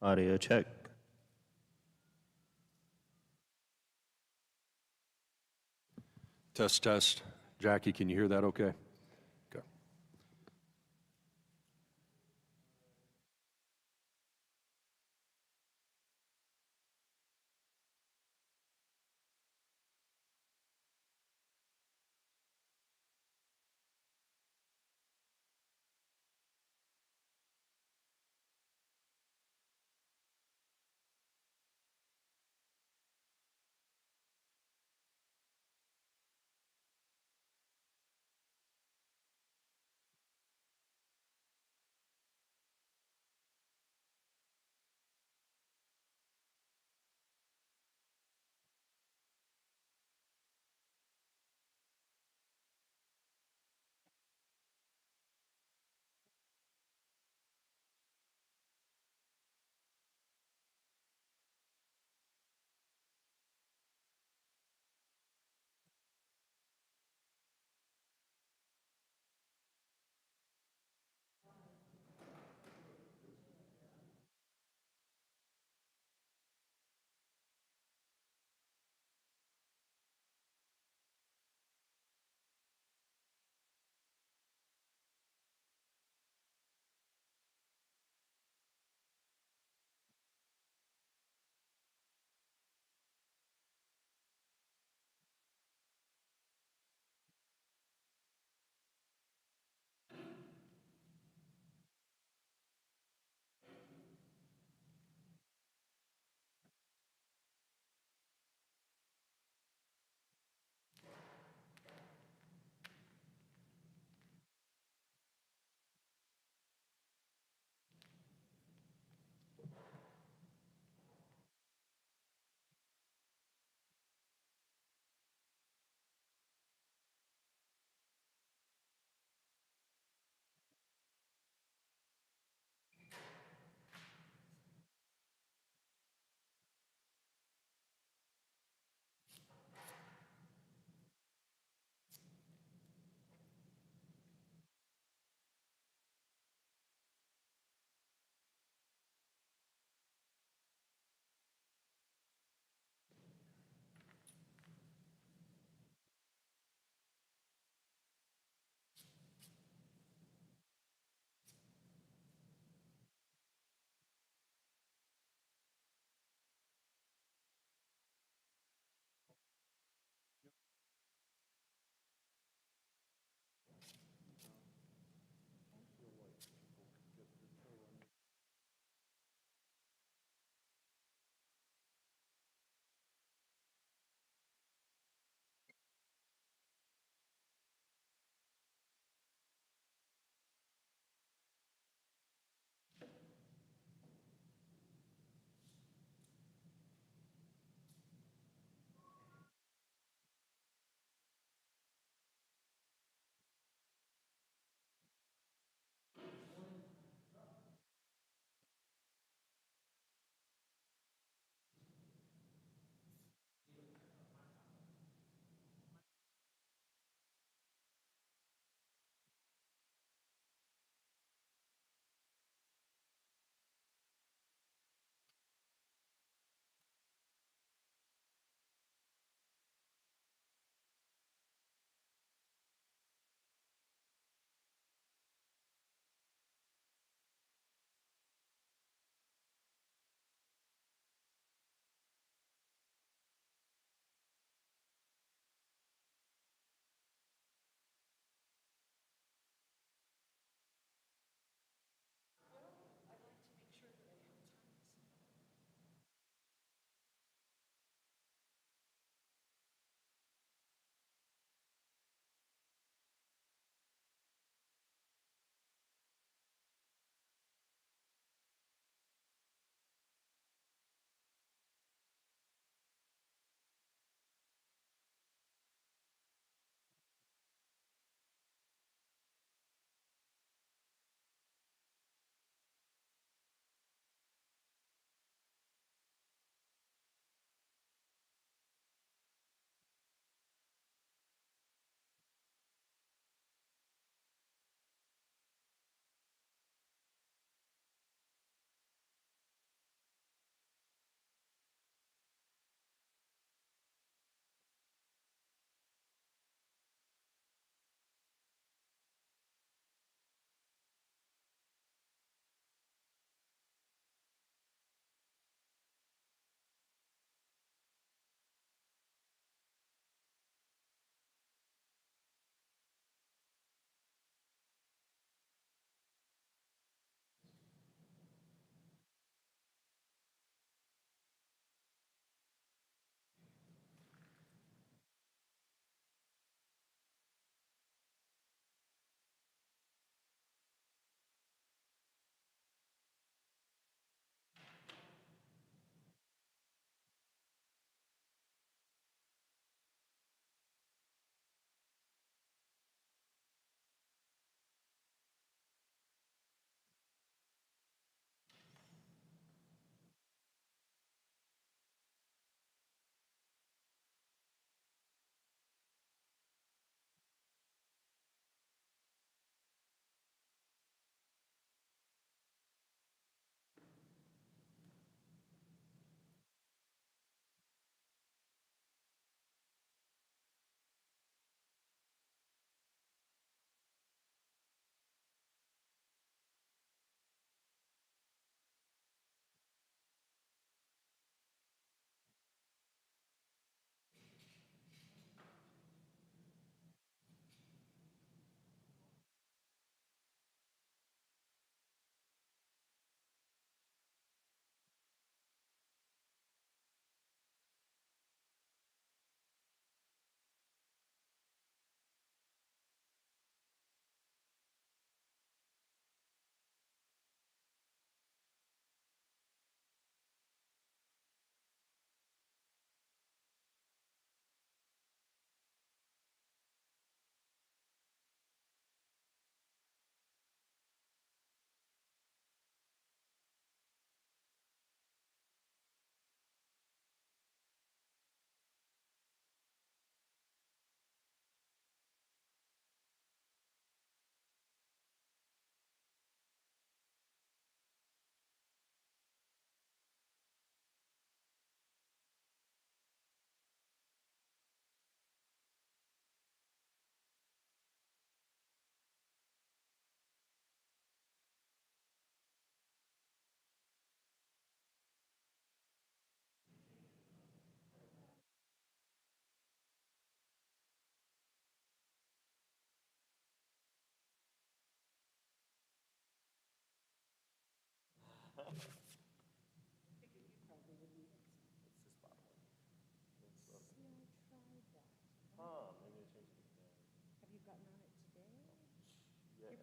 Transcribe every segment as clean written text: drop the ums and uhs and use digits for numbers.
Audio check. Test, test. Jackie, can you hear that okay? Okay.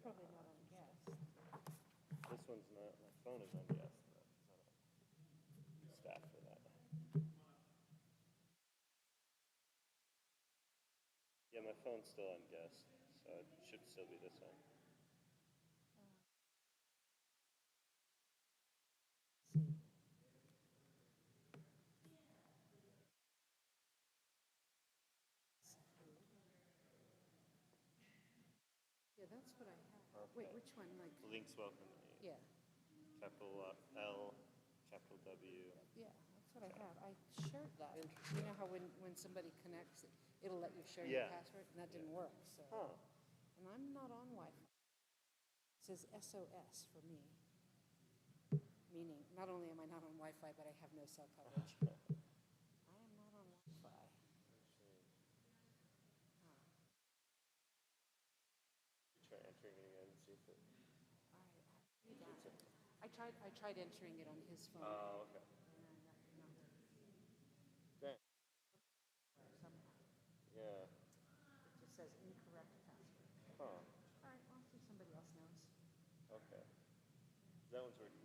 probably not on guest. This one's not, my phone is on yes, though, 'cause I don't have staff for that. Yeah, my phone's still on guest, so it should still be this one. See. Yeah, that's what I have. Wait, Okay. which one? Like, Links welcome. yeah, Capital L, capital W. yeah, that's what I have. I shared that. You know how when somebody connects, it'll let you share your Yeah. password, and that didn't work. So, Huh. and I'm not on Wi-Fi. It says SOS for me, meaning not only am I not on Wi-Fi, but I have no cell coverage. I am not on Wi-Fi. Try entering it again and see if it. All right, do that. I tried entering it on his phone. Oh, okay. And not working. Dang. Somehow. Yeah. It just says incorrect password. Huh. All right, I'll see if somebody else knows. Okay. That one's working.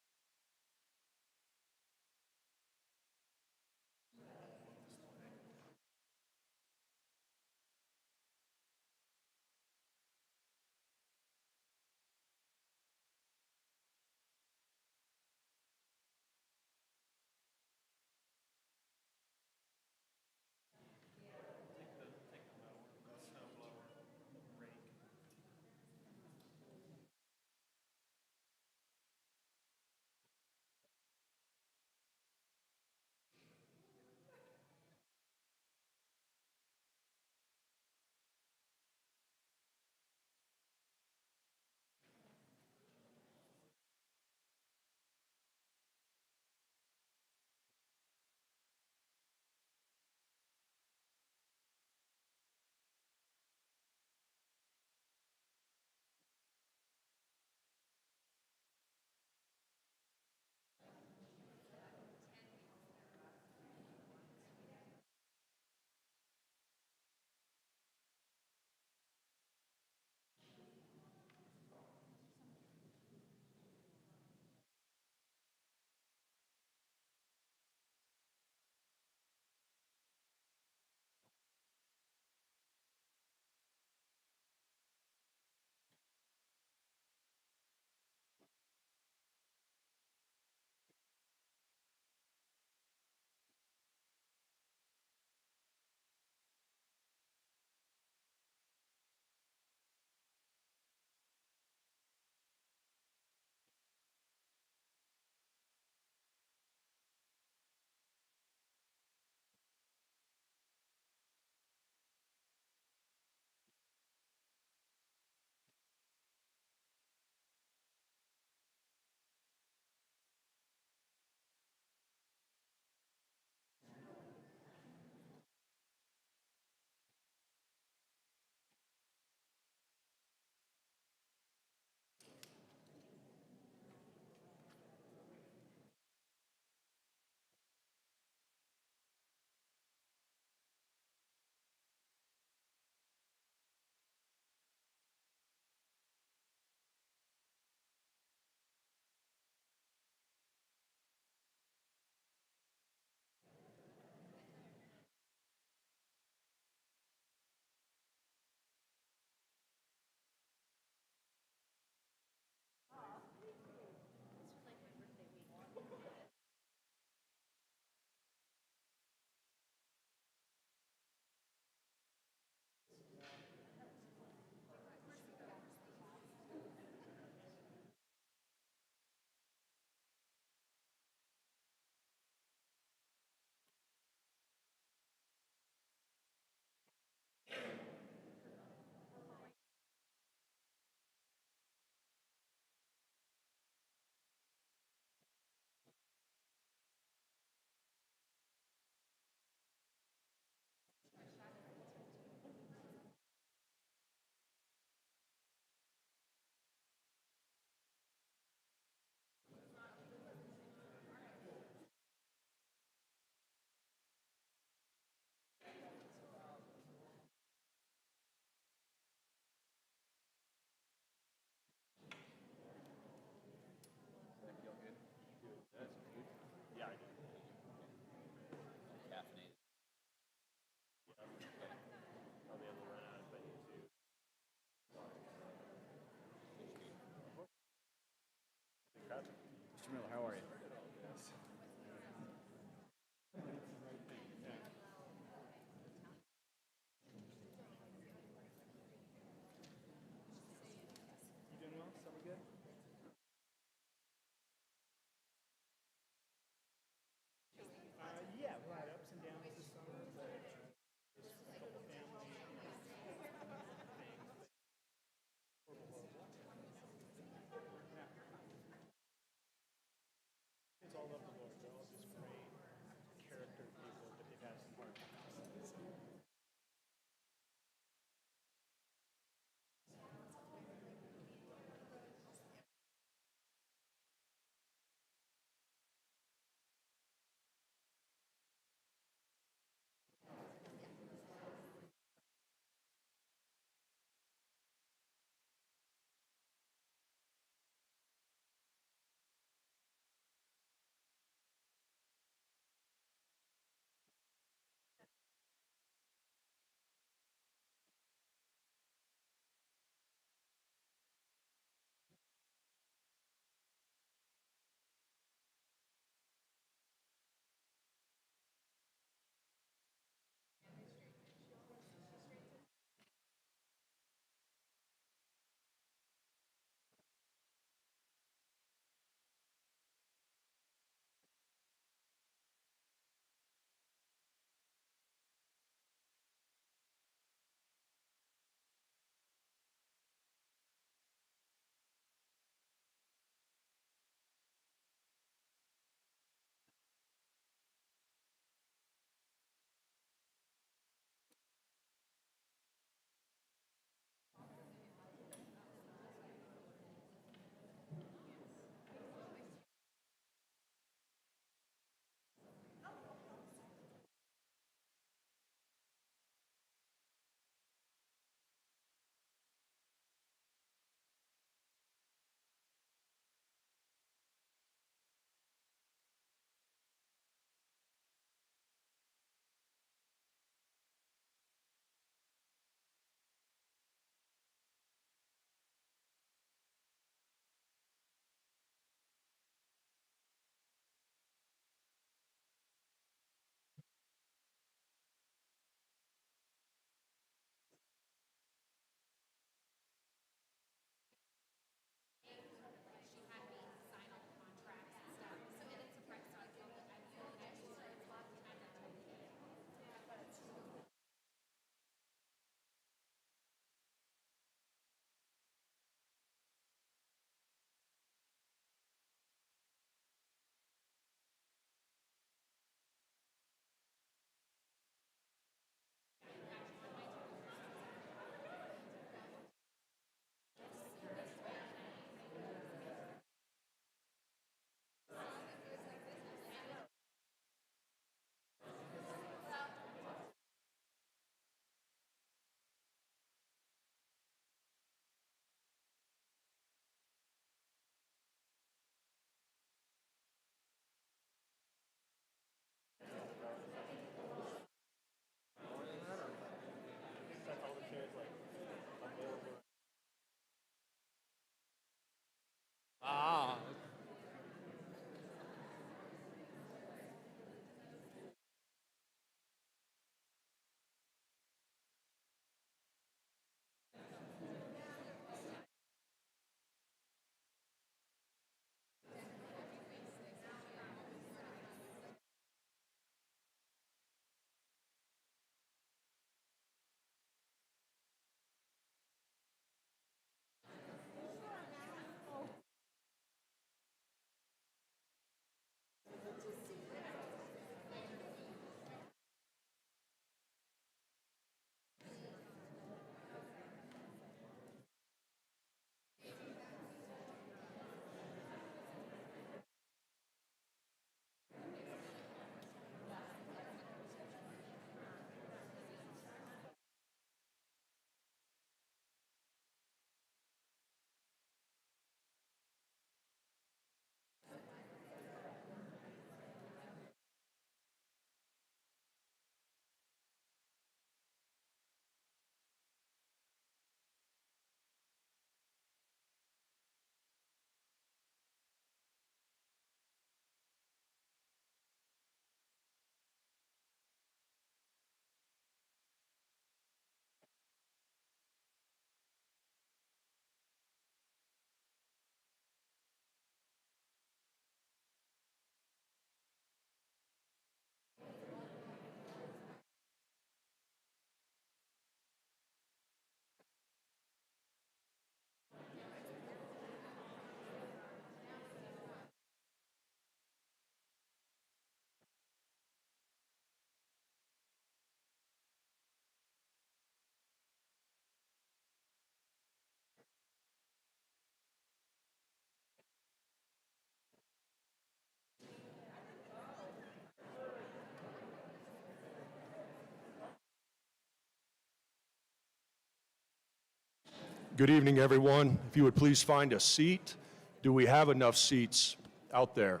Good evening, everyone. If you would please find a seat. Do we have enough seats out there?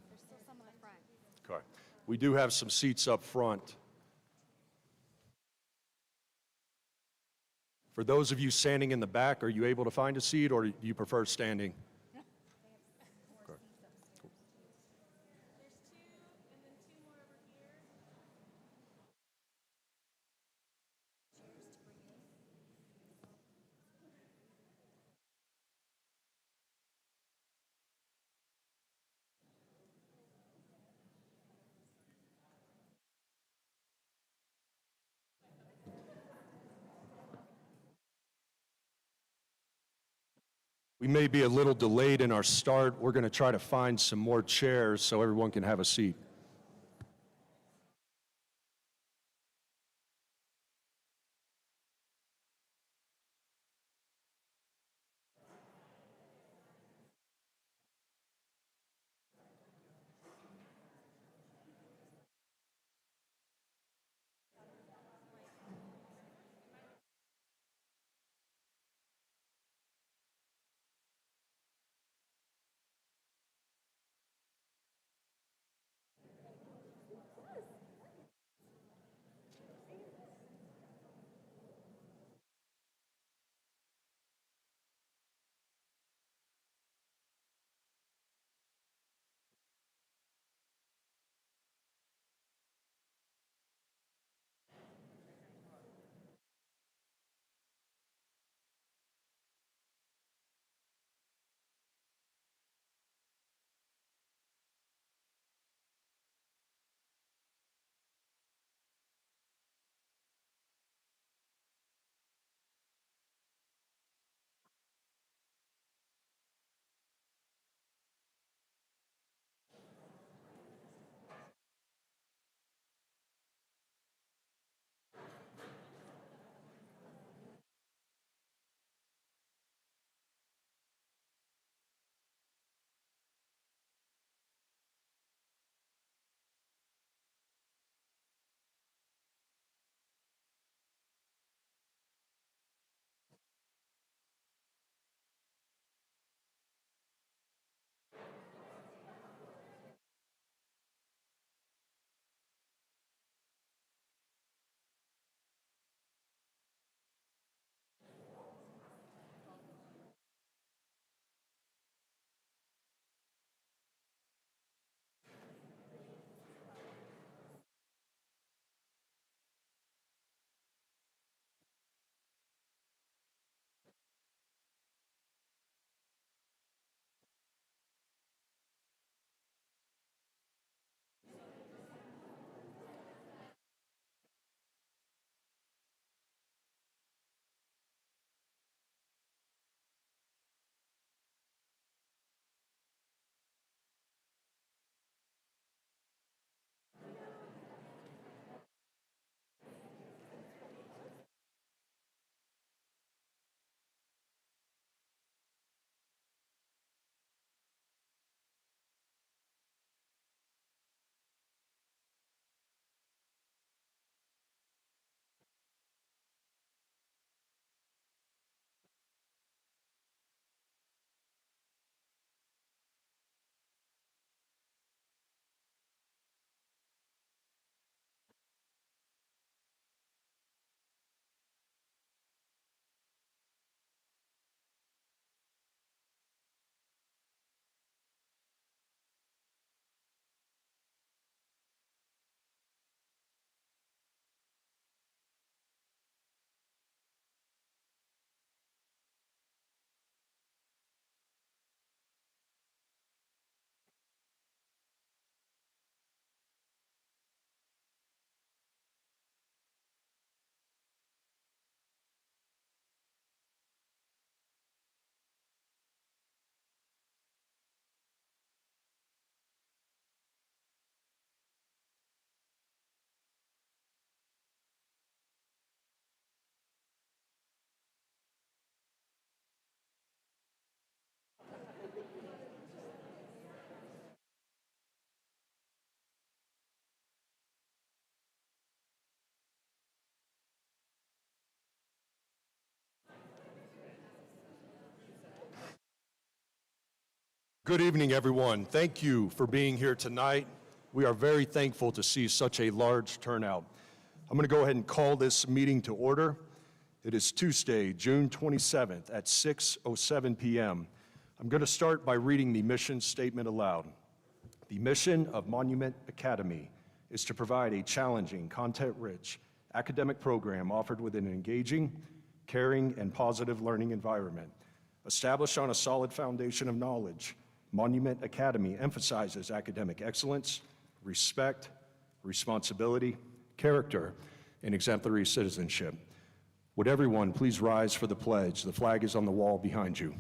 There's still some in the front. Okay. We do have some seats up front. For those of you standing in the back, are you able to find a seat, or do you prefer standing? Okay. Cool. We may be a little delayed in our start. We're going to try to find some more chairs so everyone can have a seat. Good evening, everyone. Thank you for being here tonight. We are very thankful to see such a large turnout. I'm going to go ahead and call this meeting to order. It is Tuesday, June 27th at 6:07 p.m. I'm going to start by reading the mission statement aloud. The mission of Monument Academy is to provide a challenging, content-rich academic program offered within an engaging, caring, and positive learning environment. Established on a solid foundation of knowledge, Monument Academy emphasizes academic excellence, respect, responsibility, character, and exemplary citizenship. Would everyone please rise for the pledge? The flag is on the wall behind you.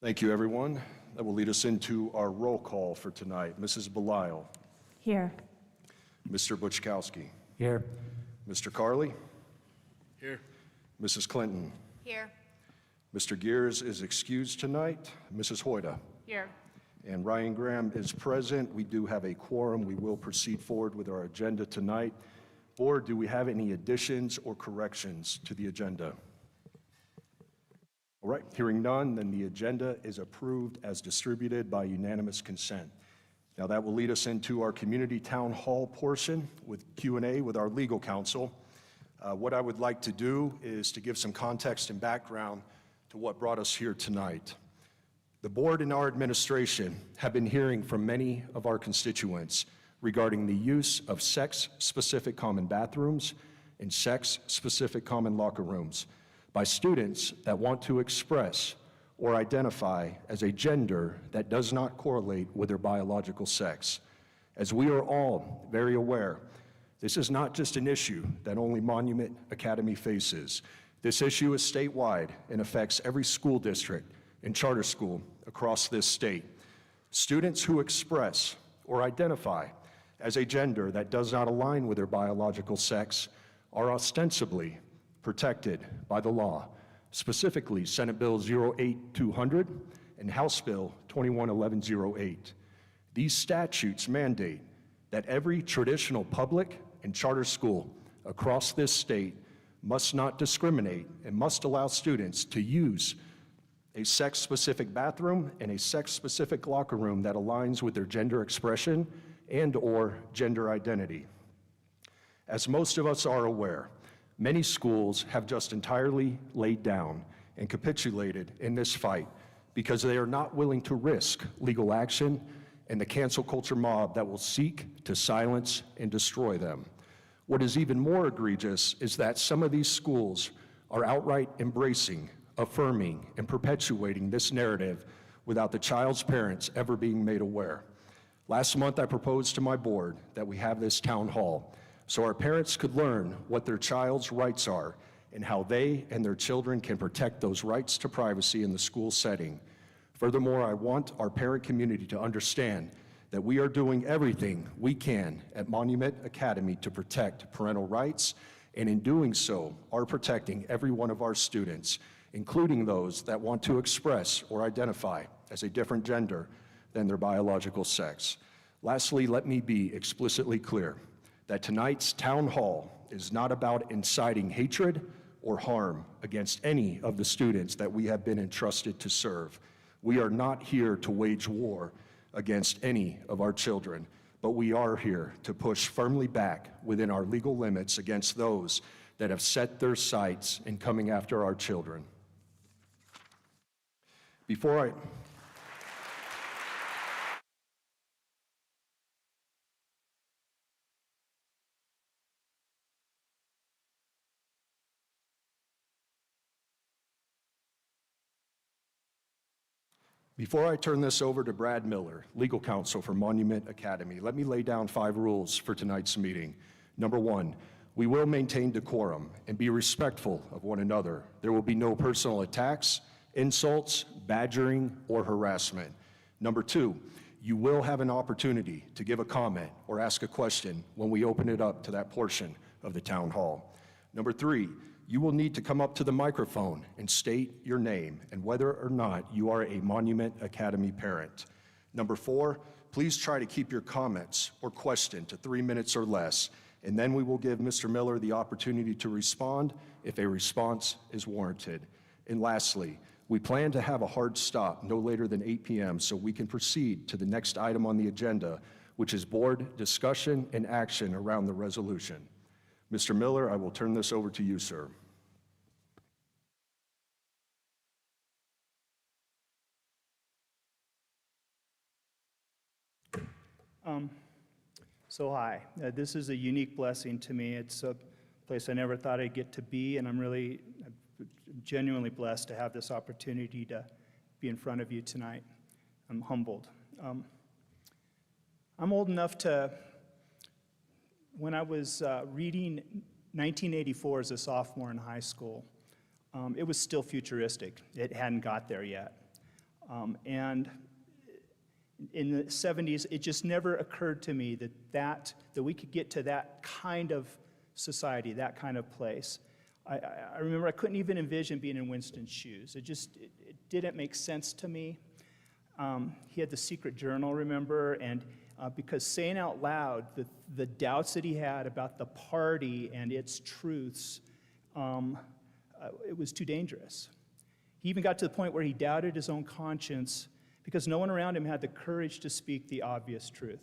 Thank you, everyone. That will lead us into our roll call for tonight. Mrs. Belisle. Here. Mr. Buchkowski. Here. Mr. Carley. Here. Mrs. Clinton. Here. Mr. Gears is excused tonight. Mrs. Hoyda. Here. And Ryan Graham is present. We do have a quorum. We will proceed forward with our agenda tonight. Board, do we have any additions or corrections to the agenda? All right, hearing none, then the agenda is approved as distributed by unanimous consent. Now that will lead us into our community town hall portion with Q&A with our legal counsel. What I would like to do is to give some context and background to what brought us here tonight. The board and our administration have been hearing from many of our constituents regarding the use of sex-specific common bathrooms and sex-specific common locker rooms by students that want to express or identify as a gender that does not correlate with their biological sex. As we are all very aware, this is not just an issue that only Monument Academy faces. This issue is statewide and affects every school district and charter school across this state. Students who express or identify as a gender that does not align with their biological sex are ostensibly protected by the law, specifically Senate Bill 08200 and House Bill 211108. These statutes mandate that every traditional public and charter school across this state must not discriminate and must allow students to use a sex-specific bathroom and a sex-specific locker room that aligns with their gender expression and/or gender identity. As most of us are aware, many schools have just entirely laid down and capitulated in this fight because they are not willing to risk legal action and the cancel culture mob that will seek to silence and destroy them. What is even more egregious is that some of these schools are outright embracing, affirming, and perpetuating this narrative without the child's parents ever being made aware. Last month, I proposed to my board that we have this town hall so our parents could learn what their child's rights are and how they and their children can protect those rights to privacy in the school setting. Furthermore, I want our parent community to understand that we are doing everything we can at Monument Academy to protect parental rights, and in doing so, are protecting every one of our students, including those that want to express or identify as a different gender than their biological sex. Lastly, let me be explicitly clear that tonight's town hall is not about inciting hatred or harm against any of the students that we have been entrusted to serve. We are not here to wage war against any of our children, but we are here to push firmly back within our legal limits against those that have set their sights in coming after our children. Before I turn this over to Brad Miller, legal counsel for Monument Academy, let me lay down 5 rules for tonight's meeting. Number 1, we will maintain decorum and be respectful of one another. There will be no personal attacks, insults, badgering, or harassment. Number 2, You will have an opportunity to give a comment or ask a question when we open it up to that portion of the town hall. Number 3, you will need to come up to the microphone and state your name and whether or not you are a Monument Academy parent. Number 4, please try to keep your comments or question to 3 minutes or less, and then we will give Mr. Miller the opportunity to respond if a response is warranted. And lastly, we plan to have a hard stop no later than 8 p.m. so we can proceed to the next item on the agenda, which is board discussion and action around the resolution. Mr. Miller, I will turn this over to you, sir. Hi, this is a unique blessing to me. It's a place I never thought I'd get to be, and I'm genuinely blessed to have this opportunity to be in front of you tonight. I'm humbled. I'm old enough to, when I was reading 1984 as a sophomore in high school, it was still futuristic. It hadn't got there yet. And in the 70s, it just never occurred to me that we could get to that kind of society, that kind of place. I remember I couldn't even envision being in Winston's shoes. It didn't make sense to me. He had the secret journal, remember, and because saying out loud the doubts that he had about the party and its truths, it was too dangerous. He even got to the point where he doubted his own conscience because no one around him had the courage to speak the obvious truth.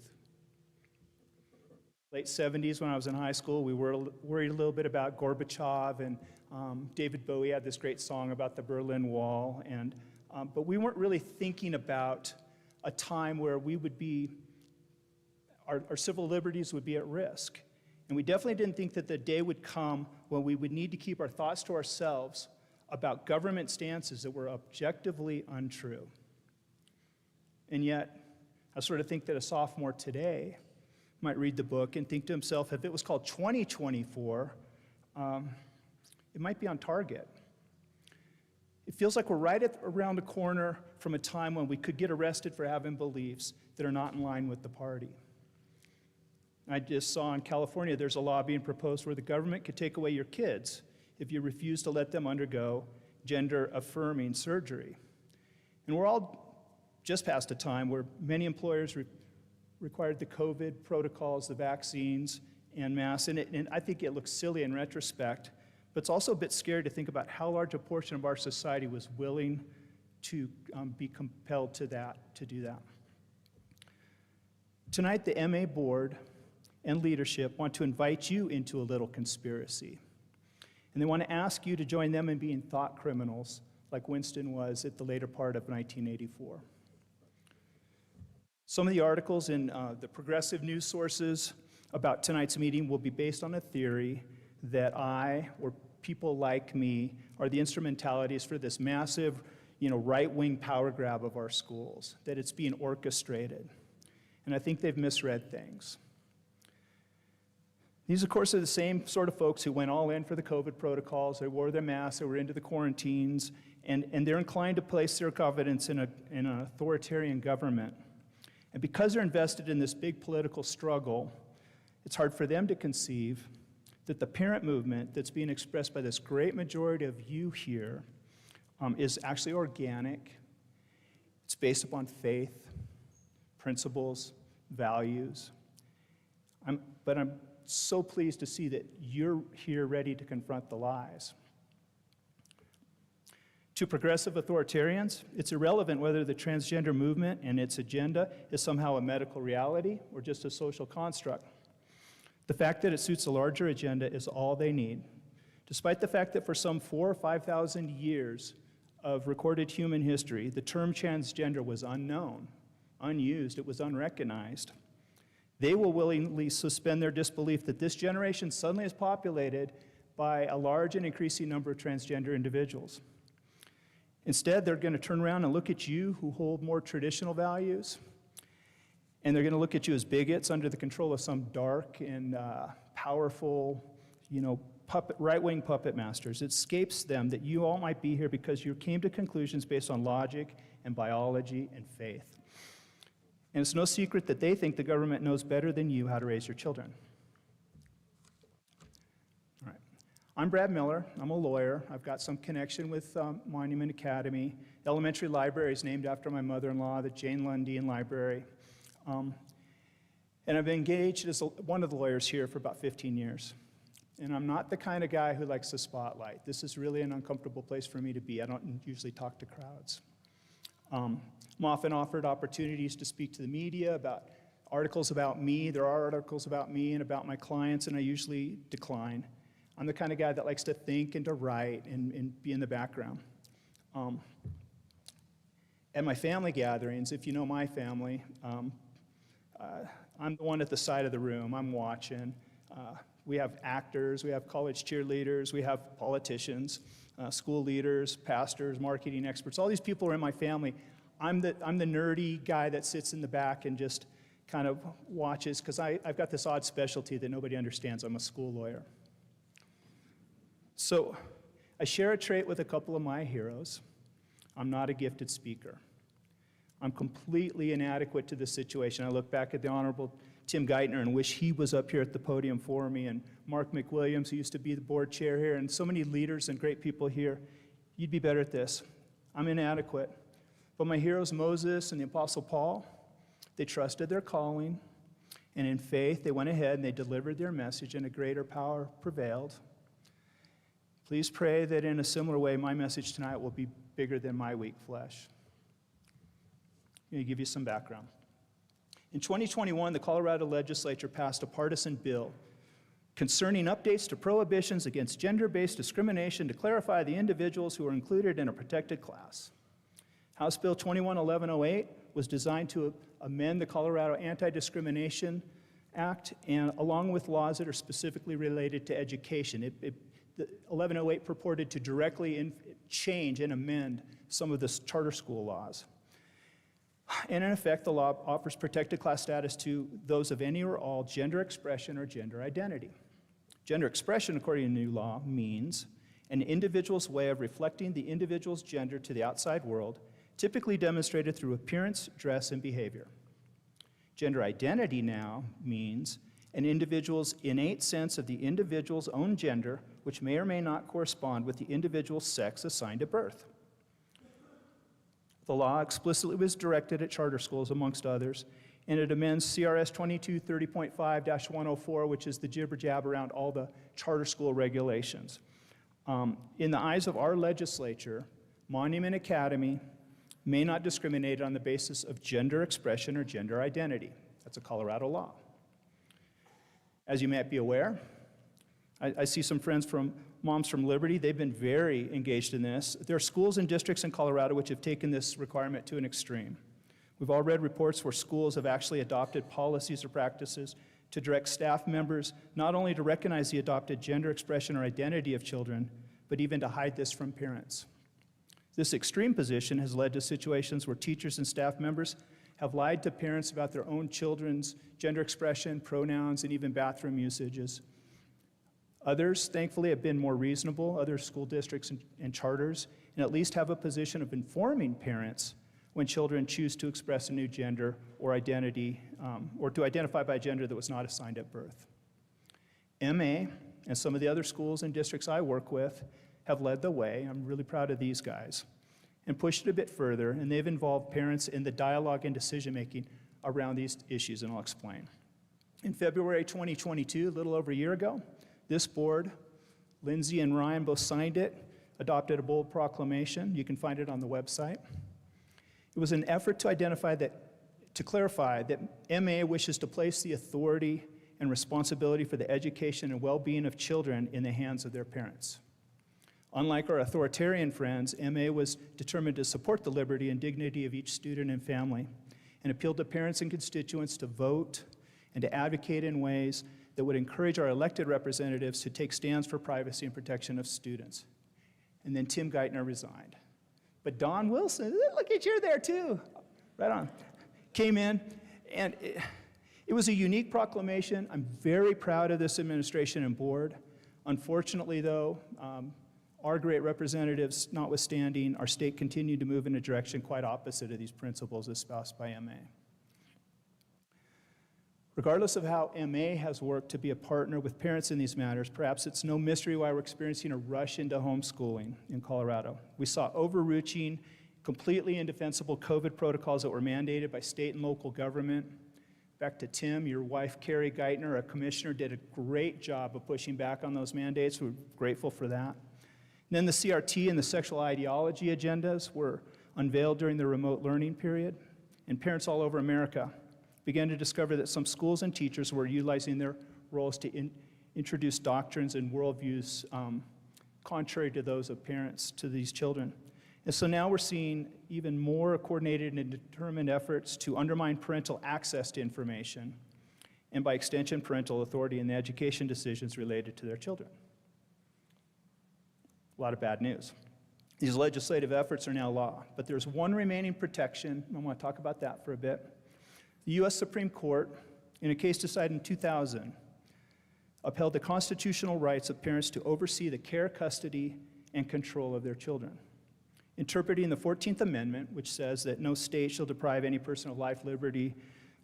Late 70s, when I was in high school, we were worried a little bit about Gorbachev, and David Bowie had this great song about the Berlin Wall, but we weren't really thinking about a time where we would be, our civil liberties would be at risk. And we definitely didn't think that the day would come when we would need to keep our thoughts to ourselves about government stances that were objectively untrue. And yet, I sort of think that a sophomore today might read the book and think to himself, if it was called 2024, it might be on target. It feels like we're right around the corner from a time when we could get arrested for having beliefs that are not in line with the party. I just saw in California there's a law being proposed where the government could take away your kids if you refuse to let them undergo gender-affirming surgery. And we're all just past a time where many employers required the COVID protocols, the vaccines, en masse, and I think it looks silly in retrospect, but it's also a bit scary to think about how large a portion of our society was willing to be compelled to do that. Tonight, the MA board and leadership want to invite you into a little conspiracy, and they want to ask you to join them in being thought criminals like Winston was at the later part of 1984. Some of the articles in the progressive news sources about tonight's meeting will be based on a theory that I, or people like me, are the instrumentalities for this massive, right-wing power grab of our schools, that it's being orchestrated. And I think they've misread things. These, of course, are the same sort of folks who went all in for the COVID protocols. They wore their masks, they were into the quarantines, and they're inclined to place their confidence in an authoritarian government. And because they're invested in this big political struggle, it's hard for them to conceive that the parent movement that's being expressed by this great majority of you here is actually organic. It's based upon faith, principles, values. But I'm so pleased to see that you're here ready to confront the lies. To progressive authoritarians, it's irrelevant whether the transgender movement and its agenda is somehow a medical reality or just a social construct. The fact that it suits a larger agenda is all they need, despite the fact that for some 4,000 or 5,000 years of recorded human history, the term transgender was unknown, unused, it was unrecognized. They will willingly suspend their disbelief that this generation suddenly is populated by a large and increasing number of transgender individuals. Instead, they're going to turn around and look at you who hold more traditional values, and they're going to look at you as bigots under the control of some dark and powerful, right-wing puppet masters. It escapes them that you all might be here because you came to conclusions based on logic and biology and faith. And it's no secret that they think the government knows better than you how to raise your children. All right. I'm Brad Miller. I'm a lawyer. I've got some connection with Monument Academy. The elementary library is named after my mother-in-law, the Jane Lundeen Library. And I've been engaged as one of the lawyers here for about 15 years. And I'm not the kind of guy who likes the spotlight. This is really an uncomfortable place for me to be. I don't usually talk to crowds. I'm often offered opportunities to speak to the media about articles about me. There are articles about me and about my clients, and I usually decline. I'm the kind of guy that likes to think and to write and be in the background. At my family gatherings, if you know my family, I'm the one at the side of the room. I'm watching. We have actors, we have college cheerleaders, we have politicians, school leaders, pastors, marketing experts. All these people are in my family. I'm the nerdy guy that sits in the back and just kind of watches, because I've got this odd specialty that nobody understands. I'm a school lawyer. So I share a trait with a couple of my heroes. I'm not a gifted speaker. I'm completely inadequate to the situation. I look back at the Honorable Tim Geithner and wish he was up here at the podium for me, and Mark McWilliams, who used to be the board chair here, and so many leaders and great people here. You'd be better at this. I'm inadequate. But my heroes, Moses and the Apostle Paul, they trusted their calling, and in faith, they went ahead and they delivered their message, and a greater power prevailed. Please pray that in a similar way, my message tonight will be bigger than my weak flesh. Let me give you some background. In 2021, the Colorado legislature passed a partisan bill concerning updates to prohibitions against gender-based discrimination to clarify the individuals who are included in a protected class. House Bill 211108 was designed to amend the Colorado Anti-Discrimination Act, and along with laws that are specifically related to education. The 1108 purported to directly change and amend some of the charter school laws. And in effect, the law offers protected class status to those of any or all gender expression or gender identity. Gender expression, according to the new law, means an individual's way of reflecting the individual's gender to the outside world, typically demonstrated through appearance, dress, and behavior. Gender identity now means an individual's innate sense of the individual's own gender, which may or may not correspond with the individual's sex assigned at birth. The law explicitly was directed at charter schools, amongst others, and it amends CRS 2230.5-104, which is the jibber-jab around all the charter school regulations. In the eyes of our legislature, Monument Academy may not discriminate on the basis of gender expression or gender identity. That's a Colorado law. As you might be aware, I see some friends from Moms from Liberty. They've been very engaged in this. There are schools and districts in Colorado which have taken this requirement to an extreme. We've all read reports where schools have actually adopted policies or practices to direct staff members not only to recognize the adopted gender expression or identity of children, but even to hide this from parents. This extreme position has led to situations where teachers and staff members have lied to parents about their own children's gender expression, pronouns, and even bathroom usages. Others, thankfully, have been more reasonable, other school districts and charters, and at least have a position of informing parents when children choose to express a new gender or identity, or to identify by gender that was not assigned at birth. MA and some of the other schools and districts I work with have led the way. I'm really proud of these guys, and pushed it a bit further, and they've involved parents in the dialogue and decision-making around these issues, and I'll explain. In February 2022, a little over a year ago, this board, Lindsay and Ryan both signed it, adopted a bold proclamation. You can find it on the website. It was an effort to clarify that MA wishes to place the authority and responsibility for the education and well-being of children in the hands of their parents. Unlike our authoritarian friends, MA was determined to support the liberty and dignity of each student and family, and appealed to parents and constituents to vote and to advocate in ways that would encourage our elected representatives to take stands for privacy and protection of students. And then Tim Geithner resigned. But Don Wilson, look at you there too, right on, came in, and it was a unique proclamation. I'm very proud of this administration and board. Unfortunately, though, our great representatives notwithstanding, our state continued to move in a direction quite opposite of these principles espoused by MA. Regardless of how MA has worked to be a partner with parents in these matters, perhaps it's no mystery why we're experiencing a rush into homeschooling in Colorado. We saw overreaching, completely indefensible COVID protocols that were mandated by state and local government. Back to Tim, your wife, Carrie Geithner, a commissioner, did a great job of pushing back on those mandates. We're grateful for that. And then the CRT and the sexual ideology agendas were unveiled during the remote learning period, and parents all over America began to discover that some schools and teachers were utilizing their roles to introduce doctrines and worldviews contrary to those of parents to these children. And so now we're seeing even more coordinated and determined efforts to undermine parental access to information, and by extension, parental authority in the education decisions related to their children. A lot of bad news. These legislative efforts are now law, but there's one remaining protection, and I want to talk about that for a bit. The U.S. Supreme Court, in a case decided in 2000, upheld the constitutional rights of parents to oversee the care, custody, and control of their children, interpreting the 14th Amendment, which says that no state shall deprive any person of life, liberty,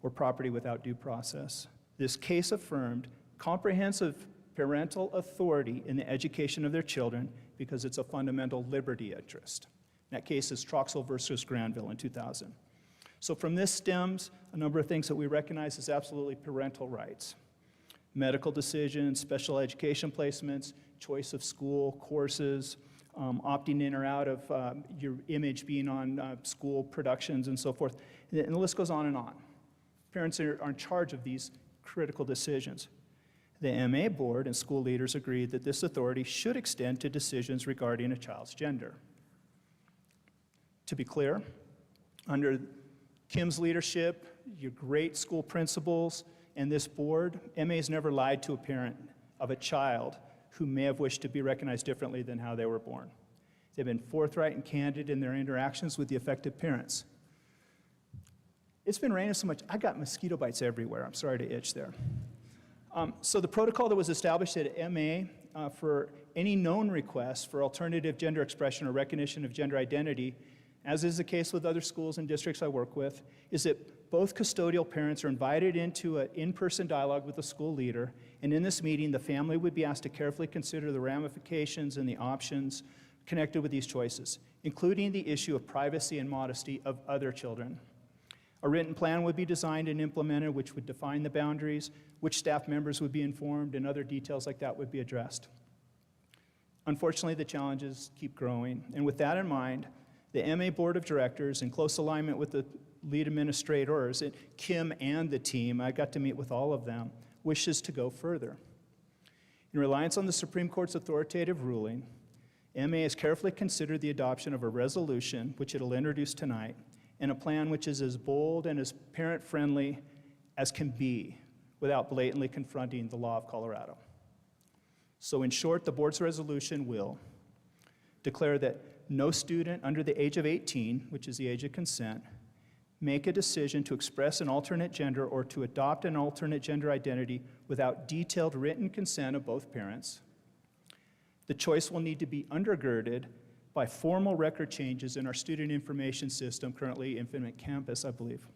or property without due process. This case affirmed comprehensive parental authority in the education of their children because it's a fundamental liberty interest. That case is Troxel versus Granville in 2000. So from this stems a number of things that we recognize as absolutely parental rights. Medical decisions, special education placements, choice of school, courses, opting in or out of your image being on school productions and so forth. And the list goes on and on. Parents are in charge of these critical decisions. The MA board and school leaders agreed that this authority should extend to decisions regarding a child's gender. To be clear, under Kim's leadership, your great school principals, and this board, MA has never lied to a parent of a child who may have wished to be recognized differently than how they were born. They've been forthright and candid in their interactions with the affected parents. It's been raining so much, I got mosquito bites everywhere. I'm sorry to itch there. So the protocol that was established at MA for any known requests for alternative gender expression or recognition of gender identity, as is the case with other schools and districts I work with, is that both custodial parents are invited into an in-person dialogue with the school leader, and in this meeting, the family would be asked to carefully consider the ramifications and the options connected with these choices, including the issue of privacy and modesty of other children. A written plan would be designed and implemented which would define the boundaries, which staff members would be informed, and other details like that would be addressed. Unfortunately, the challenges keep growing, and with that in mind, the MA Board of Directors, in close alignment with the lead administrators, Kim and the team, I got to meet with all of them, wishes to go further. In reliance on the Supreme Court's authoritative ruling, MA has carefully considered the adoption of a resolution, which it'll introduce tonight, and a plan which is as bold and as parent-friendly as can be without blatantly confronting the law of Colorado. So in short, the board's resolution will declare that no student under the age of 18, which is the age of consent, make a decision to express an alternate gender or to adopt an alternate gender identity without detailed written consent of both parents. The choice will need to be undergirded by formal record changes in our student information system, currently Infinite Campus, I believe.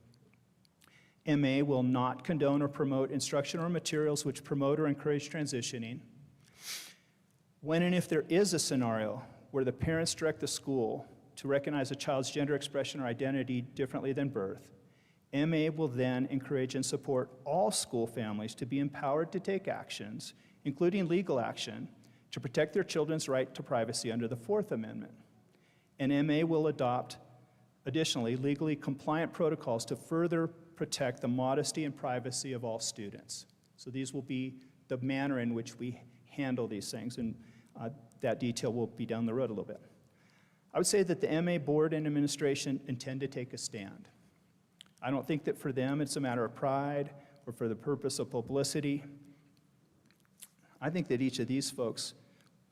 MA will not condone or promote instruction or materials which promote or encourage transitioning. When and if there is a scenario where the parents direct the school to recognize a child's gender expression or identity differently than birth, MA will then encourage and support all school families to be empowered to take actions, including legal action, to protect their children's right to privacy under the Fourth Amendment. And MA will adopt, additionally, legally compliant protocols to further protect the modesty and privacy of all students. So these will be the manner in which we handle these things, and that detail will be down the road a little bit. I would say that the MA board and administration intend to take a stand. I don't think that for them it's a matter of pride or for the purpose of publicity. I think that each of these folks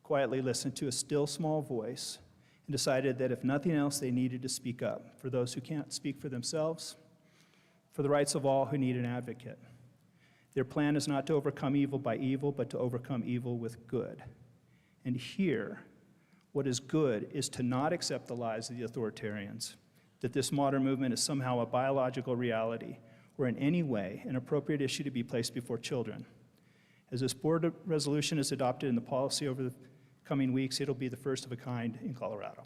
quietly listened to a still small voice and decided that if nothing else, they needed to speak up for those who can't speak for themselves, for the rights of all who need an advocate. Their plan is not to overcome evil by evil, but to overcome evil with good. And here, what is good is to not accept the lies of the authoritarians, that this modern movement is somehow a biological reality, or in any way an appropriate issue to be placed before children. As this board resolution is adopted in the policy over the coming weeks, it'll be the first of a kind in Colorado.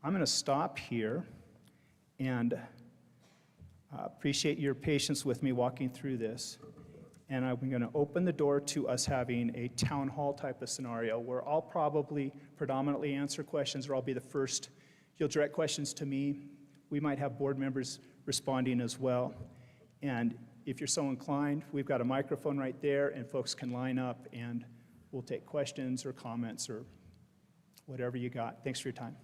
I'm going to stop here and appreciate your patience with me walking through this. And I'm going to open the door to us having a town hall type of scenario where I'll probably predominantly answer questions, or I'll be the first. You'll direct questions to me. We might have board members responding as well. And if you're so inclined, we've got a microphone right there, and folks can line up, and we'll take questions or comments or whatever you got. Thanks for your time.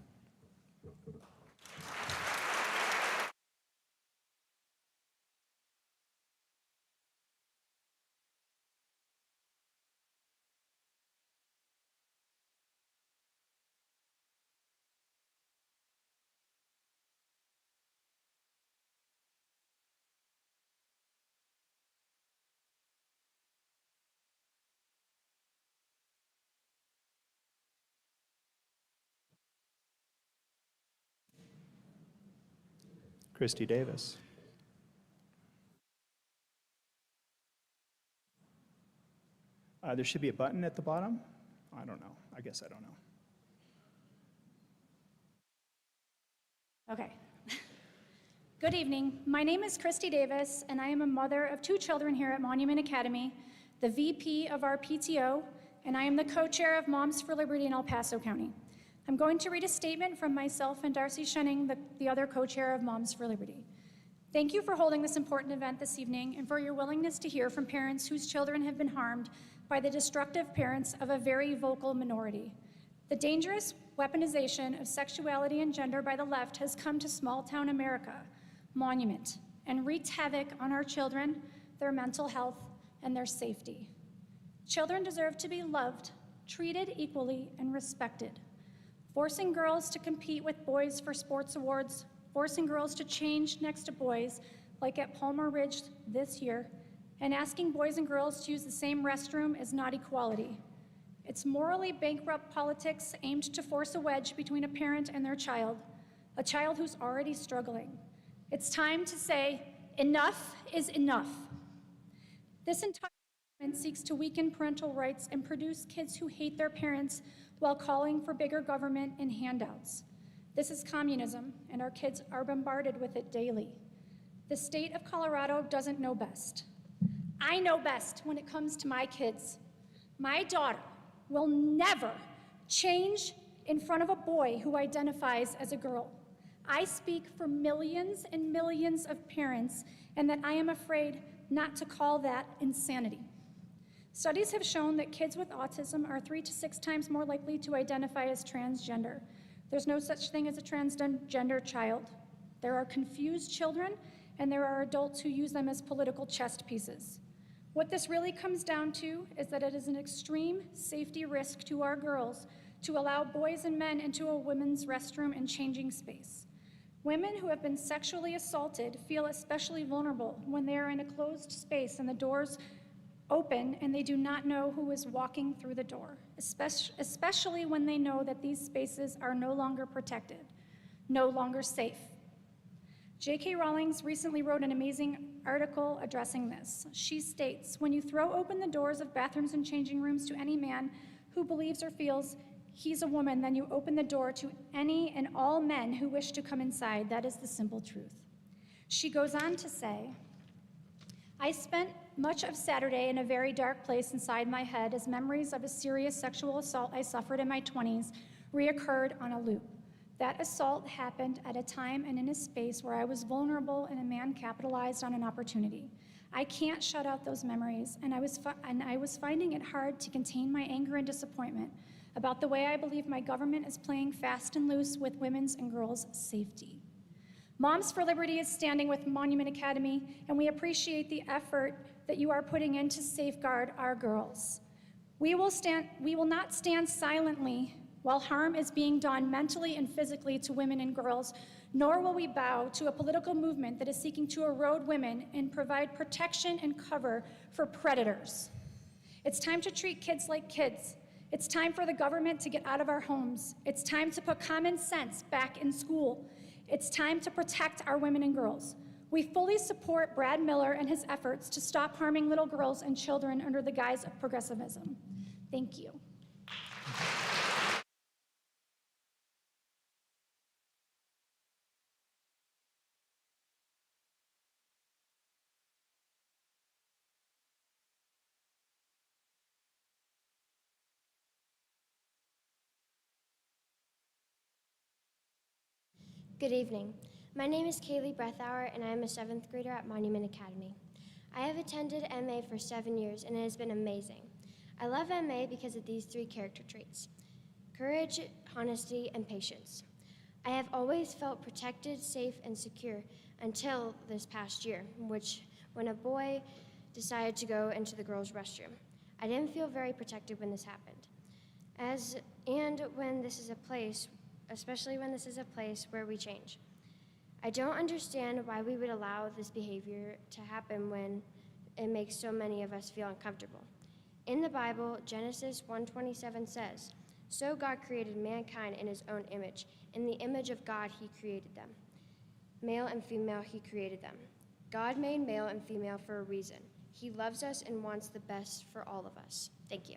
Christy Davis. There should be a button at the bottom. I don't know. I guess I don't know. Okay. Good evening. My name is Christy Davis, and I am a mother of 2 children here at Monument Academy, the VP of our PTO, and I am the co-chair of Moms for Liberty in El Paso County. I'm going to read a statement from myself and Darcy Shunning, the other co-chair of Moms for Liberty. Thank you for holding this important event this evening and for your willingness to hear from parents whose children have been harmed by the destructive parents of a very vocal minority. The dangerous weaponization of sexuality and gender by the left has come to small-town America, Monument, and wreaked havoc on our children, their mental health, and their safety. Children deserve to be loved, treated equally, and respected. Forcing girls to compete with boys for sports awards, forcing girls to change next to boys, like at Palmer Ridge this year, and asking boys and girls to use the same restroom is not equality. It's morally bankrupt politics aimed to force a wedge between a parent and their child, a child who's already struggling. It's time to say, enough is enough. This entire movement seeks to weaken parental rights and produce kids who hate their parents while calling for bigger government and handouts. This is communism, and our kids are bombarded with it daily. The state of Colorado doesn't know best. I know best when it comes to my kids. My daughter will never change in front of a boy who identifies as a girl. I speak for millions and millions of parents, and that I am afraid not to call that insanity. Studies have shown that kids with autism are 3 to 6 times more likely to identify as transgender. There's no such thing as a transgender child. There are confused children, and there are adults who use them as political chess pieces. What this really comes down to is that it is an extreme safety risk to our girls to allow boys and men into a women's restroom and changing space. Women who have been sexually assaulted feel especially vulnerable when they are in a closed space and the doors open and they do not know who is walking through the door, especially when they know that these spaces are no longer protected, no longer safe. J.K. Rowling recently wrote an amazing article addressing this. She states, when you throw open the doors of bathrooms and changing rooms to any man who believes or feels he's a woman, then you open the door to any and all men who wish to come inside. That is the simple truth. She goes on to say, I spent much of Saturday in a very dark place inside my head as memories of a serious sexual assault I suffered in my 20s reoccurred on a loop. That assault happened at a time and in a space where I was vulnerable and a man capitalized on an opportunity. I can't shut out those memories, and I was finding it hard to contain my anger and disappointment about the way I believe my government is playing fast and loose with women's and girls' safety. Moms for Liberty is standing with Monument Academy, and we appreciate the effort that you are putting in to safeguard our girls. We will not stand silently while harm is being done mentally and physically to women and girls, nor will we bow to a political movement that is seeking to erode women and provide protection and cover for predators. It's time to treat kids like kids. It's time for the government to get out of our homes. It's time to put common sense back in school. It's time to protect our women and girls. We fully support Brad Miller and his efforts to stop harming little girls and children under the guise of progressivism. Thank you. Good evening. My name is Kaylee Breathauer, and I am a 7th grader at Monument Academy. I have attended MA for 7 years, and it has been amazing. I love MA because of these 3 character traits: courage, honesty, and patience. I have always felt protected, safe, and secure until this past year, when a boy decided to go into the girls' restroom. I didn't feel very protected when this happened. Especially when this is a place where we change. I don't understand why we would allow this behavior to happen when it makes so many of us feel uncomfortable. In the Bible, Genesis 1:27 says, "So God created mankind in his own image. In the image of God, he created them. Male and female, he created them." God made male and female for a reason. He loves us and wants the best for all of us. Thank you.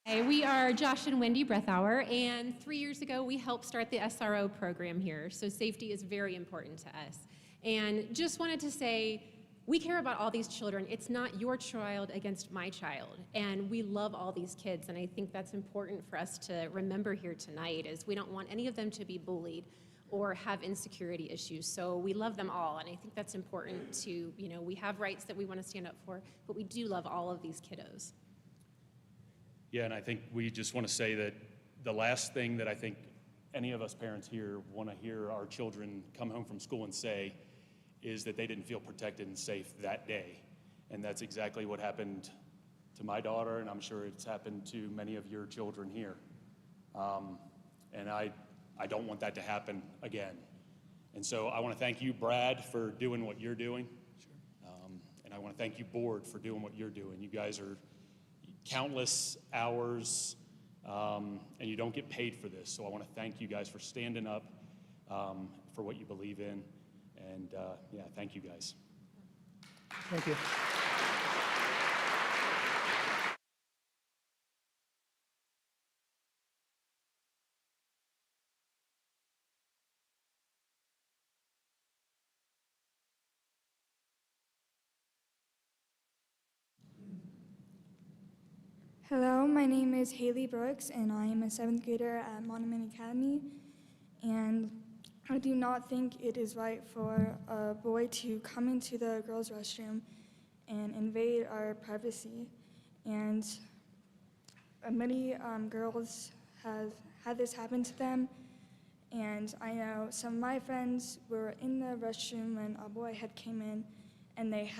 Hey, we are Josh and Wendy Breathauer, and 3 years ago we helped start the SRO program here, so safety is very important to us. And just wanted to say, we care about all these children. It's not your child against my child, and we love all these kids, and I think that's important for us to remember here tonight, is we don't want any of them to be bullied or have insecurity issues, so we love them all, and I think that's important to, we have rights that we want to stand up for, but we do love all of these kiddos. Yeah, and I think we just want to say that the last thing that I think any of us parents here want to hear our children come home from school and say is that they didn't feel protected and safe that day. And that's exactly what happened to my daughter, and I'm sure it's happened to many of your children here. And I don't want that to happen again. And so I want to thank you, Brad, for doing what you're doing. Sure. And I want to thank you, board, for doing what you're doing. You guys are countless hours, and you don't get paid for this. So I want to thank you guys for standing up for what you believe in. And yeah, thank you guys. Thank you. Hello, my name is Haley Brooks, and I am a 7th grader at Monument Academy. And I do not think it is right for a boy to come into the girls' restroom and invade our privacy. And many girls have had this happen to them. And I know some of my friends were in the restroom when a boy had came in, and they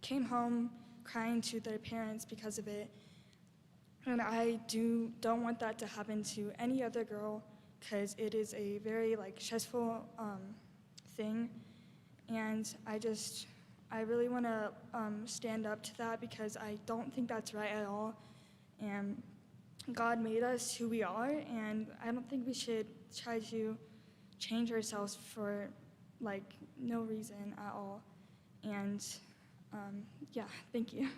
came home crying to their parents because of it. And I don't want that to happen to any other girl, because it is a very stressful thing. And I really want to stand up to that, because I don't think that's right at all. And God made us who we are, and I don't think we should try to change ourselves for no reason at all. And yeah, thank you.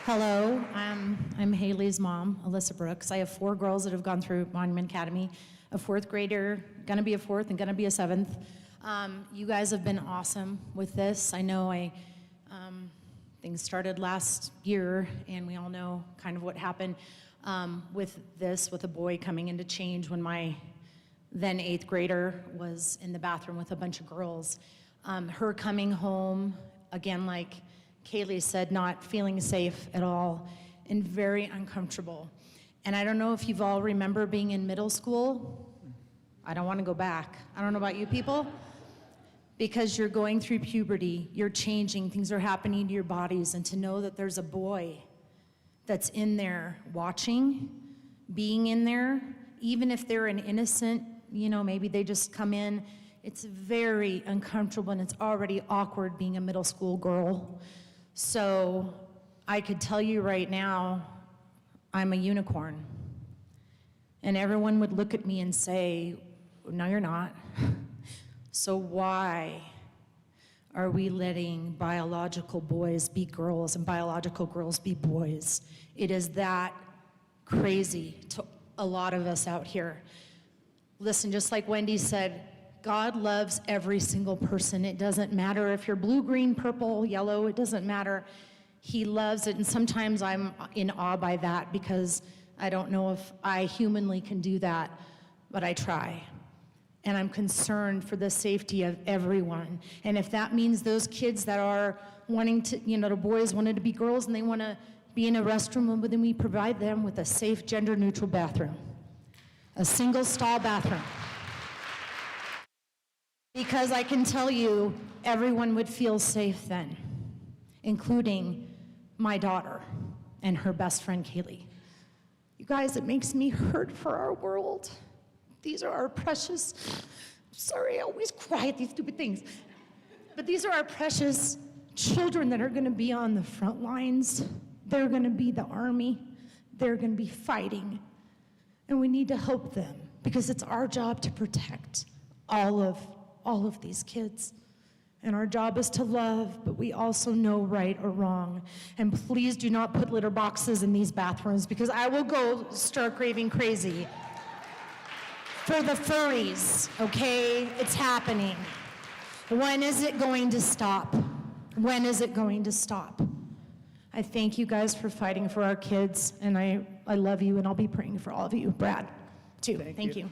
Hello, I'm Haley's mom, Alyssa Brooks. I have 4 girls that have gone through Monument Academy, a 4th grader, gonna be a 4th, and gonna be a 7th. You guys have been awesome with this. I know things started last year, and we all know kind of what happened with a boy coming in to change when my then 8th grader was in the bathroom with a bunch of girls. Her coming home, again, like Kaylee said, not feeling safe at all and very uncomfortable. And I don't know if you've all remember being in middle school. I don't want to go back. I don't know about you people. Because you're going through puberty, you're changing, things are happening to your bodies, and to know that there's a boy that's in there watching, being in there, even if they're an innocent, maybe they just come in, It's very uncomfortable, and it's already awkward being a middle school girl. So I could tell you right now, I'm a unicorn. And everyone would look at me and say, no, you're not. So why are we letting biological boys be girls and biological girls be boys? It is that crazy to a lot of us out here. Listen, just like Wendy said, God loves every single person. It doesn't matter if you're blue, green, purple, yellow, it doesn't matter. He loves it, and sometimes I'm in awe by that because I don't know if I humanly can do that, but I try. And I'm concerned for the safety of everyone. And if that means those kids that are wanting to, the boys wanted to be girls and they want to be in a restroom, then we provide them with a safe, gender-neutral bathroom, a single-stall bathroom. Because I can tell you, everyone would feel safe then, including my daughter and her best friend, Kaylee. You guys, it makes me hurt for our world. These are our precious, sorry, I always cry at these stupid things, but these are our precious children that are gonna be on the front lines. They're gonna be the army. They're gonna be fighting. And we need to help them because it's our job to protect all of these kids. And our job is to love, but we also know right or wrong. And please do not put litter boxes in these bathrooms because I will go start raving crazy. For the furries, okay? It's happening. When is it going to stop? When is it going to stop? I thank you guys for fighting for our kids, and I love you, and I'll be praying for all of you. Brad, too. Thank you.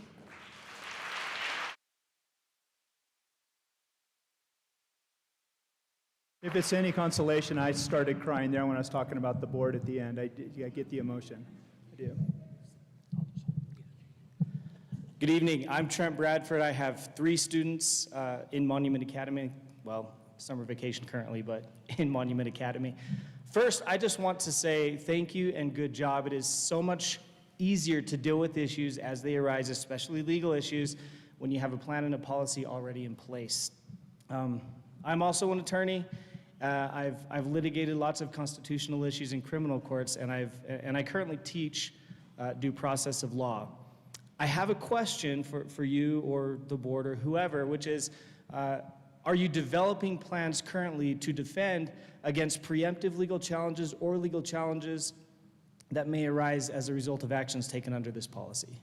If it's any consolation, I started crying there when I was talking about the board at the end. I get the emotion. I do. Good evening. I'm Trent Bradford. I have 3 students in Monument Academy. Well, summer vacation currently, but in Monument Academy. First, I just want to say thank you and good job. It is so much easier to deal with issues as they arise, especially legal issues, when you have a plan and a policy already in place. I'm also an attorney. I've litigated lots of constitutional issues in criminal courts, and I currently teach due process of law. I have a question for you or the board or whoever, which is, are you developing plans currently to defend against preemptive legal challenges or legal challenges that may arise as a result of actions taken under this policy?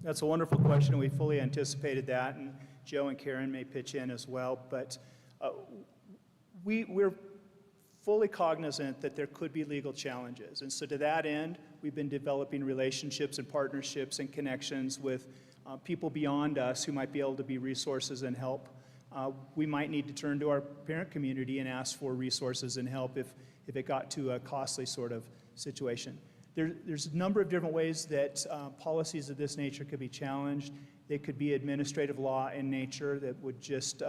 That's a wonderful question. We fully anticipated that, and Joe and Karen may pitch in as well, but we're fully cognizant that there could be legal challenges. And so to that end, we've been developing relationships and partnerships and connections with people beyond us who might be able to be resources and help. We might need to turn to our parent community and ask for resources and help if it got to a costly sort of situation. There's a number of different ways that policies of this nature could be challenged. They could be administrative law in nature that would just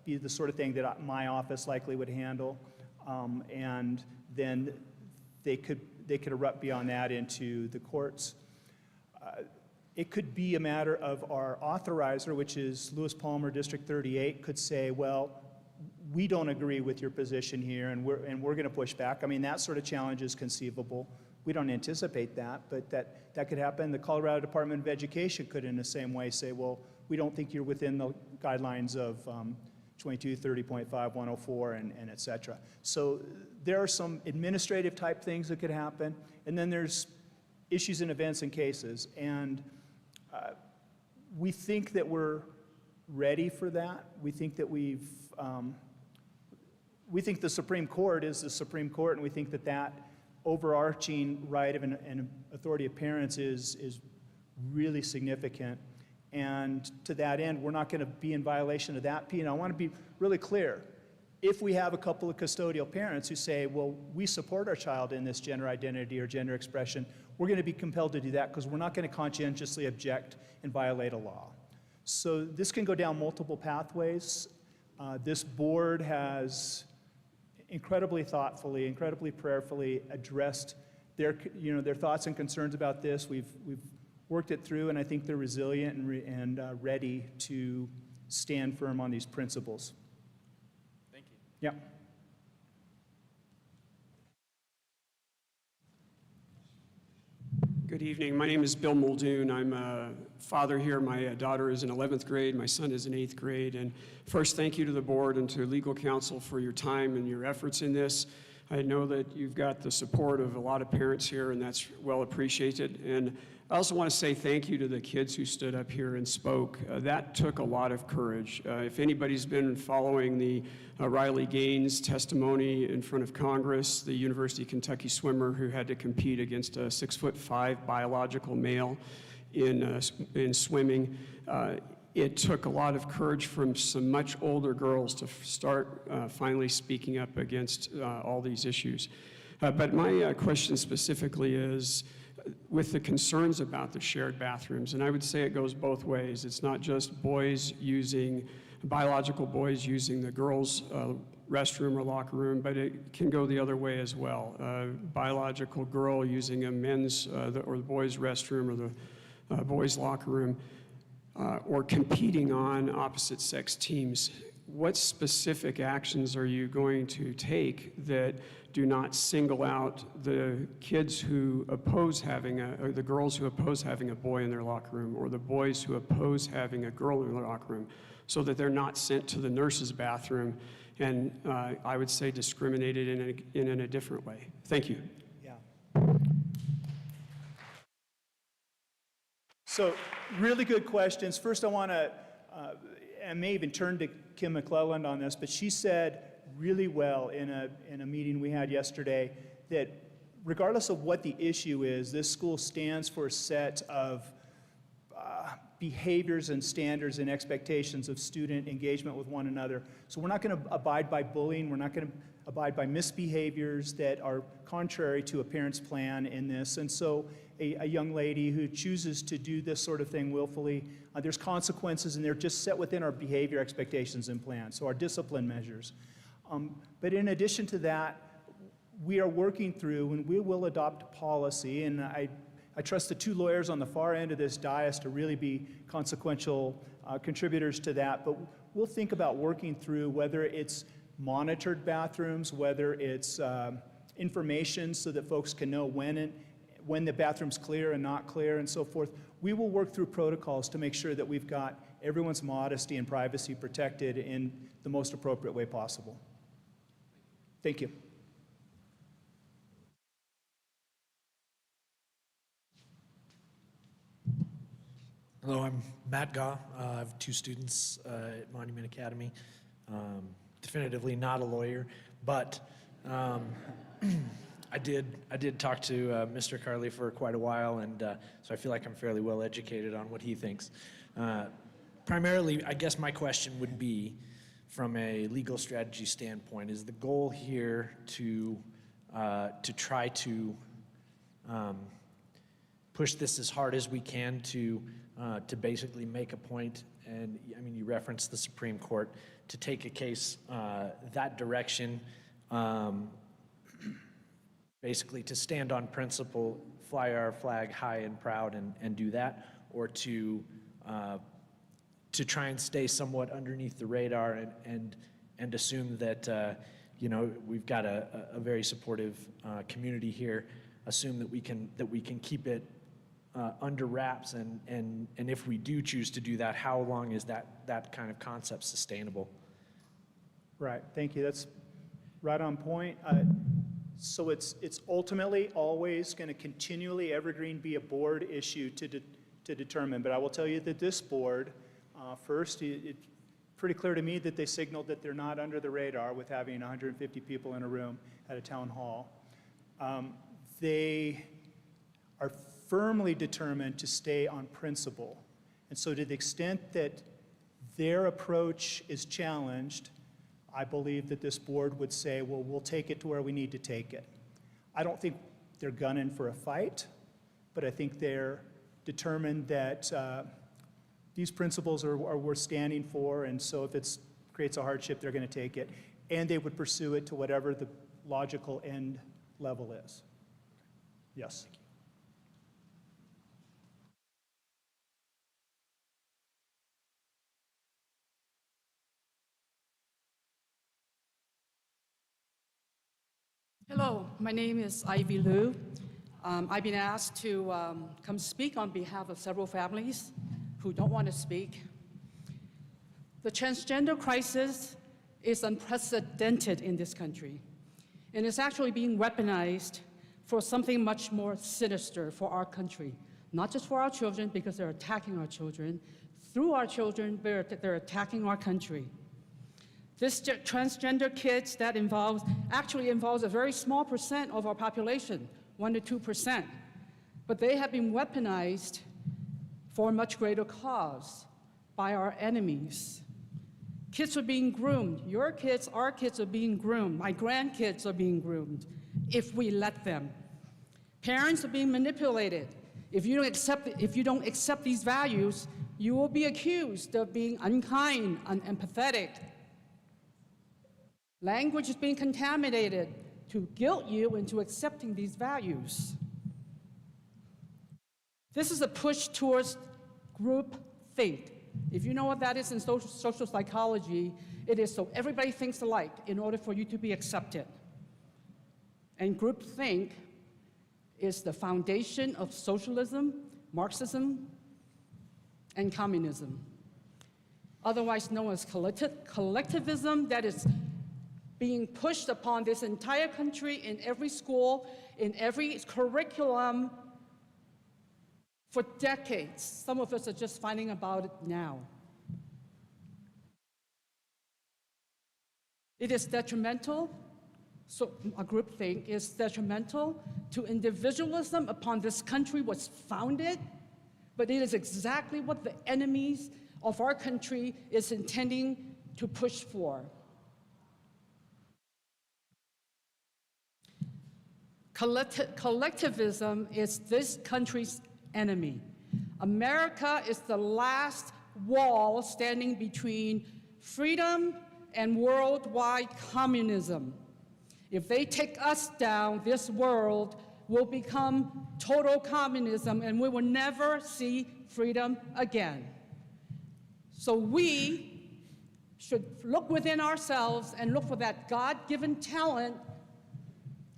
be the sort of thing that my office likely would handle. And then they could erupt beyond that into the courts. It could be a matter of our authorizer, which is Lewis Palmer District 38, could say, well, we don't agree with your position here, and we're going to push back. I mean, that sort of challenge is conceivable. We don't anticipate that, but that could happen. The Colorado Department of Education could, in the same way, say, well, we don't think you're within the guidelines of 2230.5, 104, and et cetera. So there are some administrative type things that could happen, and then there's issues and events and cases. And we think that we're ready for that. We think that we think the Supreme Court is the Supreme Court, and we think that overarching right of an authority of parents is really significant. And to that end, we're not going to be in violation of that. I want to be really clear. If we have a couple of custodial parents who say, well, we support our child in this gender identity or gender expression, we're going to be compelled to do that because we're not going to conscientiously object and violate a law. So this can go down multiple pathways. This board has incredibly thoughtfully, incredibly prayerfully addressed their thoughts and concerns about this. We've worked it through, and I think they're resilient and ready to stand firm on these principles. Thank you. Yeah. Good evening. My name is Bill Muldoon. I'm a father here. My daughter is in 11th grade. My son is in 8th grade. And first, thank you to the board and to legal counsel for your time and your efforts in this. I know that you've got the support of a lot of parents here, and that's well appreciated. And I also want to say thank you to the kids who stood up here and spoke. That took a lot of courage. If anybody's been following the Riley Gaines testimony in front of Congress, the University of Kentucky swimmer who had to compete against a 6'5" biological male in swimming, it took a lot of courage from some much older girls to start finally speaking up against all these issues. But my question specifically is, with the concerns about the shared bathrooms, and I would say it goes both ways. It's not just biological boys using the girls' restroom or locker room, but it can go the other way as well. Biological girl using a men's or the boys' restroom or the boys' locker room, or competing on opposite sex teams. What specific actions are you going to take that do not single out the kids who oppose having or the girls who oppose having a boy in their locker room, or the boys who oppose having a girl in their locker room, so that they're not sent to the nurse's bathroom and I would say discriminated in a different way? Thank you. Yeah. So, really good questions. First, I want to, I may even turn to Kim McClelland on this, but she said really well in a meeting we had yesterday that regardless of what the issue is, this school stands for a set of behaviors and standards and expectations of student engagement with one another. So we're not going to abide by bullying. We're not going to abide by misbehaviors that are contrary to a parent's plan in this. And so a young lady who chooses to do this sort of thing willfully, there's consequences, and they're just set within our behavior expectations and plans, so our discipline measures. But in addition to that, we are working through, and we will adopt policy, and I trust the two lawyers on the far end of this dais to really be consequential contributors to that, but we'll think about working through whether it's monitored bathrooms, whether it's information so that folks can know when the bathroom's clear and not clear and so forth. We will work through protocols to make sure that we've got everyone's modesty and privacy protected in the most appropriate way possible. Thank you. Hello, I'm Matt Gaw. I have two students at Monument Academy. Definitively not a lawyer, but I did talk to Mr. Carley for quite a while, and so I feel like I'm fairly well educated on what he thinks. Primarily, I guess my question would be, from a legal strategy standpoint, is the goal here to try to push this as hard as we can to basically make a point, and I mean, you referenced the Supreme Court, to take a case that direction, basically to stand on principle, fly our flag high and proud and do that, or to try and stay somewhat underneath the radar and assume that we've got a very supportive community here, assume that we can keep it under wraps, and if we do choose to do that, how long is that kind of concept sustainable? Right, thank you. That's right on point. So it's ultimately always going to continually evergreen be a board issue to determine. But I will tell you that this board, first, it's pretty clear to me that they signaled that they're not under the radar with having 150 people in a room at a town hall. They are firmly determined to stay on principle. And so to the extent that their approach is challenged, I believe that this board would say, well, we'll take it to where we need to take it. I don't think they're gunning for a fight, but I think they're determined that these principles are worth standing for, and so if it creates a hardship, they're going to take it. And they would pursue it to whatever the logical end level is. Yes. Hello, my name is Ivy Liu. I've been asked to come speak on behalf of several families who don't want to speak. The transgender crisis is unprecedented in this country, and it's actually being weaponized for something much more sinister for our country, not just for our children, because they're attacking our children. Through our children, they're attacking our country. This transgender kids that actually involves a very small percent of our population, 1% to 2%. But they have been weaponized for a much greater cause by our enemies. Kids are being groomed. Your kids, our kids are being groomed. My grandkids are being groomed if we let them. Parents are being manipulated. If you don't accept these values, you will be accused of being unkind, unempathetic. Language is being contaminated to guilt you into accepting these values. This is a push towards groupthink. If you know what that is in social psychology, it is so everybody thinks alike in order for you to be accepted. And groupthink is the foundation of socialism, Marxism, and communism, otherwise known as collectivism, that is being pushed upon this entire country in every school, in every curriculum for decades. Some of us are just finding about it now. It is detrimental, so a groupthink is detrimental to individualism upon this country was founded, but it is exactly what the enemies of our country is intending to push for. Collectivism is this country's enemy. America is the last wall standing between freedom and worldwide communism. If they take us down, this world will become total communism and we will never see freedom again. So we should look within ourselves and look for that God-given talent.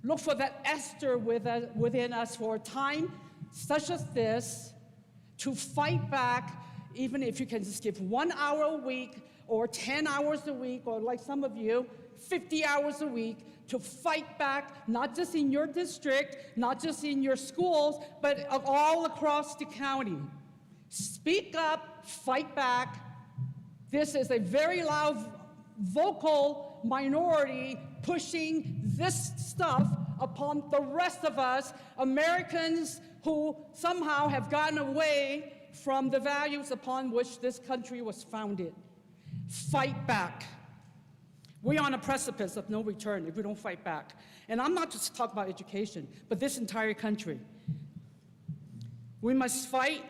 Look for that Esther within us for a time such as this to fight back, even if you can just give 1 hour a week or 10 hours a week, or like some of you, 50 hours a week, to fight back, not just in your district, not just in your schools, but all across the county. Speak up, fight back. This is a very loud, vocal minority pushing this stuff upon the rest of us, Americans who somehow have gotten away from the values upon which this country was founded. Fight back. We're on a precipice of no return if we don't fight back. And I'm not just talking about education, but this entire country. We must fight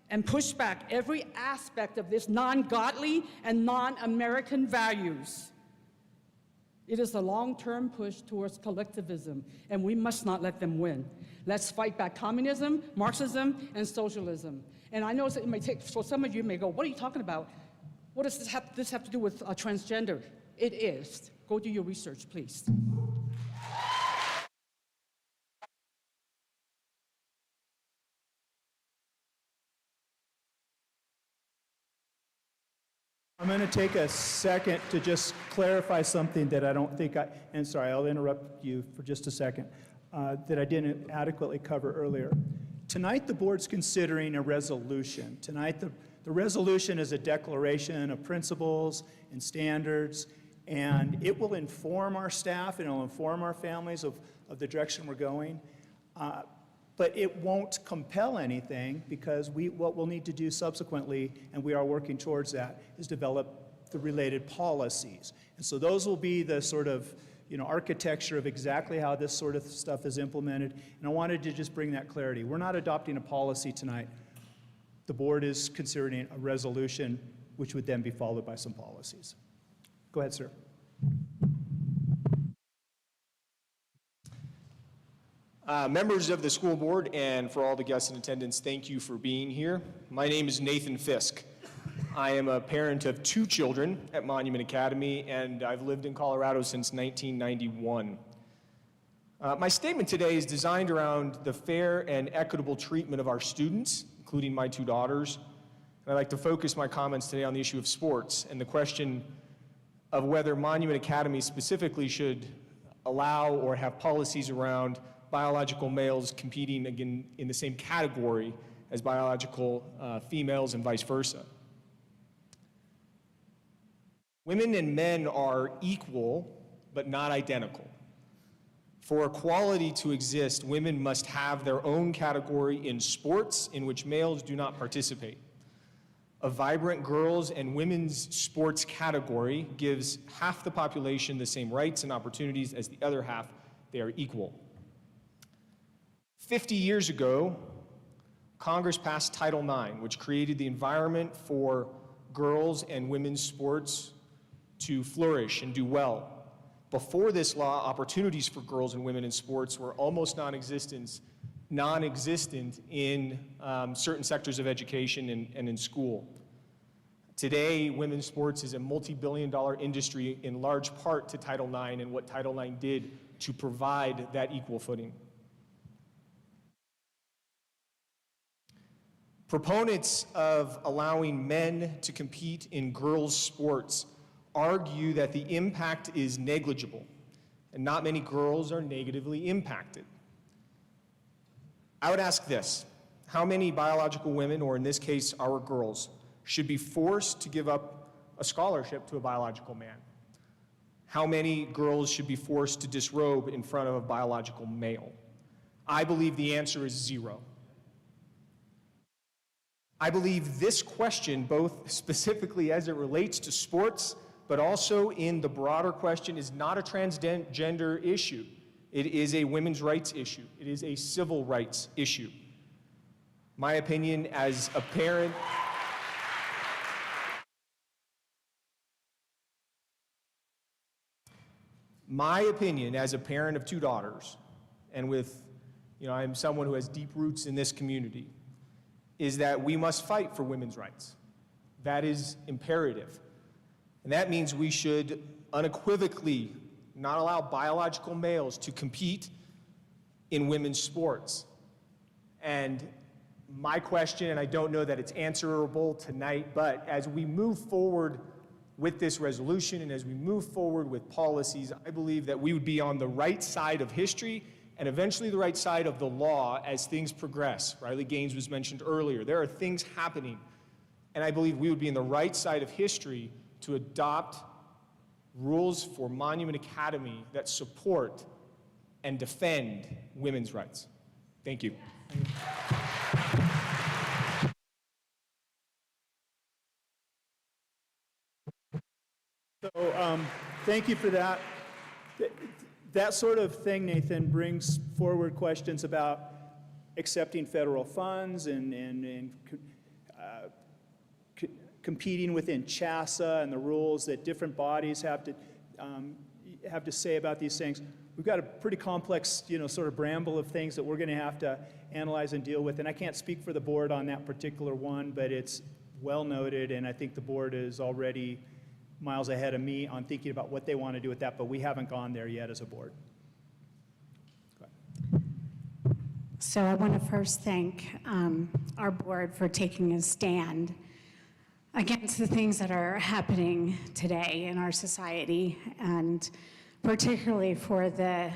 and push back every aspect of this non-godly and non-American values. It is a long-term push towards collectivism, and we must not let them win. Let's fight back communism, Marxism, and socialism. And I know it may take, so some of you may go, what are you talking about? What does this have to do with transgender? It is. Go do your research, please. I'm going to take a second to just clarify something that I don't think and sorry, I'll interrupt you for just a second, that I didn't adequately cover earlier. Tonight, the board's considering a resolution. Tonight, the resolution is a declaration of principles and standards, and it will inform our staff and it'll inform our families of the direction we're going. But it won't compel anything, because what we'll need to do subsequently, and we are working towards that, is develop the related policies. And so those will be the sort of architecture of exactly how this sort of stuff is implemented. And I wanted to just bring that clarity. We're not adopting a policy tonight. The board is considering a resolution, which would then be followed by some policies. Go ahead, sir. Members of the school board, and for all the guests in attendance, thank you for being here. My name is Nathan Fisk. I am a parent of 2 children at Monument Academy, and I've lived in Colorado since 1991. My statement today is designed around the fair and equitable treatment of our students, including my two daughters. And I'd like to focus my comments today on the issue of sports and the question of whether Monument Academy specifically should allow or have policies around biological males competing again in the same category as biological females and vice versa. Women and men are equal, but not identical. For equality to exist, women must have their own category in sports in which males do not participate. A vibrant girls' and women's sports category gives half the population the same rights and opportunities as the other half. They are equal. 50 years ago, Congress passed Title IX, which created the environment for girls' and women's sports to flourish and do well. Before this law, opportunities for girls and women in sports were almost non-existent in certain sectors of education and in school. Today, women's sports is a multi-billion-dollar industry in large part to Title IX and what Title IX did to provide that equal footing. Proponents of allowing men to compete in girls' sports argue that the impact is negligible and not many girls are negatively impacted. I would ask this: how many biological women, or in this case our girls, should be forced to give up a scholarship to a biological man? How many girls should be forced to disrobe in front of a biological male? I believe the answer is 0. I believe this question, both specifically as it relates to sports, but also in the broader question, is not a transgender issue. It is a women's rights issue. It is a civil rights issue. My opinion as a parent, of two daughters, and with, I'm someone who has deep roots in this community, is that we must fight for women's rights. That is imperative. And that means we should unequivocally not allow biological males to compete in women's sports. And my question, and I don't know that it's answerable tonight, but as we move forward with this resolution and as we move forward with policies, I believe that we would be on the right side of history and eventually the right side of the law as things progress. Riley Gaines was mentioned earlier. There are things happening, and I believe we would be in the right side of history to adopt rules for Monument Academy that support and defend women's rights. Thank you. So thank you for that. That sort of thing, Nathan, brings forward questions about accepting federal funds and competing within CHASA and the rules that different bodies have to say about these things. We've got a pretty complex, sort of bramble of things that we're going to have to analyze and deal with. And I can't speak for the board on that particular one, but it's well noted, and I think the board is already miles ahead of me on thinking about what they want to do with that, but we haven't gone there yet as a board. So I want to first thank our board for taking a stand against the things that are happening today in our society, and particularly for the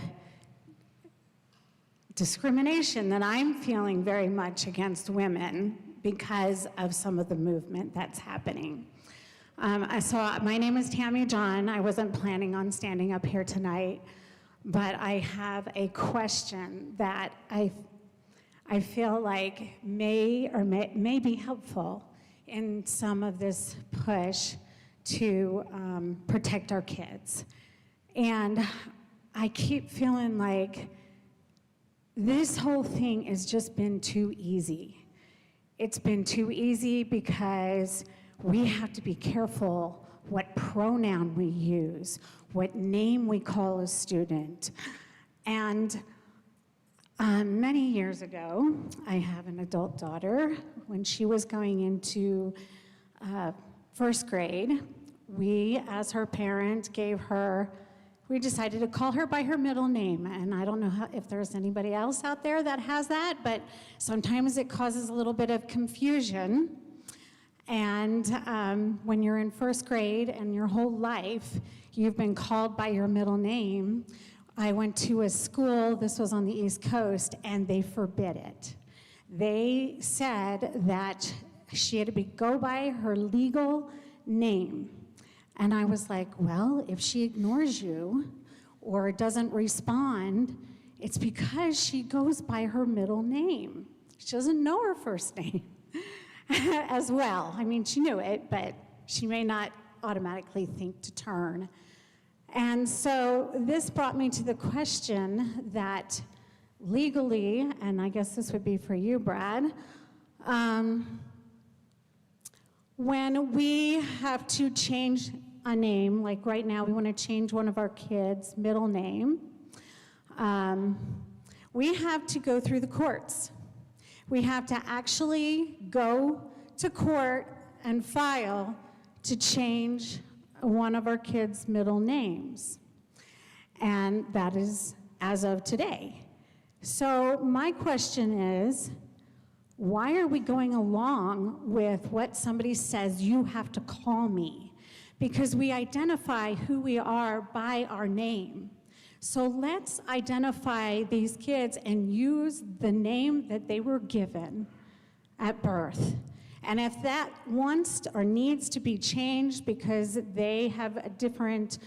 discrimination that I'm feeling very much against women because of some of the movement that's happening. My name is Tammy John. I wasn't planning on standing up here tonight, but I have a question that I feel like may be helpful in some of this push to protect our kids. And I keep feeling like this whole thing has just been too easy. It's been too easy because we have to be careful what pronoun we use, what name we call a student. And many years ago, I have an adult daughter. When she was going into first grade, we, as her parent, gave her we decided to call her by her middle name. And I don't know if there's anybody else out there that has that, but sometimes it causes a little bit of confusion. And when you're in first grade and your whole life you've been called by your middle name, I went to a school, this was on the East Coast, and they forbid it. They said that she had to go by her legal name. And I was like, well, if she ignores you or doesn't respond, it's because she goes by her middle name. She doesn't know her first name as well. I mean, she knew it, but she may not automatically think to turn. And so this brought me to the question that legally, and I guess this would be for you, Brad, when we have to change a name, like right now we want to change one of our kids' middle name, we have to go through the courts. We have to actually go to court and file to change one of our kids' middle names. And that is as of today. So my question is, why are we going along with what somebody says you have to call me? Because we identify who we are by our name. So let's identify these kids and use the name that they were given at birth. And if that wants or needs to be changed because they have a different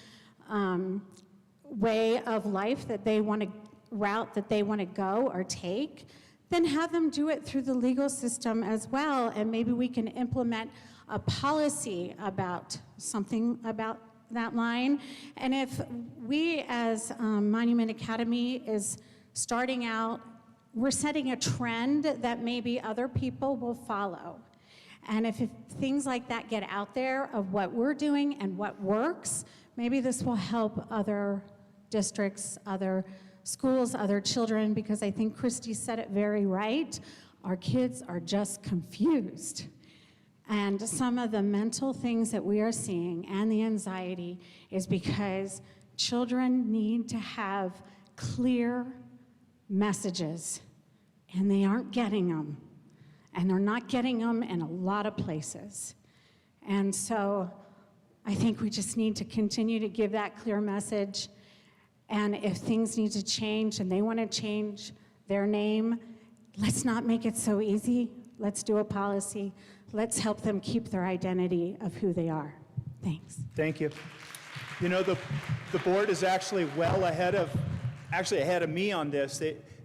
way of life that they want to, route that they want to go or take, then have them do it through the legal system as well, and maybe we can implement a policy about something about that line. And if we as Monument Academy is starting out, we're setting a trend that maybe other people will follow. And if things like that get out there of what we're doing and what works, maybe this will help other districts, other schools, other children, because I think Christy said it very right. Our kids are just confused. And some of the mental things that we are seeing and the anxiety is because children need to have clear messages, and they aren't getting them. And they're not getting them in a lot of places. And so I think we just need to continue to give that clear message. And if things need to change and they want to change their name, let's not make it so easy. Let's do a policy. Let's help them keep their identity of who they are. Thanks. Thank you. You know, the board is actually well ahead of me on this.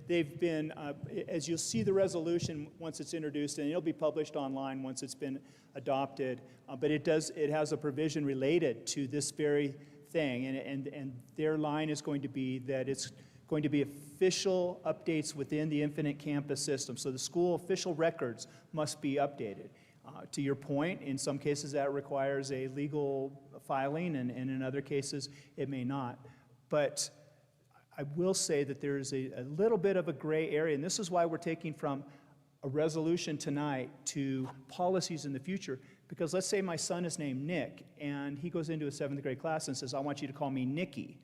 They've been, as you'll see the resolution once it's introduced, and it'll be published online once it's been adopted, but it has a provision related to this very thing, and their line is going to be that it's going to be official updates within the Infinite Campus system. So the school official records must be updated. To your point, in some cases that requires a legal filing, and in other cases it may not. But I will say that there is a little bit of a gray area, and this is why we're taking from a resolution tonight to policies in the future. Because let's say my son is named Nick, and he goes into a 7th grade class and says, I want you to call me Nikki.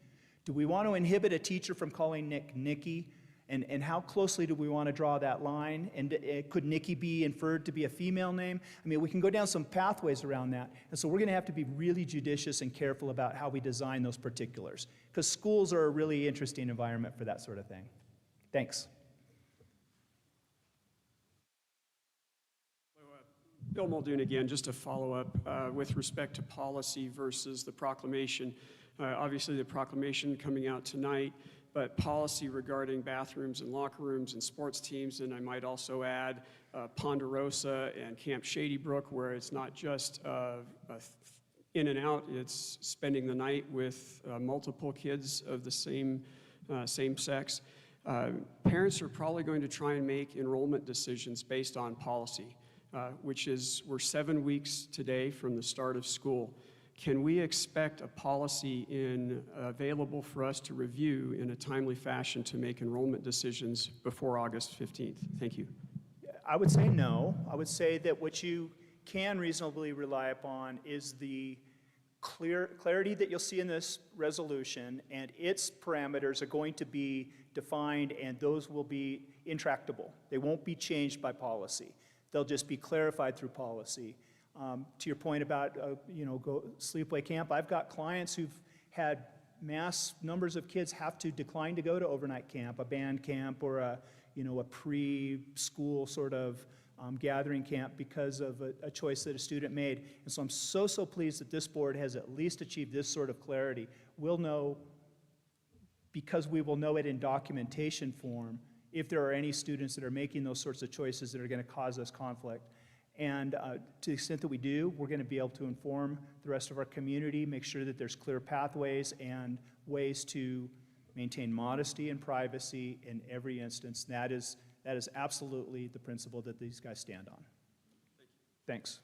Do we want to inhibit a teacher from calling Nick Nikki? And how closely do we want to draw that line? And could Nikki be inferred to be a female name? I mean, we can go down some pathways around that. And so we're going to have to be really judicious and careful about how we design those particulars. Because schools are a really interesting environment for that sort of thing. Thanks. Bill Muldoon again, just to follow up with respect to policy versus the proclamation. Obviously, the proclamation coming out tonight, but policy regarding bathrooms and locker rooms and sports teams, and I might also add Ponderosa and Camp Shady Brook, where it's not just in and out, it's spending the night with multiple kids of the same sex. Parents are probably going to try and make enrollment decisions based on policy. Which is, we're 7 weeks today from the start of school. Can we expect a policy available for us to review in a timely fashion to make enrollment decisions before August 15th? Thank you. I would say no. I would say that what you can reasonably rely upon is the clarity that you'll see in this resolution, and its parameters are going to be defined, and those will be intractable. They won't be changed by policy. They'll just be clarified through policy. To your point about, sleepaway camp, I've got clients who've had mass numbers of kids have to decline to go to overnight camp, a band camp, or a preschool sort of gathering camp because of a choice that a student made. And so I'm so pleased that this board has at least achieved this sort of clarity. We'll know, because we will know it in documentation form, if there are any students that are making those sorts of choices that are going to cause us conflict. And to the extent that we do, we're going to be able to inform the rest of our community, make sure that there's clear pathways and ways to maintain modesty and privacy in every instance. That is absolutely the principle that these guys stand on. Thanks.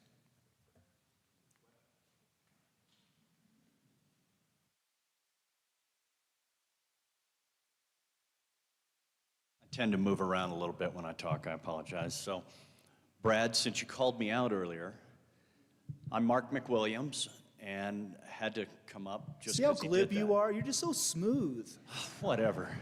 I tend to move around a little bit when I talk. I apologize. So, Brad, since you called me out earlier, I'm Mark McWilliams, and had to come up just See how 'cause he glib did you that. are? You're just so smooth. Whatever.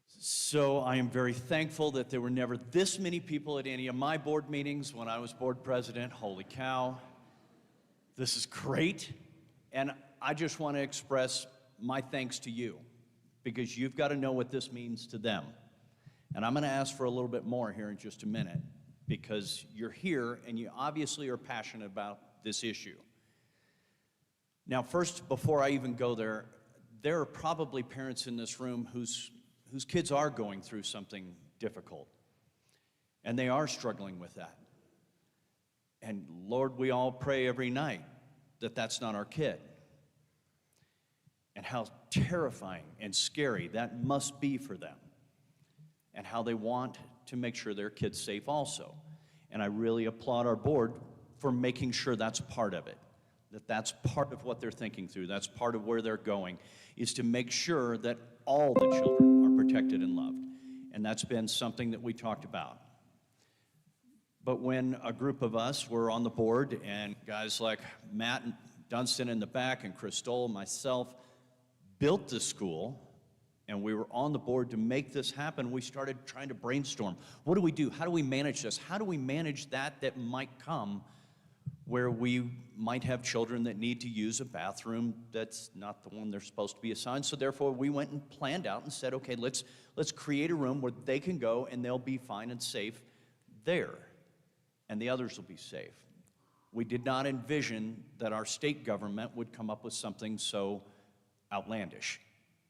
So I am very thankful that there were never this many people at any of my board meetings when I was board president. Holy cow. This is great. And I just want to express my thanks to you, because you've got to know what this means to them. And I'm going to ask for a little bit more here in just a minute, because you're here and you obviously are passionate about this issue. Now, first, before I even go there, there are probably parents in this room whose kids are going through something difficult, and they are struggling with that. And Lord, we all pray every night that that's not our kid. And how terrifying and scary that must be for them, and how they want to make sure their kid's safe also. And I really applaud our board for making sure that's part of it, that's part of what they're thinking through, that's part of where they're going, is to make sure that all the children are protected and loved. And that's been something that we talked about. But when a group of us were on the board, and guys like Matt Dunstan in the back, and Chris Stoll, myself, built the school, and we were on the board to make this happen, we started trying to brainstorm. What do we do? How do we manage this? How do we manage that might come, where we might have children that need to use a bathroom that's not the one they're supposed to be assigned? So therefore, we went and planned out and said, okay, let's create a room where they can go and they'll be fine and safe there, and the others will be safe. We did not envision that our state government would come up with something so outlandish.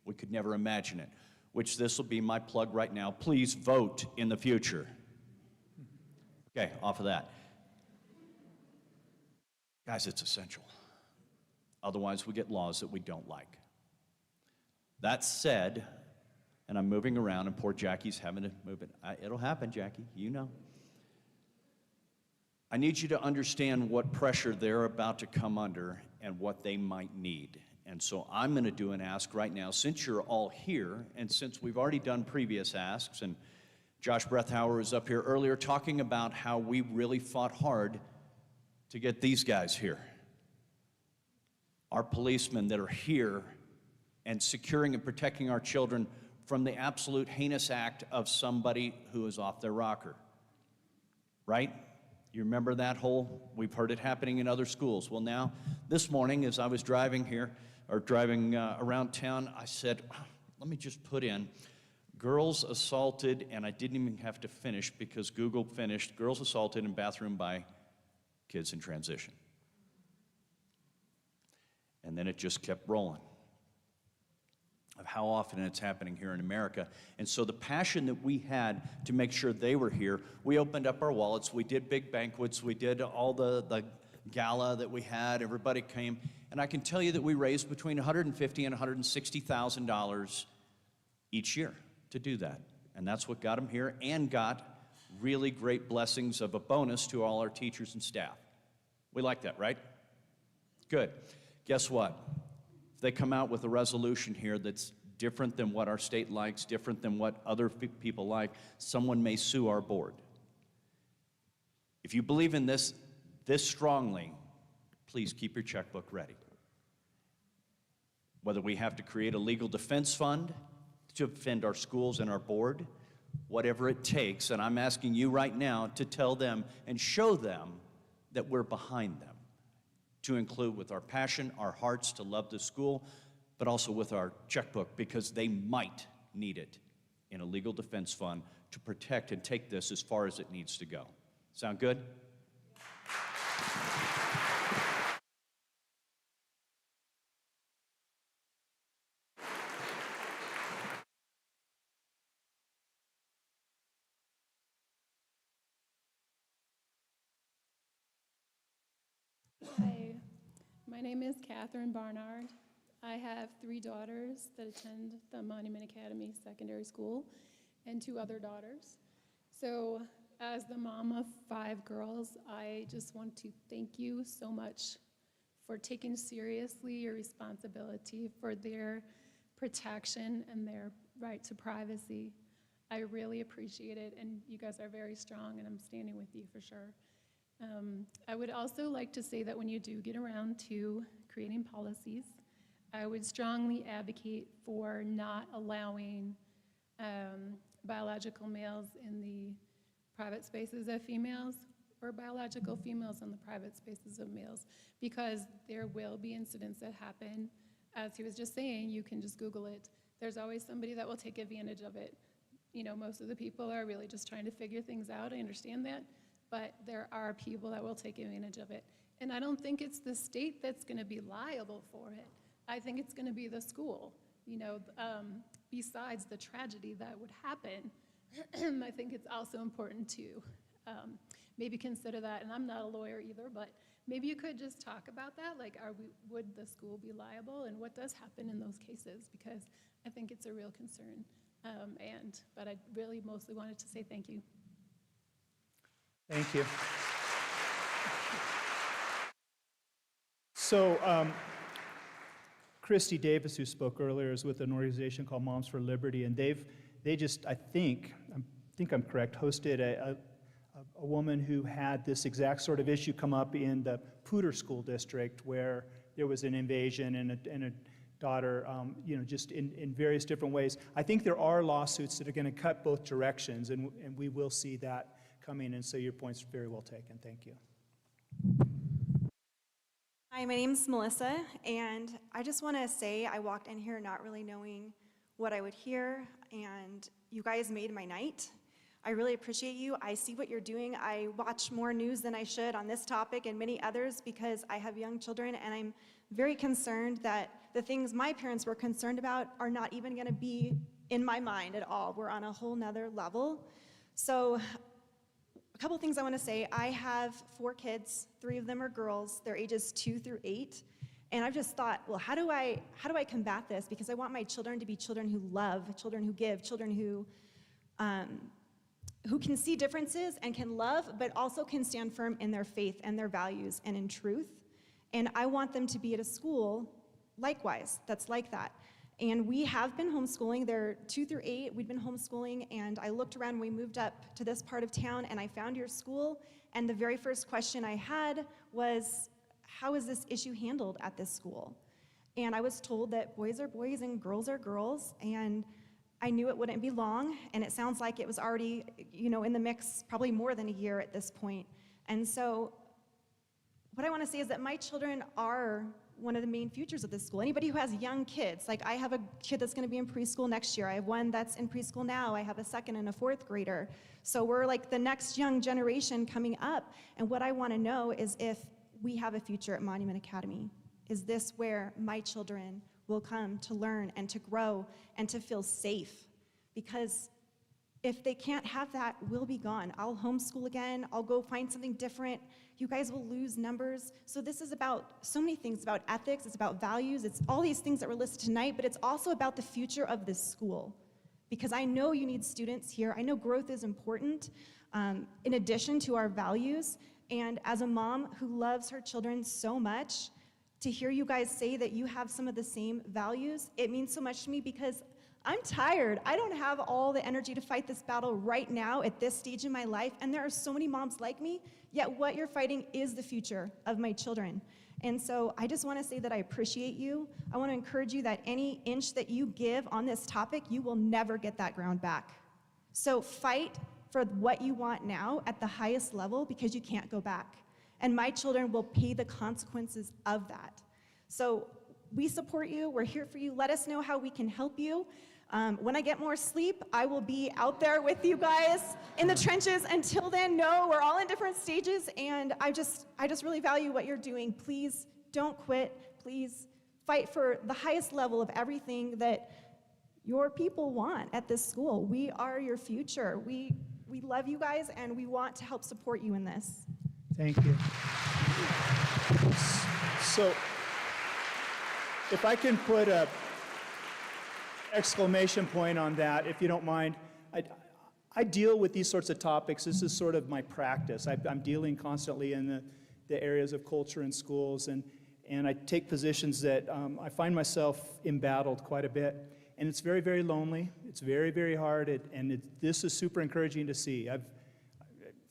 We could never imagine it, which this will be my plug right now. Please vote in the future. Okay, off of that. Guys, it's essential. Otherwise, we get laws that we don't like. That said, and I'm moving around, and poor Jackie's having to move it. It'll happen, Jackie, you know. I need you to understand what pressure they're about to come under and what they might need. And so I'm going to do an ask right now, since you're all here, and since we've already done previous asks, and Josh Brethauer was up here earlier talking about how we really fought hard to get these guys here. Our policemen that are here and securing and protecting our children from the absolute heinous act of somebody who is off their rocker. Right? You remember that whole, we've heard it happening in other schools. Well, now, this morning, as I was driving here, or driving around town, I said, let me just put in, girls assaulted, and I didn't even have to finish because Google finished, girls assaulted in bathroom by kids in transition. And then it just kept rolling of how often it's happening here in America. And so the passion that we had to make sure they were here, we opened up our wallets, we did big banquets, we did all the gala that we had, everybody came, and I can tell you that we raised between $150,000 and $160,000 each year to do that. And that's what got them here, and got really great blessings of a bonus to all our teachers and staff. We like that, right? Good. Guess what? If they come out with a resolution here that's different than what our state likes, different than what other people like, someone may sue our board. If you believe in this strongly, please keep your checkbook ready. Whether we have to create a legal defense fund to defend our schools and our board, whatever it takes, and I'm asking you right now to tell them and show them that we're behind them, to include with our passion, our hearts to love the school, but also with our checkbook, because they might need it in a legal defense fund to protect and take this as far as it needs to go. Sound good? Hi, my name is Catherine Barnard. I have 3 daughters that attend the Monument Academy Secondary School and 2 other daughters. So as the mom of 5 girls, I just want to thank you so much for taking seriously your responsibility for their protection and their right to privacy. I really appreciate it, and you guys are very strong, and I'm standing with you for sure. I would also like to say that when you do get around to creating policies, I would strongly advocate for not allowing biological males in the private spaces of females or biological females in the private spaces of males, because there will be incidents that happen. As he was just saying, you can just Google it. There's always somebody that will take advantage of it. You know, most of the people are really just trying to figure things out. I understand that. But there are people that will take advantage of it. And I don't think it's the state that's going to be liable for it. I think it's going to be the school. You know, besides the tragedy that would happen, I think it's also important to maybe consider that. And I'm not a lawyer either, but maybe you could just talk about that. Like, would the school be liable, and what does happen in those cases? Because I think it's a real concern. But I really mostly wanted to say thank you. Thank you. So, Christy Davis, who spoke earlier, is with an organization called Moms for Liberty, and they just, I think I'm correct, hosted a woman who had this exact sort of issue come up in the Poudre School District, where there was an invasion and a daughter, just in various different ways. I think there are lawsuits that are going to cut both directions, and we will see that coming, and so your point's very well taken. Thank you. Hi, my name's Melissa, and I just want to say I walked in here not really knowing what I would hear, and you guys made my night. I really appreciate you. I see what you're doing. I watch more news than I should on this topic and many others because I have young children, and I'm very concerned that the things my parents were concerned about are not even going to be in my mind at all. We're on a whole nother level. So a couple things I want to say. I have 4 kids. 3 of them are girls. They're ages 2 through 8. And I've just thought, well, how do I combat this? Because I want my children to be children who love, children who give, children who can see differences and can love, but also can stand firm in their faith and their values and in truth. And I want them to be at a school, likewise, that's like that. And we have been homeschooling. They're 2 through 8. We've been homeschooling, and I looked around when we moved up to this part of town, and I found your school, and the very first question I had was, how is this issue handled at this school? And I was told that boys are boys and girls are girls, and I knew it wouldn't be long, and it sounds like it was already, in the mix probably more than a year at this point. And so what I want to say is that my children are one of the main futures of this school. Anybody who has young kids, like I have a kid that's going to be in preschool next year. I have one that's in preschool now. I have a 2nd and a 4th grader. So we're like the next young generation coming up. And what I want to know is if we have a future at Monument Academy. Is this where my children will come to learn and to grow and to feel safe? Because if they can't have that, we'll be gone. I'll homeschool again. I'll go find something different. You guys will lose numbers. So this is about so many things, about ethics, it's about values, it's all these things that were listed tonight, but it's also about the future of this school. Because I know you need students here. I know growth is important in addition to our values. And as a mom who loves her children so much, to hear you guys say that you have some of the same values, it means so much to me because I'm tired. I don't have all the energy to fight this battle right now at this stage in my life, and there are so many moms like me, yet what you're fighting is the future of my children. And so I just want to say that I appreciate you. I want to encourage you that any inch that you give on this topic, you will never get that ground back. So fight for what you want now at the highest level because you can't go back. And my children will pay the consequences of that. So we support you. We're here for you. Let us know how we can help you. When I get more sleep, I will be out there with you guys in the trenches. Until then, no, we're all in different stages, and I just really value what you're doing. Please don't quit. Please fight for the highest level of everything that your people want at this school. We are your future. We love you guys, and we want to help support you in this. Thank you. So, if I can put a exclamation point on that, if you don't mind. I deal with these sorts of topics. This is sort of my practice. I'm dealing constantly in the areas of culture in schools, and I take positions that I find myself embattled quite a bit. And it's very, very lonely. It's very, very hard, this is super encouraging to see.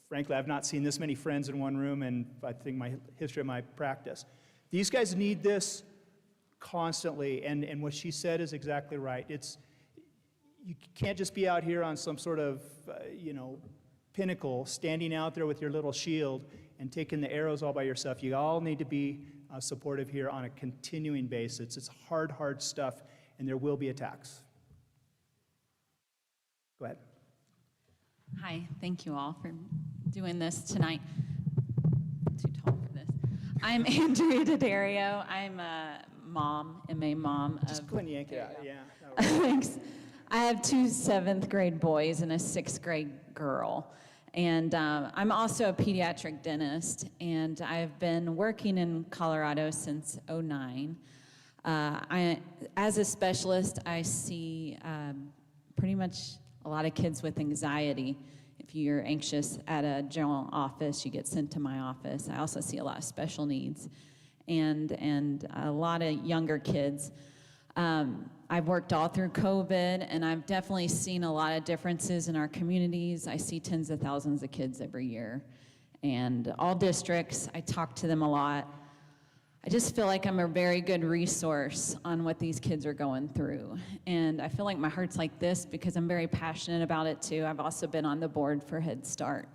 Frankly, I've not seen this many friends in one room in, I think, my history of my practice. These guys need this constantly, and what she said is exactly right. You can't just be out here on some sort of, pinnacle, standing out there with your little shield and taking the arrows all by yourself. You all need to be supportive here on a continuing basis. It's hard stuff, and there will be attacks. Go ahead. Hi, thank you all for doing this tonight. I'm too tall for this. I'm Andrea Daddario. I'm a mom, MA mom. Just go ahead and yank it out. Yeah. Thanks. I have 2 7th-grade boys and a 6th-grade girl. And I'm also a pediatric dentist, and I've been working in Colorado since '09. As a specialist, I see pretty much a lot of kids with anxiety. If you're anxious at a general office, you get sent to my office. I also see a lot of special needs and a lot of younger kids. I've worked all through COVID, and I've definitely seen a lot of differences in our communities. I see tens of thousands of kids every year, and all districts. I talk to them a lot. I just feel like I'm a very good resource on what these kids are going through. And I feel like my heart's like this because I'm very passionate about it too. I've also been on the board for Head Start.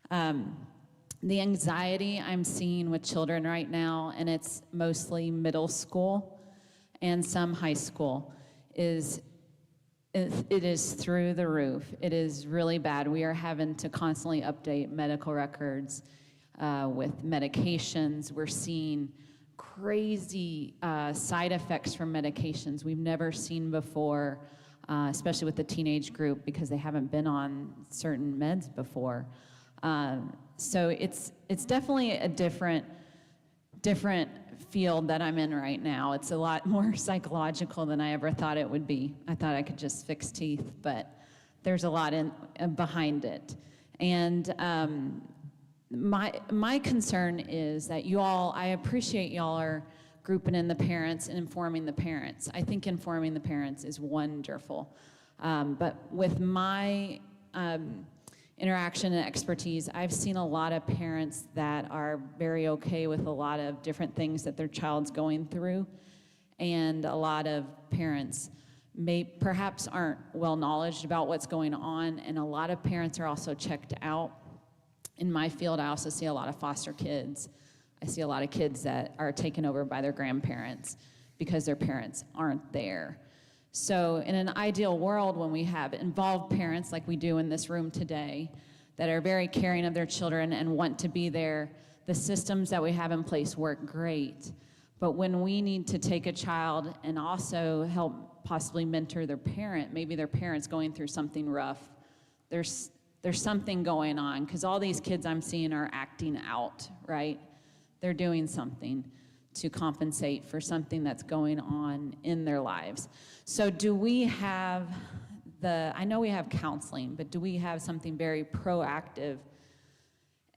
The anxiety I'm seeing with children right now, and it's mostly middle school and some high school, it is through the roof. It is really bad. We are having to constantly update medical records with medications. We're seeing crazy side effects from medications we've never seen before, especially with the teenage group because they haven't been on certain meds before. So it's definitely a different field that I'm in right now. It's a lot more psychological than I ever thought it would be. I thought I could just fix teeth, but there's a lot behind it. And my concern is that you all, I appreciate y'all are grouping in the parents and informing the parents. I think informing the parents is wonderful. But with my interaction and expertise, I've seen a lot of parents that are very okay with a lot of different things that their child's going through, and a lot of parents perhaps aren't well knowledgeable about what's going on, and a lot of parents are also checked out. In my field, I also see a lot of foster kids. I see a lot of kids that are taken over by their grandparents because their parents aren't there. So in an ideal world, when we have involved parents like we do in this room today that are very caring of their children and want to be there, the systems that we have in place work great. But when we need to take a child and also help possibly mentor their parent, maybe their parent's going through something rough, there's something going on, because all these kids I'm seeing are acting out, right? They're doing something to compensate for something that's going on in their lives. So do we have I know we have counseling, but do we have something very proactive?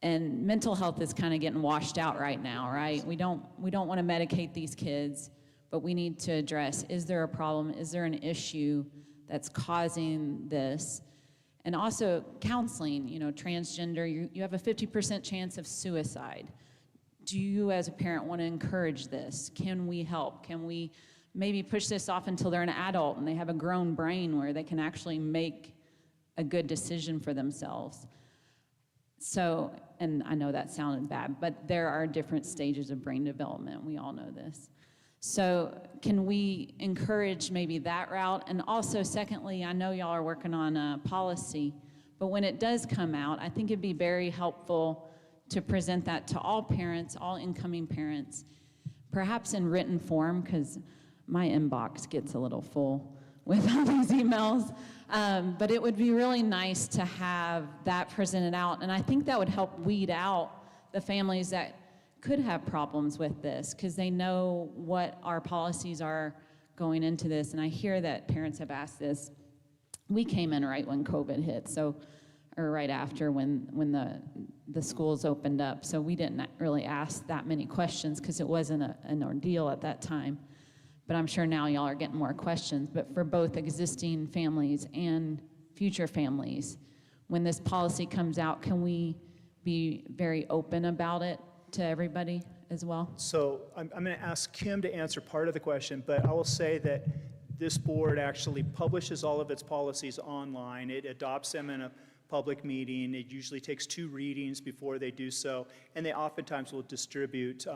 And mental health is kind of getting washed out right now, right? We don't want to medicate these kids, but we need to address, is there a problem? Is there an issue that's causing this? And also counseling, transgender, you have a 50% chance of suicide. do you as a parent want to encourage this? Can we help? Can we maybe push this off until they're an adult and they have a grown brain where they can actually make a good decision for themselves? So, and I know that sounded bad, but there are different stages of brain development. We all know this. So can we encourage maybe that route? And also, secondly, I know y'all are working on a policy, but when it does come out, I think it'd be very helpful to present that to all parents, all incoming parents, perhaps in written form, because my inbox gets a little full with all these emails. But it would be really nice to have that presented out. And I think that would help weed out the families that could have problems with this, because they know what our policies are going into this. And I hear that parents have asked this. We came in right when COVID hit, so, or right after when the schools opened up. So we didn't really ask that many questions because it wasn't an ordeal at that time. But I'm sure now y'all are getting more questions. But for both existing families and future families, when this policy comes out, can we be very open about it to everybody as well? So I'm going to ask Kim to answer part of the question, but I will say that this board actually publishes all of its policies online. It adopts them in a public meeting. It usually takes 2 readings before they do so, and they oftentimes will distribute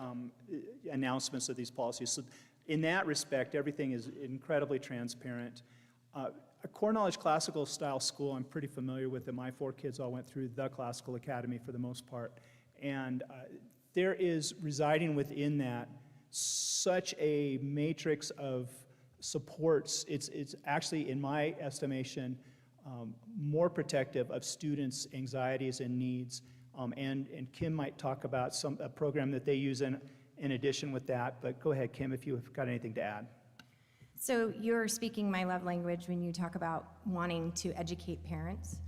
announcements of these policies. So in that respect, everything is incredibly transparent. A core knowledge classical style school, I'm pretty familiar with it. My 4 kids all went through the classical academy for the most part. And there is residing within that such a matrix of supports. It's actually, in my estimation, more protective of students' anxieties and needs. And Kim might talk about a program that they use in addition with that. But go ahead, Kim, if you've got anything to add. So you're speaking my love language when you talk about wanting to educate parents.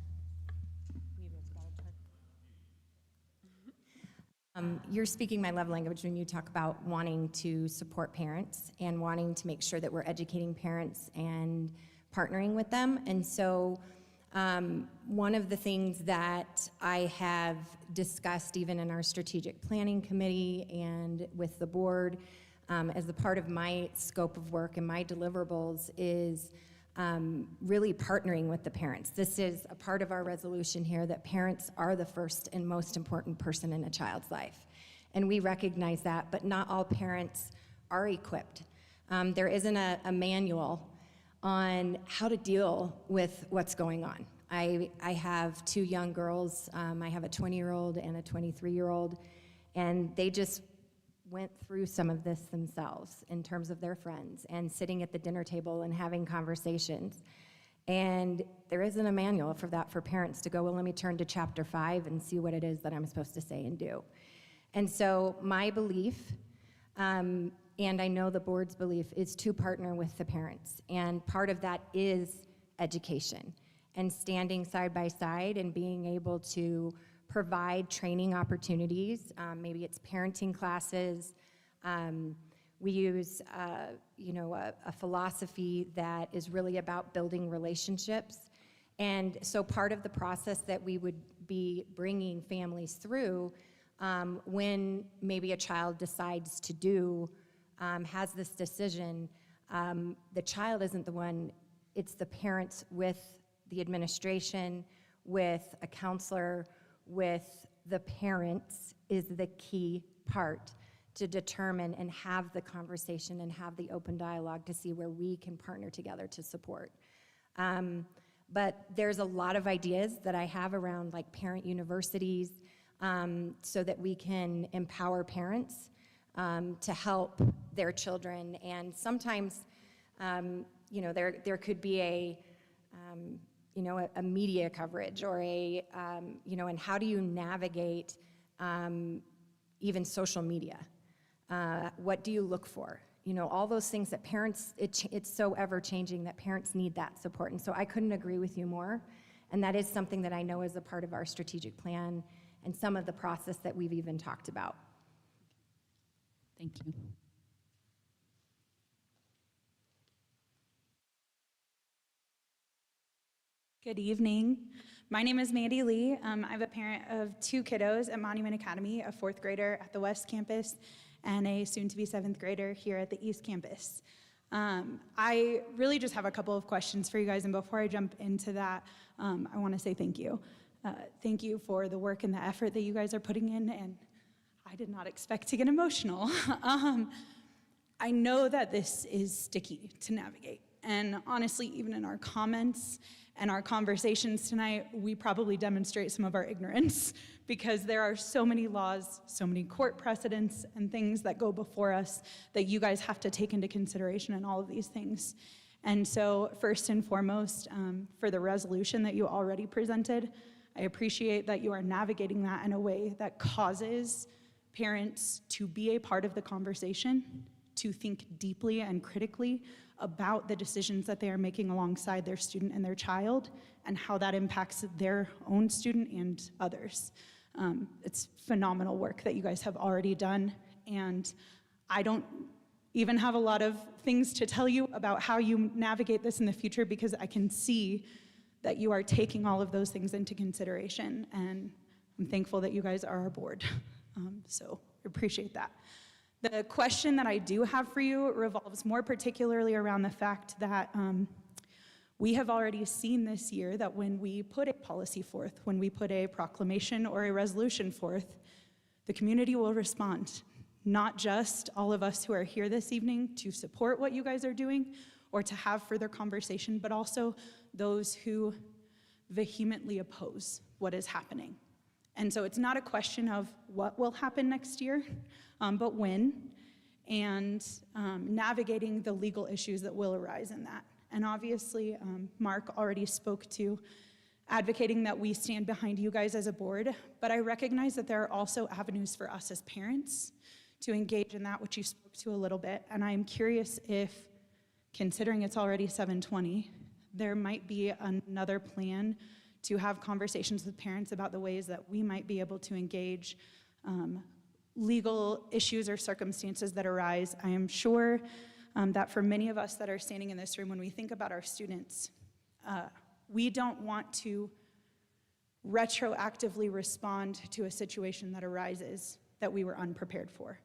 You're speaking my love language when you talk about wanting to support parents and wanting to make sure that we're educating parents and partnering with them. And so one of the things that I have discussed even in our strategic planning committee and with the board as a part of my scope of work and my deliverables is really partnering with the parents. This is a part of our resolution here that parents are the first and most important person in a child's life. And we recognize that, but not all parents are equipped. There isn't a manual on how to deal with what's going on. I have 2 young girls. I have a 20-year-old and a 23-year-old, and they just went through some of this themselves in terms of their friends and sitting at the dinner table and having conversations. And there isn't a manual for that for parents to go, well, let me turn to chapter 5 and see what it is that I'm supposed to say and do. And so my belief, and I know the board's belief, is to partner with the parents. And part of that is education and standing side by side and being able to provide training opportunities. Maybe it's parenting classes. We use, a philosophy that is really about building relationships. And so part of the process that we would be bringing families through when maybe a child decides to do, has this decision, the child isn't the one, it's the parents with the administration, with a counselor, with the parents is the key part to determine and have the conversation and have the open dialogue to see where we can partner together to support. But there's a lot of ideas that I have around like parent universities so that we can empower parents to help their children. And sometimes, there could be a media coverage or and how do you navigate even social media? What do you look for? All those things that parents, it's so ever changing that parents need that support. And so I couldn't agree with you more. And that is something that I know is a part of our strategic plan and some of the process that we've even talked about. Thank you. Good evening. My name is Mandy Lee. I'm a parent of 2 kiddos at Monument Academy, a 4th grader at the West Campus and a soon-to-be 7th grader here at the East Campus. I really just have a couple of questions for you guys, and before I jump into that, I want to say thank you. Thank you for the work and the effort that you guys are putting in, and I did not expect to get emotional. I know that this is sticky to navigate, and honestly, even in our comments and our conversations tonight, we probably demonstrate some of our ignorance because there are so many laws, so many court precedents and things that go before us that you guys have to take into consideration in all of these things. And so first and foremost, for the resolution that you already presented, I appreciate that you are navigating that in a way that causes parents to be a part of the conversation, to think deeply and critically about the decisions that they are making alongside their student and their child and how that impacts their own student and others. It's phenomenal work that you guys have already done, and I don't even have a lot of things to tell you about how you navigate this in the future because I can see that you are taking all of those things into consideration, and I'm thankful that you guys are our board. So I appreciate that. The question that I do have for you revolves more particularly around the fact that we have already seen this year that when we put a policy forth, when we put a proclamation or a resolution forth, the community will respond. Not just all of us who are here this evening to support what you guys are doing or to have further conversation, but also those who vehemently oppose what is happening. And so it's not a question of what will happen next year, but when, and navigating the legal issues that will arise in that. And obviously, Mark already spoke to advocating that we stand behind you guys as a board, but I recognize that there are also avenues for us as parents to engage in that, which you spoke to a little bit. And I'm curious if, considering it's already 7:20, there might be another plan to have conversations with parents about the ways that we might be able to engage legal issues or circumstances that arise. I am sure that for many of us that are standing in this room, when we think about our students, we don't want to retroactively respond to a situation that arises that we were unprepared for.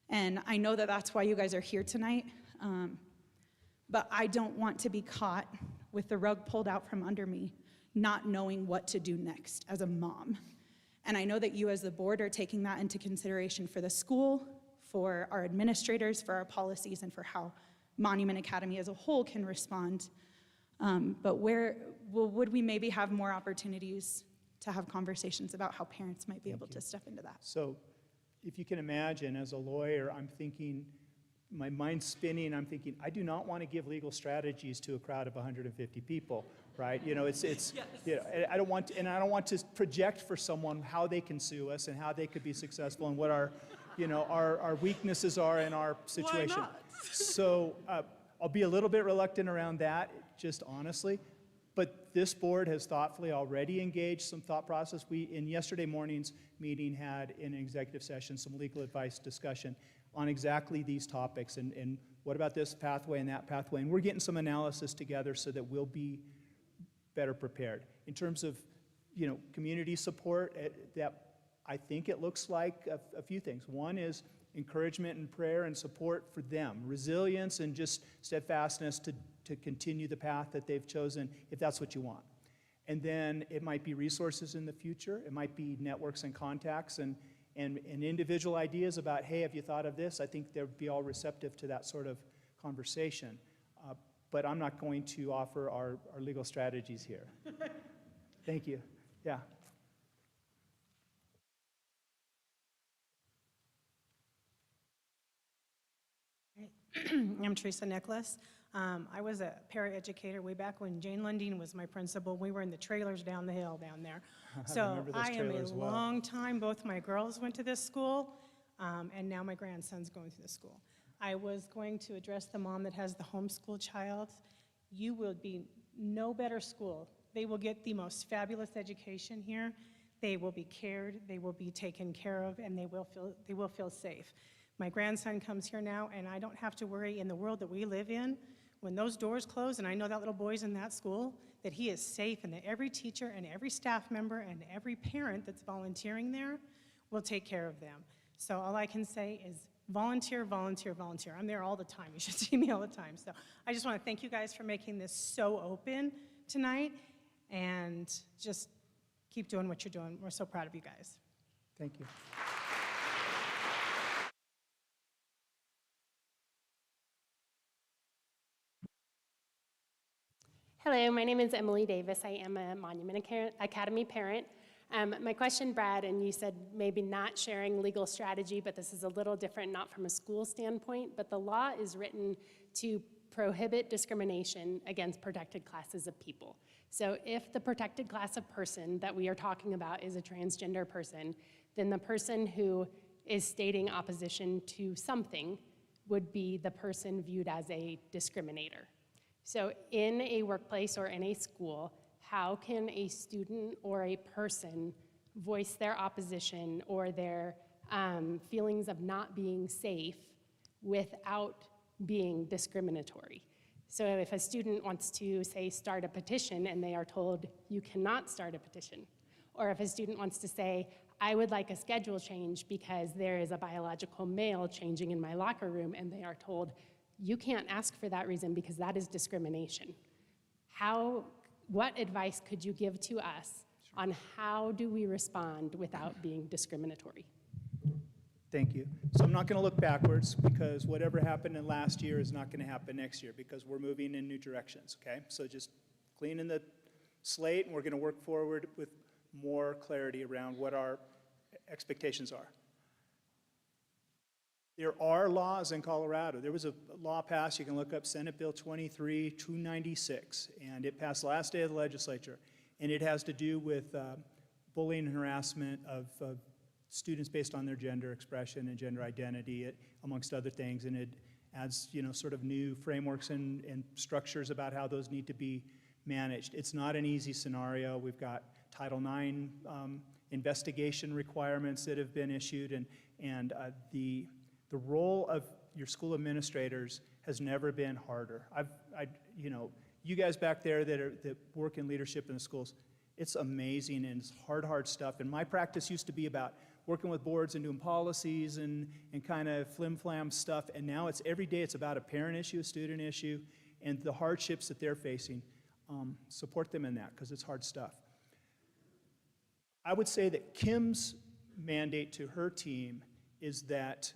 And I know that that's why you guys are here tonight, but I don't want to be caught with the rug pulled out from under me, not knowing what to do next as a mom. And I know that you as the board are taking that into consideration for the school, for our administrators, for our policies, and for how Monument Academy as a whole can respond. But would we maybe have more opportunities to have conversations about how parents might be able to step into that? So if you can imagine, as a lawyer, I'm thinking, my mind's spinning, I'm thinking, I do not want to give legal strategies to a crowd of 150 people, right? You know, it's you know, I don't want to project for someone how they can sue us and how they could be successful and what our, you know, our weaknesses are in our situation. Why not? So I'll be a little bit reluctant around that, just honestly. But this board has thoughtfully already engaged some thought process. We, in yesterday morning's meeting, had in an executive session some legal advice discussion on exactly these topics and what about this pathway and that pathway. And we're getting some analysis together so that we'll be better prepared. In terms of, you know, community support, that I think it looks like a few things. One is encouragement and prayer and support for them, resilience and just steadfastness to continue the path that they've chosen, if that's what you want. And then it might be resources in the future. It might be networks and contacts and individual ideas about, hey, have you thought of this? I think they'd be all receptive to that sort of conversation. But I'm not going to offer our legal strategies here. Thank you. Yeah. I'm Teresa Nicholas. I was a paraeducator way back when Jane Lundeen was my principal. We were in the trailers down the hill down there. So I am a long time. Both my girls went to this school, and now my grandson's going to this school. I was going to address the mom that has the homeschool child. You will be no better school. They will get the most fabulous education here. They will be cared, they will be taken care of, and they will feel safe. My grandson comes here now, and I don't have to worry in the world that we live in when those doors close, and I know that little boy's in that school, that he is safe and that every teacher and every staff member and every parent that's volunteering there will take care of them. So all I can say is volunteer, volunteer, volunteer. I'm there all the time. You should see me all the time. So I just want to thank you guys for making this so open tonight, and just keep doing what you're doing. We're so proud of you guys. Thank you. Hello, my name is Emily Davis. I am a Monument Academy parent. My question, Brad, and you said maybe not sharing legal strategy, but this is a little different, not from a school standpoint, but the law is written to prohibit discrimination against protected classes of people. So if the protected class of person that we are talking about is a transgender person, then the person who is stating opposition to something would be the person viewed as a discriminator. So in a workplace or in a school, how can a student or a person voice their opposition or their feelings of not being safe without being discriminatory? So if a student wants to, say, start a petition and they are told, you cannot start a petition, or if a student wants to say, I would like a schedule change because there is a biological male changing in my locker room, and they are told, you can't ask for that reason because that is discrimination. What advice could you give to us on how do we respond without being discriminatory? Thank you. So I'm not going to look backwards, because whatever happened in last year is not going to happen next year, because we're moving in new directions, okay? So just cleaning the slate, and we're going to work forward with more clarity around what our expectations are. There are laws in Colorado. There was a law passed, you can look up Senate Bill 23-296, and it passed last day of the legislature, and it has to do with bullying and harassment of students based on their gender expression and gender identity, amongst other things, and it adds, sort of new frameworks and structures about how those need to be managed. It's not an easy scenario. We've got Title IX investigation requirements that have been issued, and the role of your school administrators has never been harder. You guys back there that work in leadership in the schools, it's amazing, and it's hard stuff. And my practice used to be about working with boards and doing policies and kind of flim-flam stuff, and now it's every day it's about a parent issue, a student issue, and the hardships that they're facing. Support them in that, because it's hard stuff. I would say that Kim's mandate to her team is that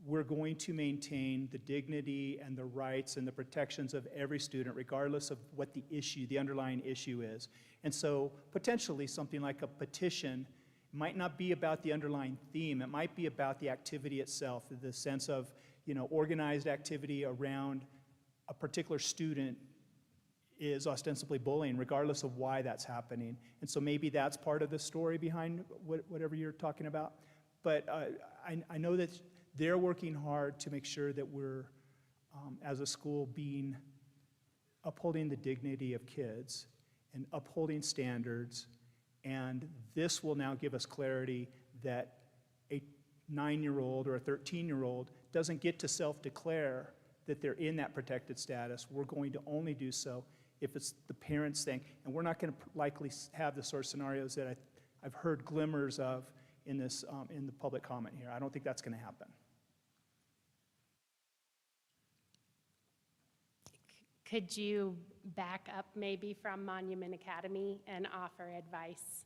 we're going to maintain the dignity and the rights and the protections of every student, regardless of what the issue, the underlying issue is. And so potentially something like a petition might not be about the underlying theme. It might be about the activity itself, the sense of, organized activity around a particular student is ostensibly bullying, regardless of why that's happening. And so maybe that's part of the story behind whatever you're talking about. But I know that they're working hard to make sure that we're, as a school, upholding the dignity of kids and upholding standards. And this will now give us clarity that a 9-year-old or a 13-year-old doesn't get to self-declare that they're in that protected status. We're going to only do so if it's the parents' thing. And we're not going to likely have the sort of scenarios that I've heard glimmers of in this in the public comment here. I don't think that's going to happen. Could you back up maybe from Monument Academy and offer advice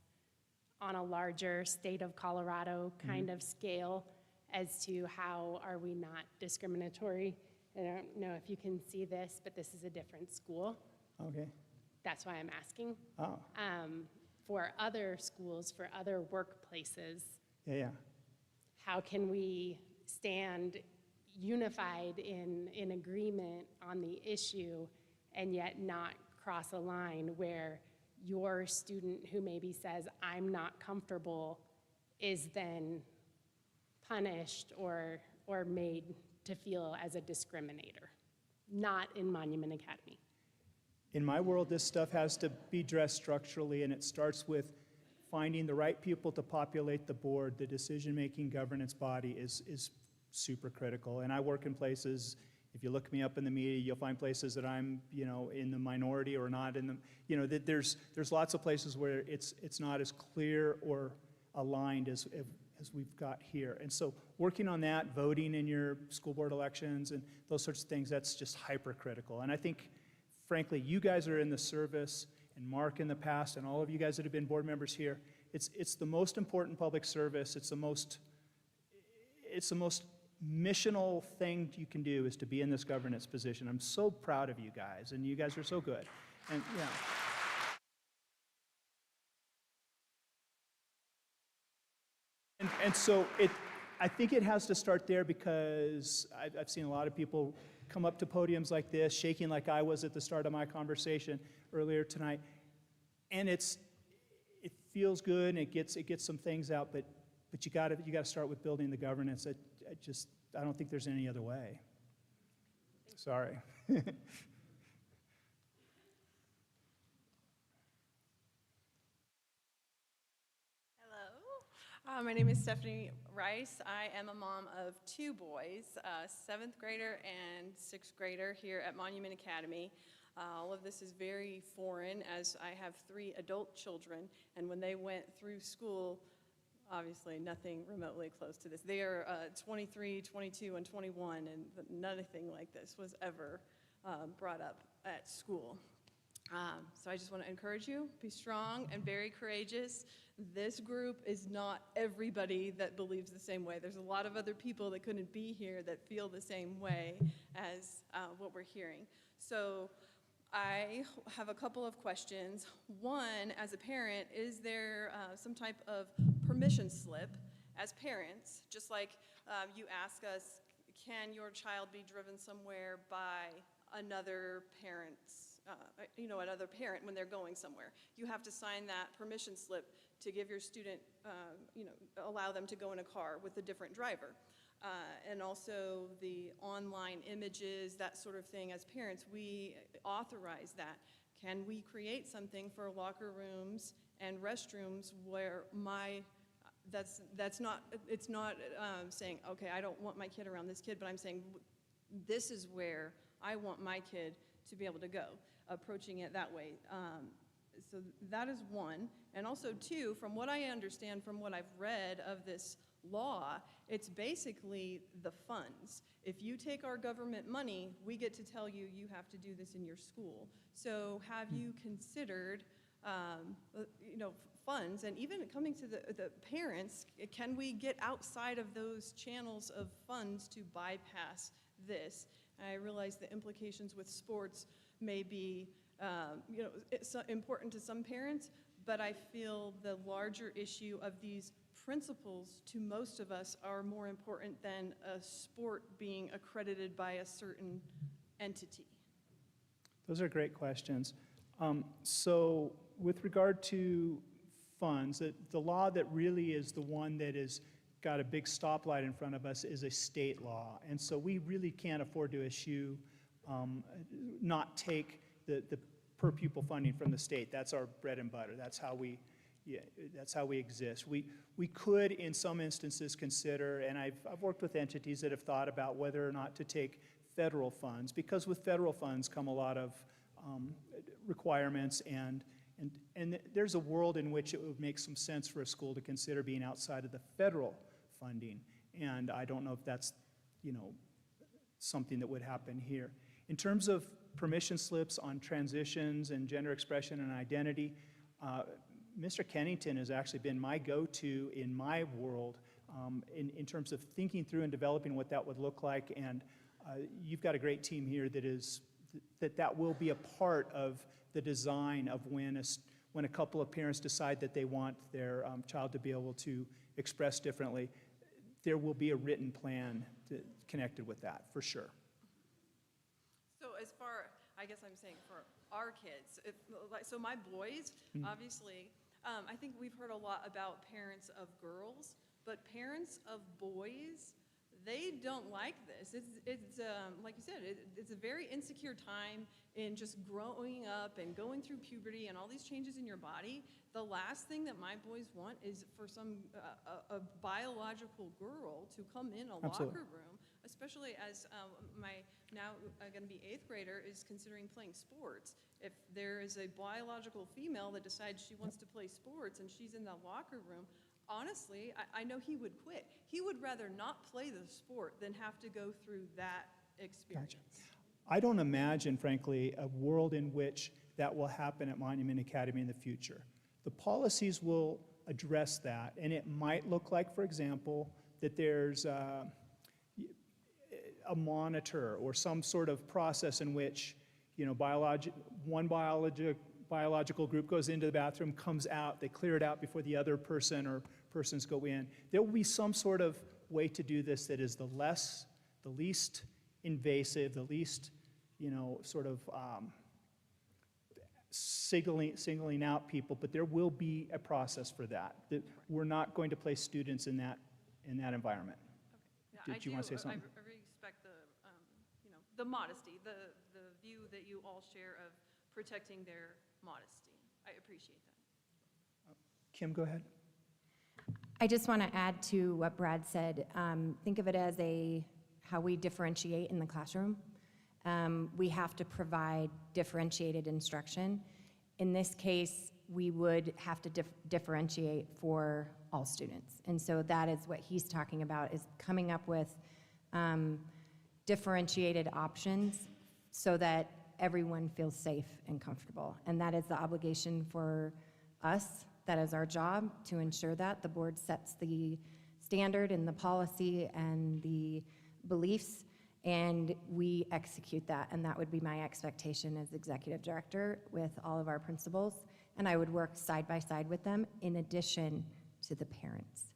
on a larger state of Colorado kind of scale as to how are we not discriminatory? I don't know if you can see this, but this is a different school. Okay. That's why I'm asking. Oh. For other schools, for other workplaces, Yeah. how can we stand unified in agreement on the issue and yet not cross a line where your student who maybe says, I'm not comfortable, is then punished or made to feel as a discriminator? Not in Monument Academy. In my world, this stuff has to be addressed structurally, and it starts with finding the right people to populate the board. The decision-making governance body is super critical. And I work in places If you look me up in the media, you'll find places that I'm, in the minority or not in the, that there's lots of places where it's not as clear or aligned as we've got here. And so working on that, voting in your school board elections and those sorts of things, that's just hypercritical. And I think, frankly, you guys are in the service, and Mark in the past, and all of you guys that have been board members here, it's the most important public service. It's the most missional thing you can do is to be in this governance position. I'm so proud of you guys, and you guys are so good. And yeah. And so I think it has to start there, because I've seen a lot of people come up to podiums like this, shaking like I was at the start of my conversation earlier tonight, and it feels good and it gets some things out, but you got to start with building the governance. I don't think there's any other way. Sorry. My name is Stephanie Rice. I am a mom of two boys, a 7th grader and 6th grader here at Monument Academy. All of this is very foreign, as I have 3 adult children, and when they went through school, obviously nothing remotely close to this. They are 23, 22, and 21, and nothing like this was ever brought up at school. So I just want to encourage you, be strong and very courageous. This group is not everybody that believes the same way. There's a lot of other people that couldn't be here that feel the same way as what we're hearing. So I have a couple of questions. One, as a parent, is there some type of permission slip as parents, just like you ask us, can your child be driven somewhere by another parent's another parent when they're going somewhere? You have to sign that permission slip to give your student, allow them to go in a car with a different driver. And also the online images, that sort of thing. As parents, we authorize that. Can we create something for locker rooms and restrooms where it's not saying, okay, I don't want my kid around this kid, but I'm saying this is where I want my kid to be able to go, approaching it that way. So that is one. And also two, from what I understand, from what I've read of this law, it's basically the funds. If you take our government money, we get to tell you, you have to do this in your school. So have you considered, funds, and even coming to the parents, can we get outside of those channels of funds to bypass this? I realize the implications with sports may be it's important to some parents, but I feel the larger issue of these principles to most of us are more important than a sport being accredited by a certain entity. Those are great questions. So with regard to funds, the law that really is the one that is got a big stoplight in front of us is a state law. And so we really can't afford to not take the per pupil funding from the state. That's our bread and butter. That's how we exist. We could, in some instances, consider, and I've worked with entities that have thought about whether or not to take federal funds, because with federal funds come a lot of requirements, and there's a world in which it would make some sense for a school to consider being outside of the federal funding. And I don't know if that's, something that would happen here. In terms of permission slips on transitions and gender expression and identity, Mr. Kennington has actually been my go-to in my world in terms of thinking through and developing what that would look like. And you've got a great team here that will be a part of the design of when a couple of parents decide that they want their child to be able to express differently. There will be a written plan connected with that, for sure. So as far, I guess I'm saying for our kids, so my boys, obviously, I think we've heard a lot about parents of girls, but parents of boys, they don't like this. It's like you said, it's a very insecure time in just growing up and going through puberty and all these changes in your body. The last thing that my boys want is for a biological girl to come in a Absolutely. locker room, especially as my now going to be 8th grader is considering playing sports. If there is a biological female that decides she wants to play sports and she's in the locker room, honestly, I know he would quit. He would rather not play the sport than have to go through that experience. I don't imagine, frankly, a world in which that will happen at Monument Academy in the future. The policies will address that, and it might look like, for example, that there's a monitor or some sort of process in which, you know, one biological group goes into the bathroom, comes out, they clear it out before the other person or persons go in. There will be some sort of way to do this that is the least invasive, the least, you know, sort of singling out people, but there will be a process for that. That we're not going to place students in that environment. Yeah, Did you want to say something? I respect the modesty, the view that you all share of protecting their modesty. I appreciate that. Kim, go ahead. I just want to add to what Brad said. Think of it as how we differentiate in the classroom. We have to provide differentiated instruction. In this case, we would have to differentiate for all students. And so that is what he's talking about, is coming up with differentiated options so that everyone feels safe and comfortable. And that is the obligation for us. That is our job, to ensure that the board sets the standard and the policy and the beliefs, and we execute that. And that would be my expectation as executive director with all of our principals. And I would work side by side with them in addition to the parents.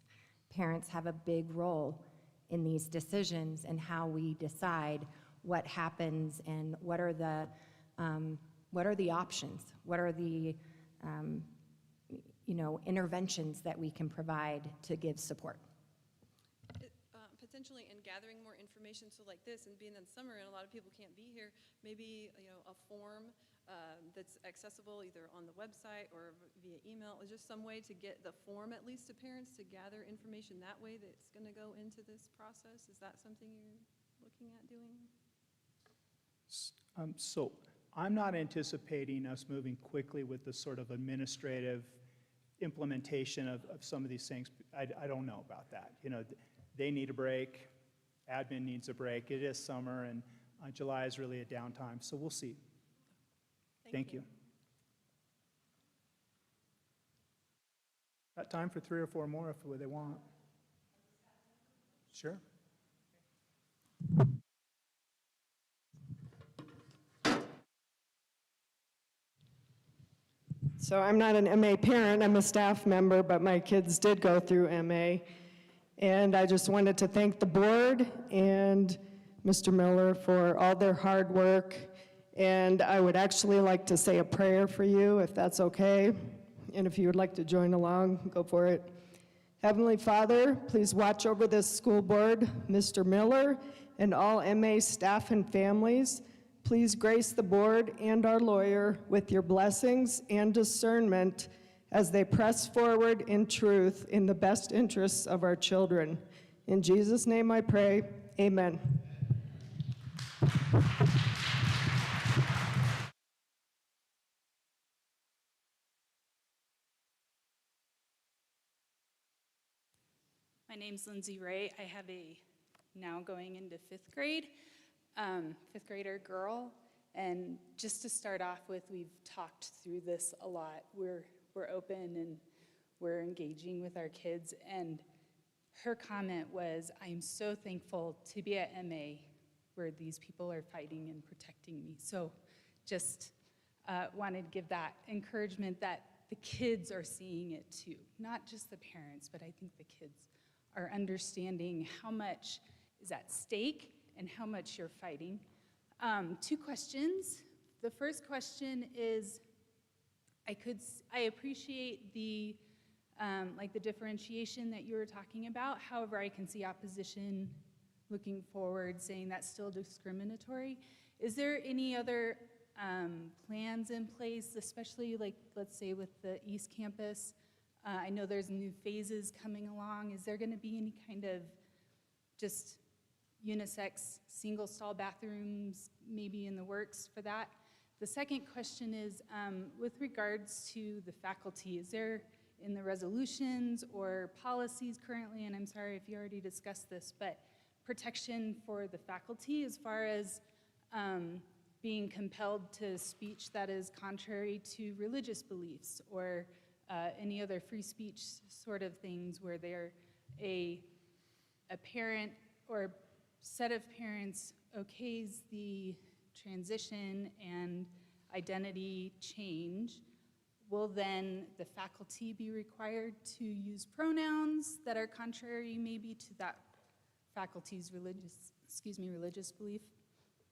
Parents have a big role in these decisions and how we decide what happens and what are the options, what are the interventions that we can provide to give support. Potentially in gathering more information, so like this, and being in summer and a lot of people can't be here, maybe a form that's accessible either on the website or via email, is just some way to get the form at least to parents to gather information that way that's going to go into this process. Is that something you're looking at doing? So I'm not anticipating us moving quickly with the sort of administrative implementation of some of these things. I don't know about that. You know, they need a break. Admin needs a break. It is summer, and July is really a downtime, so we'll see. Thank you. Got time for 3 or 4 more if they want. Sure. So I'm not an MA parent, I'm a staff member, but my kids did go through MA. And I just wanted to thank the board and Mr. Miller for all their hard work. And I would actually like to say a prayer for you, if that's okay. And if you would like to join along, go for it. Heavenly Father, please watch over this school board, Mr. Miller, and all MA staff and families. Please grace the board and our lawyer with your blessings and discernment as they press forward in truth in the best interests of our children. In Jesus' name I pray, amen. My name's Lindsay Ray. I have a now going into 5th grade, 5th grader girl. And just to start off with, we've talked through this a lot. We're open and we're engaging with our kids. And her comment was, I'm so thankful to be at MA where these people are fighting and protecting me. So just wanted to give that encouragement that the kids are seeing it too. Not just the parents, but I think the kids are understanding how much is at stake and how much you're fighting. 2 questions. The first question is, I appreciate the the differentiation that you were talking about. However, I can see opposition looking forward, saying that's still discriminatory. Is there any other plans in place, especially like, let's say with the East Campus? I know there's new phases coming along. Is there gonna be any kind of just unisex single stall bathrooms maybe in the works for that? The second question is with regards to the faculty, is there in the resolutions or policies currently, and I'm sorry if you already discussed this, but protection for the faculty as far as being compelled to speech that is contrary to religious beliefs or any other free speech sort of things where they're a parent or set of parents okays the transition and identity change, will then the faculty be required to use pronouns that are contrary maybe to that faculty's religious belief?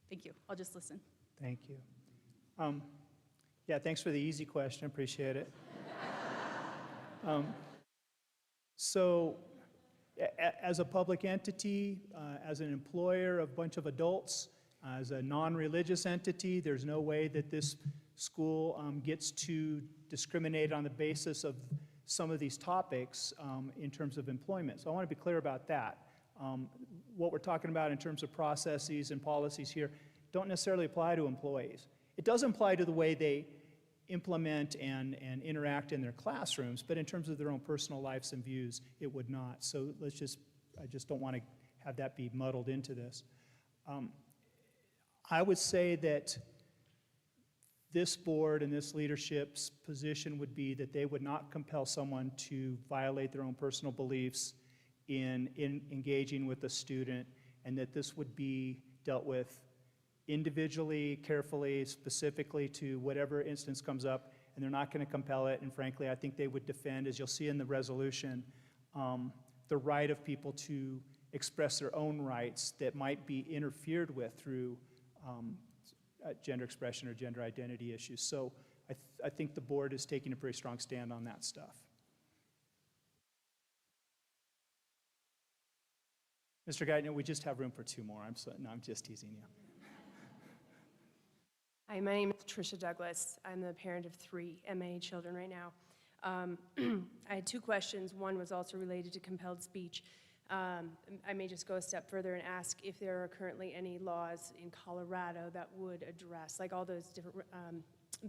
Thank you. I'll just listen. Thank you. Yeah, thanks for the easy question. Appreciate it. So, as a public entity, as an employer of a bunch of adults, as a non-religious entity, there's no way that this school gets to discriminate on the basis of some of these topics in terms of employment. So I want to be clear about that. What we're talking about in terms of processes and policies here don't necessarily apply to employees. It does apply to the way they implement and interact in their classrooms, but in terms of their own personal lives and views, it would not. So I just don't want to have that be muddled into this. I would say that this board and this leadership's position would be that they would not compel someone to violate their own personal beliefs in engaging with a student, and that this would be dealt with individually, carefully, specifically to whatever instance comes up, and they're not going to compel it. And frankly, I think they would defend, as you'll see in the resolution, the right of people to express their own rights that might be interfered with through gender expression or gender identity issues. So I think the board is taking a pretty strong stand on that stuff. Mr. Geithner, we just have room for two more. No, I'm just teasing you. Hi, my name is Tricia Douglas. I'm the parent of 3 MA children right now. I had 2 questions. One was also related to compelled speech. I may just go a step further and ask if there are currently any laws in Colorado that would address, like all those different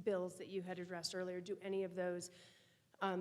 bills that you had addressed earlier, do any of those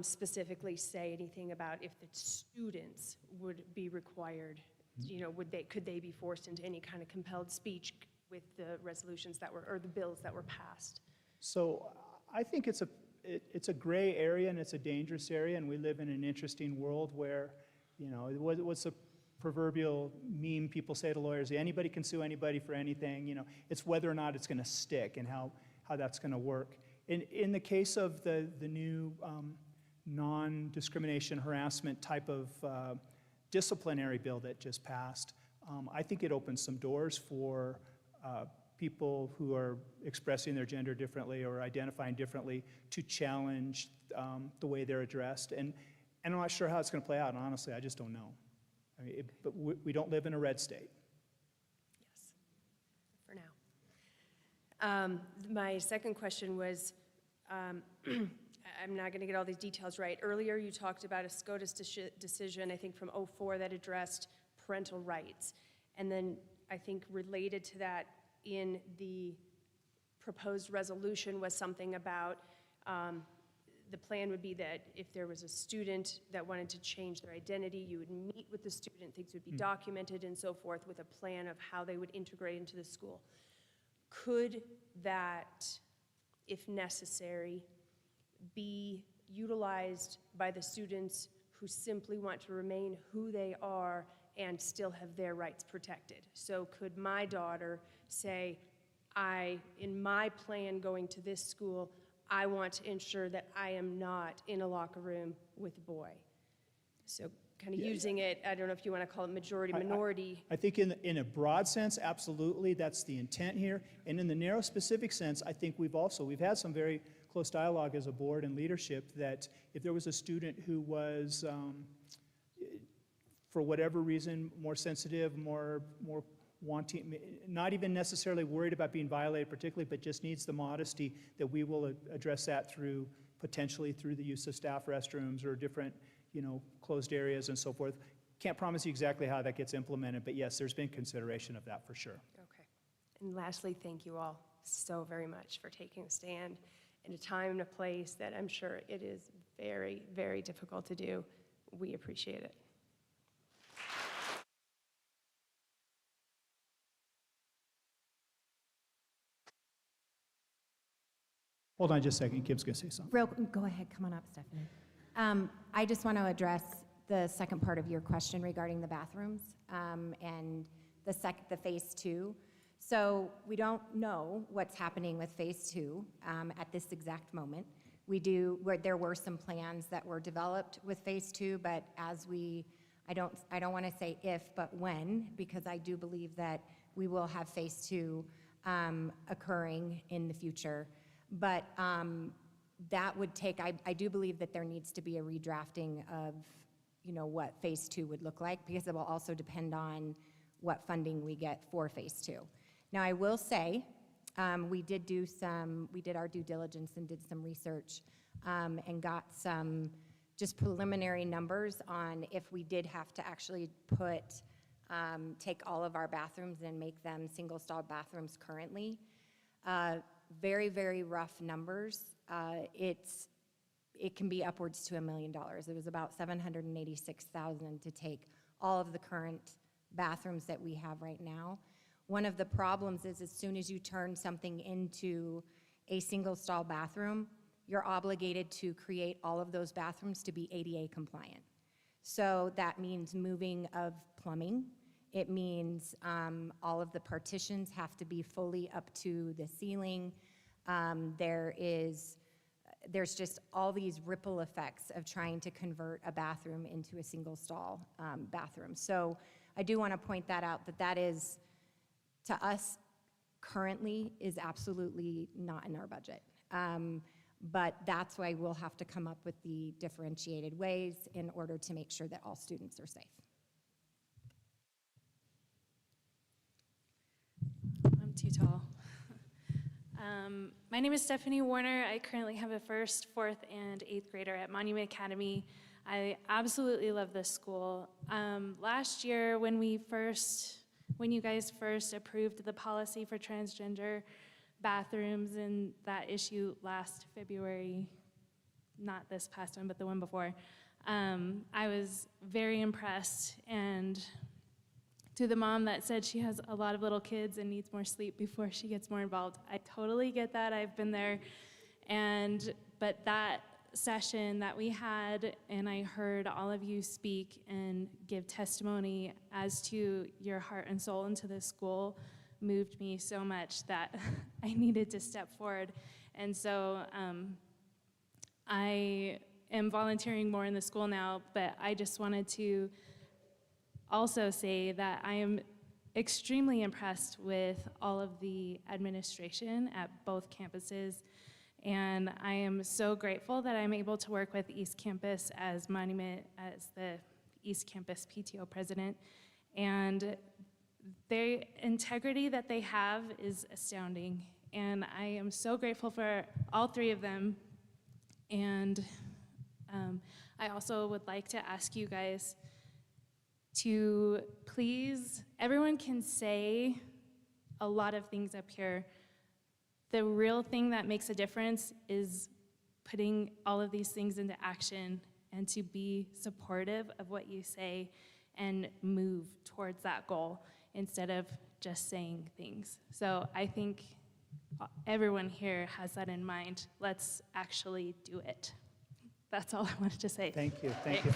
specifically say anything about if the students would be required, you know, could they be forced into any kind of compelled speech with the resolutions that were, or the bills that were passed? So I think it's a gray area and it's a dangerous area, and we live in an interesting world where, you know, what's the proverbial meme people say to lawyers? Anybody can sue anybody for anything. You know, it's whether or not it's going to stick and how that's going to work. In the case of the new non-discrimination harassment type of disciplinary bill that just passed, I think it opens some doors for people who are expressing their gender differently or identifying differently to challenge the way they're addressed. And I'm not sure how it's going to play out, and honestly, I just don't know. I mean, but we don't live in a red state. Yes, for now. My second question was, I'm not going to get all these details right. Earlier, you talked about a SCOTUS decision, I think from '04, that addressed parental rights. And then I think related to that in the proposed resolution was something about the plan would be that if there was a student that wanted to change their identity, you would meet with the student, things would be documented and so forth with a plan of how they would integrate into the school. Could that, if necessary, be utilized by the students who simply want to remain who they are and still have their rights protected? So could my daughter say, in my plan going to this school, I want to ensure that I am not in a locker room with a boy? So kind of using it, I don't know if you want to call it majority, minority. I think in a broad sense, absolutely, that's the intent here. And in the narrow specific sense, I think we've had some very close dialogue as a board and leadership that if there was a student who was for whatever reason, more sensitive, more wanting, not even necessarily worried about being violated particularly, but just needs the modesty, that we will address that through, potentially through the use of staff restrooms or different, closed areas and so forth. Can't promise you exactly how that gets implemented, but yes, there's been consideration of that for sure. Okay. And lastly, thank you all so very much for taking a stand in a time and a place that I'm sure it is very, very difficult to do. We appreciate it. Hold on just a second, Kim's gonna say something. Go ahead, come on up, Stephanie. I just want to address the second part of your question regarding the bathrooms and the phase 2. So we don't know what's happening with phase 2 at this exact moment. There were some plans that were developed with phase 2, but I don't want to say if, but when, because I do believe that we will have phase 2 occurring in the future. But that would take, I do believe that there needs to be a redrafting of, what phase 2 would look like, because it will also depend on what funding we get for phase 2. Now, I will say, we did our due diligence and did some research and got some just preliminary numbers on if we did have to actually take all of our bathrooms and make them single-stall bathrooms currently. Very, very rough numbers. It can be upwards to $1 million. It was about $786,000 to take all of the current bathrooms that we have right now. One of the problems is as soon as you turn something into a single-stall bathroom, you're obligated to create all of those bathrooms to be ADA compliant. So that means moving of plumbing. It means all of the partitions have to be fully up to the ceiling. There's just all these ripple effects of trying to convert a bathroom into a single stall bathroom. So I do want to point that out, that is, to us, currently is absolutely not in our budget. But that's why we'll have to come up with the differentiated ways in order to make sure that all students are safe. I'm too tall. My name is Stephanie Warner. I currently have a 1st, 4th, and 8th grader at Monument Academy. I absolutely love this school. Last year, when you guys first approved the policy for transgender bathrooms and that issue last February, not this past one, but the one before, I was very impressed. And to the mom that said she has a lot of little kids and needs more sleep before she gets more involved, I totally get that. I've been there. But that session that we had, and I heard all of you speak and give testimony as to your heart and soul into this school, moved me so much that I needed to step forward. And so I am volunteering more in the school now, but I just wanted to also say that I am extremely impressed with all of the administration at both campuses, and I am so grateful that I'm able to work with East Campus as the East Campus PTO president, and the integrity that they have is astounding, and I am so grateful for all 3 of them. And I also would like to ask you guys to please, everyone can say a lot of things up here. The real thing that makes a difference is putting all of these things into action and to be supportive of what you say and move towards that goal instead of just saying things. So I think everyone here has that in mind. Let's actually do it. That's all I wanted to say. Thank you, thank you.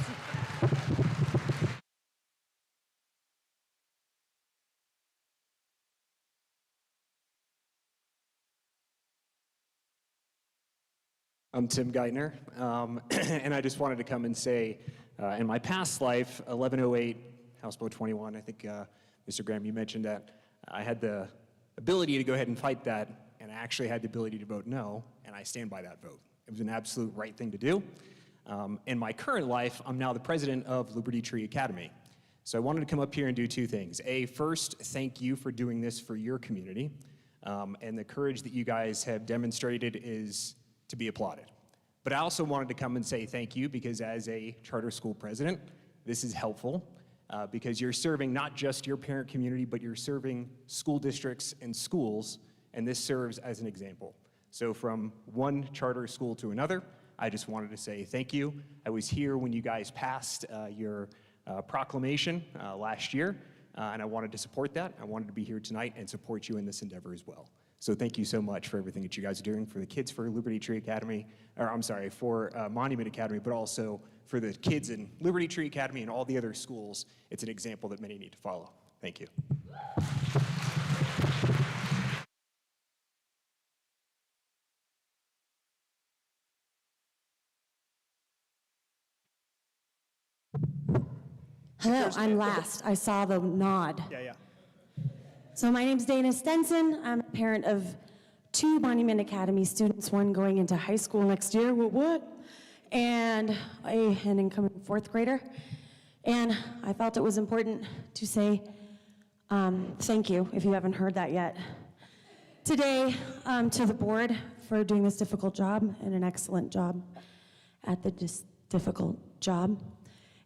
I'm Tim Geithner, and I just wanted to come and say, in my past life, 1108, House Bill 21, I think, Mr. Graham, you mentioned that I had the ability to go ahead and fight that, and I actually had the ability to vote no, and I stand by that vote. It was an absolute right thing to do. In my current life, I'm now the president of Liberty Tree Academy. So I wanted to come up here and do two things. First, thank you for doing this for your community. And the courage that you guys have demonstrated is to be applauded. But I also wanted to come and say thank you because as a charter school president, this is helpful because you're serving not just your parent community, but you're serving school districts and schools, and this serves as an example. So from one charter school to another, I just wanted to say thank you. I was here when you guys passed your proclamation last year, and I wanted to support that. I wanted to be here tonight and support you in this endeavor as well. So thank you so much for everything that you guys are doing for the kids for Liberty Tree Academy, or I'm sorry, for Monument Academy, but also for the kids in Liberty Tree Academy and all the other schools. It's an example that many need to follow. Thank you. Hello, I'm last. I saw the nod. Yeah. So my name's Dana Stenson. I'm a parent of 2 Monument Academy students, one going into high school next year, and an incoming 4th grader. And I felt it was important to say thank you, if you haven't heard that yet, today to the board for doing this difficult job and an excellent job at the difficult job.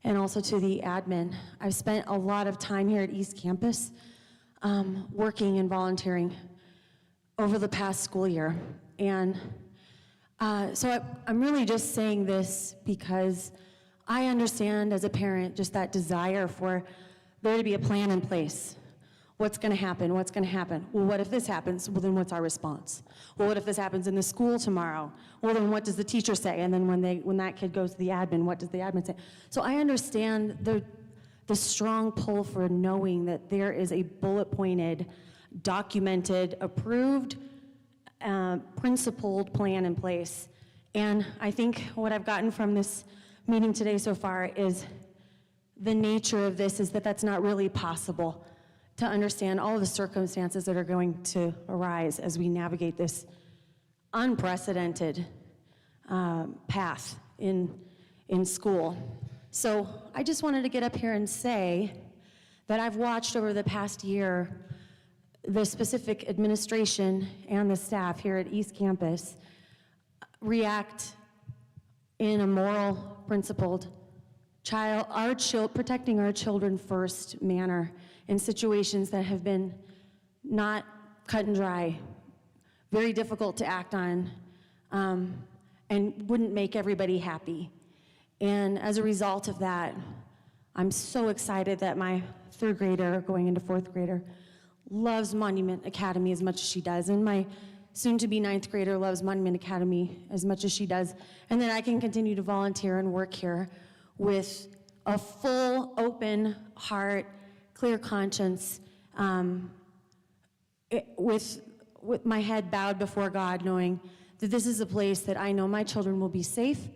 And also to the admin. I've spent a lot of time here at East Campus working and volunteering over the past school year. And so I'm really just saying this because I understand as a parent just that desire for there to be a plan in place. What's gonna happen? What's gonna happen? Well, what if this happens? Well, then what's our response? Well, what if this happens in the school tomorrow? Well, then what does the teacher say? And then when that kid goes to the admin, what does the admin say? So I understand the strong pull for knowing that there is a bullet-pointed, documented, approved, principled plan in place. And I think what I've gotten from this meeting today so far is the nature of this is that that's not really possible to understand all of the circumstances that are going to arise as we navigate this unprecedented path in school. So I just wanted to get up here and say that I've watched over the past year the specific administration and the staff here at East Campus react in a moral, principled, protecting our children first manner in situations that have been not cut and dry, very difficult to act on, and wouldn't make everybody happy. And as a result of that, I'm so excited that my 3rd grader going into 4th grader loves Monument Academy as much as she does, and my soon-to-be 9th grader loves Monument Academy as much as she does, and that I can continue to volunteer and work here with a full, open heart, clear conscience, with my head bowed before God, knowing that this is a place that I know my children will be safe,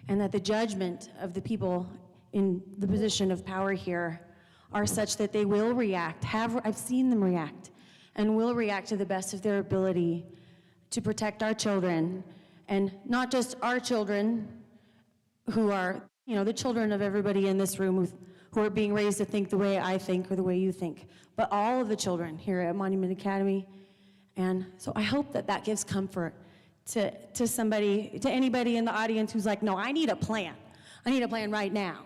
and that the judgment of the people in the position of power here are such that they will react. I've seen them react, and will react to the best of their ability to protect our children, and not just our children who are, the children of everybody in this room who are being raised to think the way I think or the way you think, but all of the children here at Monument Academy. And so I hope that that gives comfort to anybody in the audience who's like, no, I need a plan. I need a plan right now.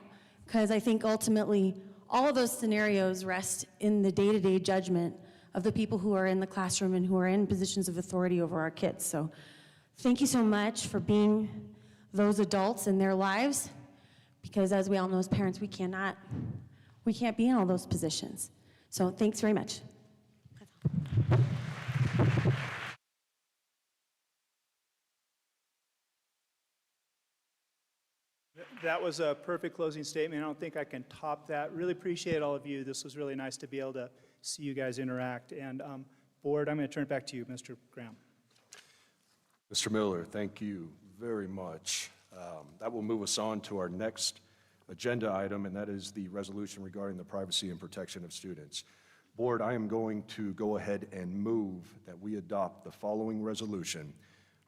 Because I think ultimately all of those scenarios rest in the day-to-day judgment of the people who are in the classroom and who are in positions of authority over our kids. So thank you so much for being those adults in their lives, because as we all know as parents, we can't be in all those positions. So thanks very much. That was a perfect closing statement. I don't think I can top that. Really appreciate all of you. This was really nice to be able to see you guys interact. And board, I'm going to turn it back to you, Mr. Graham. Mr. Miller, thank you very much. That will move us on to our next agenda item, and that is the resolution regarding the privacy and protection of students. Board, I am going to go ahead and move that we adopt the following resolution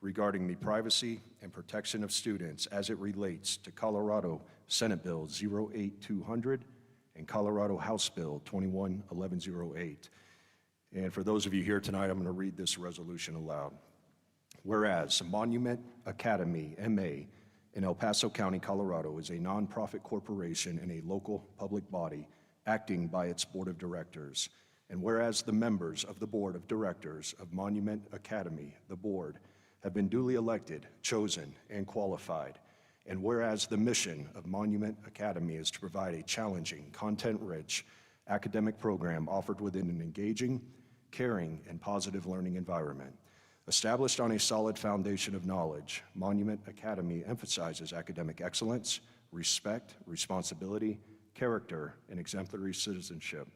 regarding the privacy and protection of students as it relates to Colorado Senate Bill 08200 and Colorado House Bill 21-1108. And for those of you here tonight, I'm going to read this resolution aloud. Whereas Monument Academy, MA, in El Paso County, Colorado, is a nonprofit corporation and a local public body acting by its board of directors. And whereas the members of the board of directors of Monument Academy, the board, have been duly elected, chosen, and qualified. And whereas the mission of Monument Academy is to provide a challenging, content-rich academic program offered within an engaging, caring, and positive learning environment. Established on a solid foundation of knowledge, Monument Academy emphasizes academic excellence, respect, responsibility, character, and exemplary citizenship.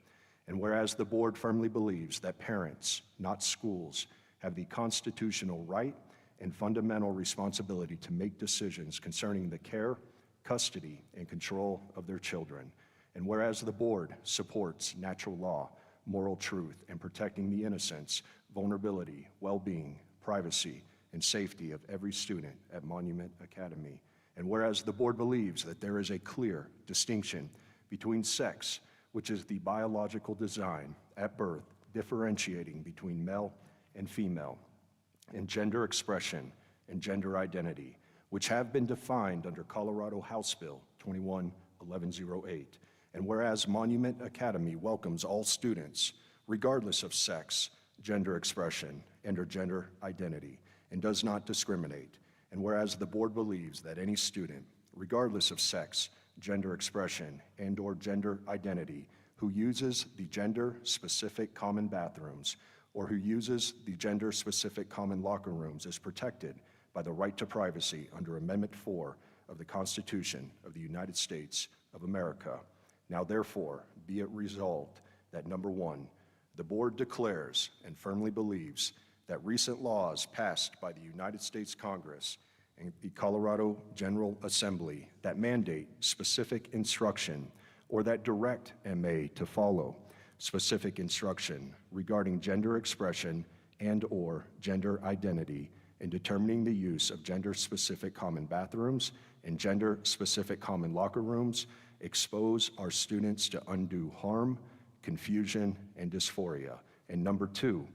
And whereas the board firmly believes that parents, not schools, have the constitutional right and fundamental responsibility to make decisions concerning the care, custody, and control of their children. And whereas the board supports natural law, moral truth, and protecting the innocence, vulnerability, well-being, privacy, and safety of every student at Monument Academy. And whereas the board believes that there is a clear distinction between sex, which is the biological design at birth, differentiating between male and female, and gender expression and gender identity, which have been defined under Colorado House Bill 21-1108. And whereas Monument Academy welcomes all students, regardless of sex, gender expression, and/or gender identity, and does not discriminate. And whereas the board believes that any student, regardless of sex, gender expression, and/or gender identity, who uses the gender-specific common bathrooms or who uses the gender-specific common locker rooms is protected by the right to privacy under Amendment 4 of the Constitution of the United States of America. Now therefore, be it resolved that number one, the board declares and firmly believes that recent laws passed by the United States Congress and the Colorado General Assembly that mandate specific instruction or that direct MA to follow specific instruction regarding gender expression and/or gender identity in determining the use of gender-specific common bathrooms and gender-specific common locker rooms expose our students to undue harm, confusion, and dysphoria. And number two,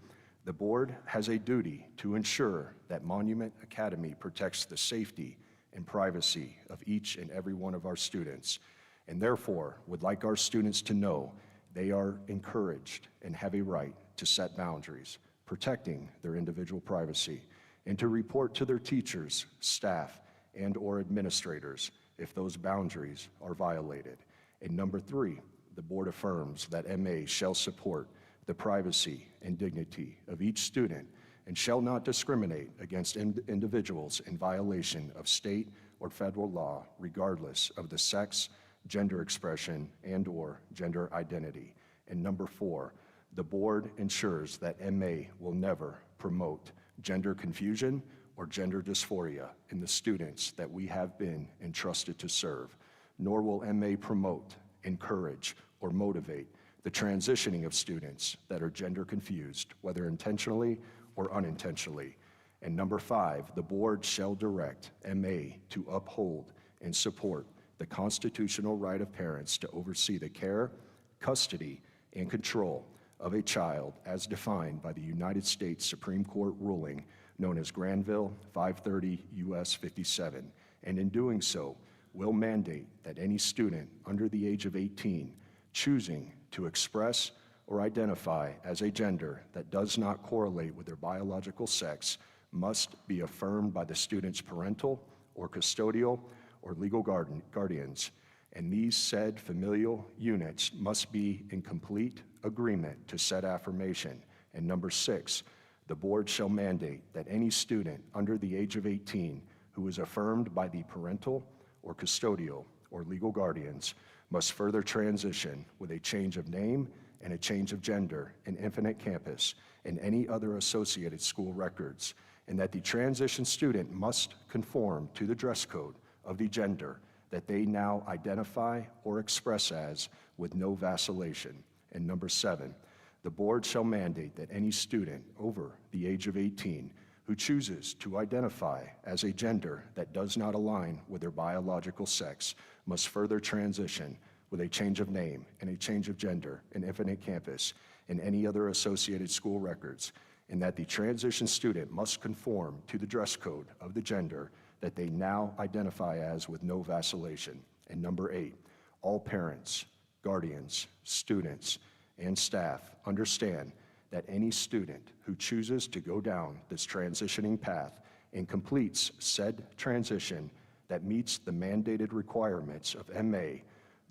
the board has a duty to ensure that Monument Academy protects the safety and privacy of each and every one of our students, and therefore would like our students to know they are encouraged and have a right to set boundaries, protecting their individual privacy, and to report to their teachers, staff, and/or administrators if those boundaries are violated. And number three, the board affirms that MA shall support the privacy and dignity of each student and shall not discriminate against individuals in violation of state or federal law, regardless of the sex, gender expression, and/or gender identity. And number four, the board ensures that MA will never promote gender confusion or gender dysphoria in the students that we have been entrusted to serve, nor will MA promote, encourage, or motivate the transitioning of students that are gender confused, whether intentionally or unintentionally. And number five, the board shall direct MA to uphold and support the constitutional right of parents to oversee the care, custody, and control of a child as defined by the United States Supreme Court ruling known as Granville 530 U.S. 57, and in doing so, will mandate that any student under the age of 18 choosing to express or identify as a gender that does not correlate with their biological sex must be affirmed by the student's parental or custodial or legal guardians, and these said familial units must be in complete agreement to said affirmation. And number six, the board shall mandate that any student under the age of 18 who is affirmed by the parental or custodial or legal guardians must further transition with a change of name and a change of gender in Infinite Campus and any other associated school records, and that the transition student must conform to the dress code of the gender that they now identify or express as with no vacillation. And number seven, the board shall mandate that any student over the age of 18 who chooses to identify as a gender that does not align with their biological sex must further transition with a change of name and a change of gender in Infinite Campus and any other associated school records, and that the transition student must conform to the dress code of the gender that they now identify as with no vacillation. And number 8, all parents, guardians, students, and staff understand that any student who chooses to go down this transitioning path and completes said transition that meets the mandated requirements of MA,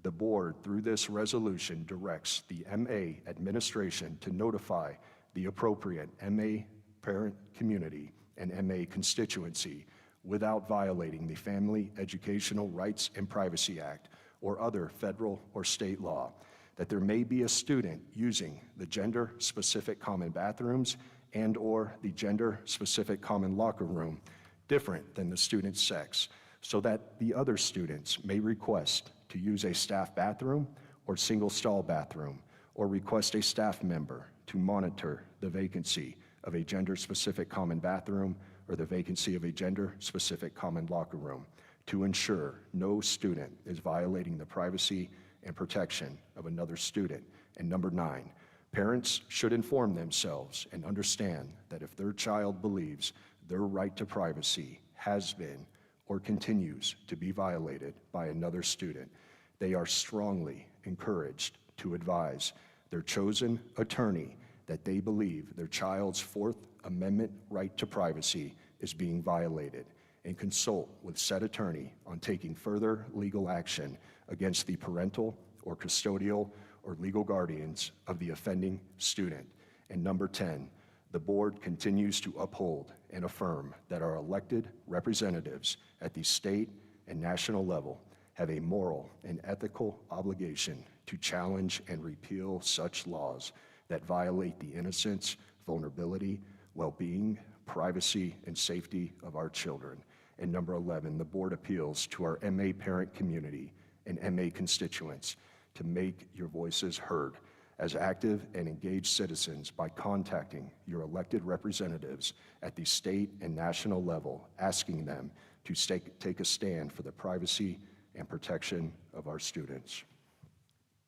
the board, through this resolution, directs the MA administration to notify the appropriate MA parent community and MA constituency without violating the Family Educational Rights and Privacy Act or other federal or state law, that there may be a student using the gender-specific common bathrooms and/or the gender-specific common locker room different than the student's sex, so that the other students may request to use a staff bathroom or single-stall bathroom, or request a staff member to monitor the vacancy of a gender-specific common bathroom or the vacancy of a gender-specific common locker room to ensure no student is violating the privacy and protection of another student. And number 9, parents should inform themselves and understand that if their child believes their right to privacy has been or continues to be violated by another student, they are strongly encouraged to advise their chosen attorney that they believe their child's Fourth Amendment right to privacy is being violated, and consult with said attorney on taking further legal action against the parental or custodial or legal guardians of the offending student. And number 10, the board continues to uphold and affirm that our elected representatives at the state and national level have a moral and ethical obligation to challenge and repeal such laws that violate the innocence, vulnerability, well-being, privacy, and safety of our children. And number 11, the board appeals to our MA parent community and MA constituents to make your voices heard as active and engaged citizens by contacting your elected representatives at the state and national level, asking them to take a stand for the privacy and protection of our students.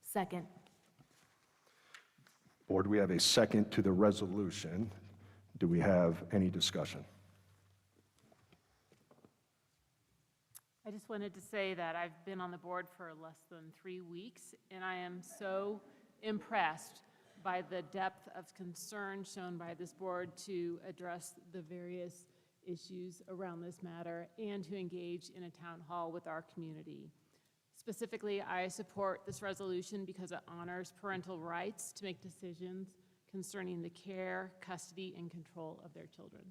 Second. Board, we have a second to the resolution. Do we have any discussion? I just wanted to say that I've been on the board for less than 3 weeks, and I am so impressed by the depth of concern shown by this board to address the various issues around this matter and to engage in a town hall with our community. Specifically, I support this resolution because it honors parental rights to make decisions concerning the care, custody, and control of their children.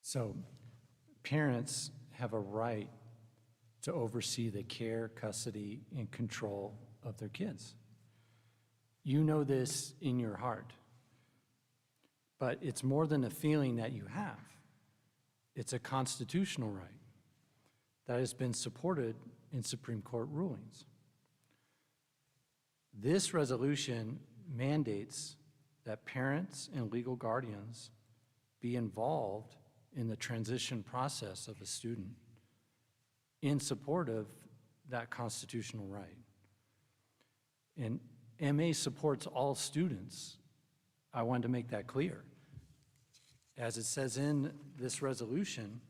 So, parents have a right to oversee the care, custody, and control of their kids. You know this in your heart, but it's more than a feeling that you have. It's a constitutional right that has been supported in Supreme Court rulings. This resolution mandates that parents and legal guardians be involved in the transition process of a student in support of that constitutional right. And MA supports all students. I wanted to make that clear. As it says in this resolution,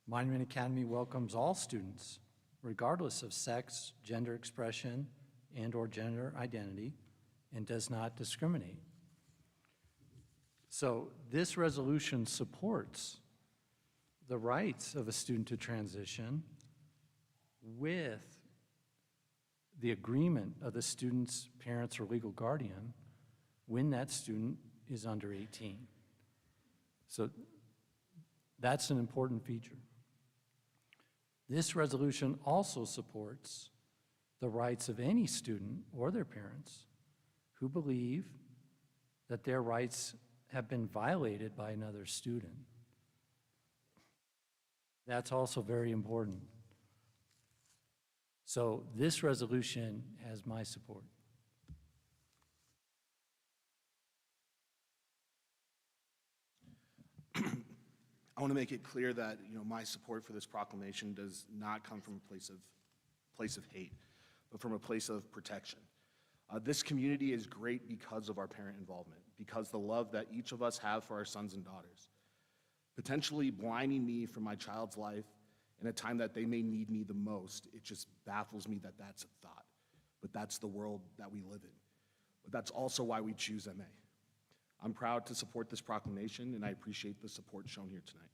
Monument Academy welcomes all students, regardless of sex, gender expression, and/or gender identity, and does not discriminate. So this resolution supports the rights of a student to transition with the agreement of the student's parents or legal guardian when that student is under 18. So that's an important feature. This resolution also supports the rights of any student or their parents who believe that their rights have been violated by another student. That's also very important. So this resolution has my support. I want to make it clear that, my support for this proclamation does not come from a place of hate, but from a place of protection. This community is great because of our parent involvement, because the love that each of us have for our sons and daughters. Potentially blinding me from my child's life in a time that they may need me the most, it just baffles me that that's a thought. But that's the world that we live in. But that's also why we choose MA. I'm proud to support this proclamation, and I appreciate the support shown here tonight.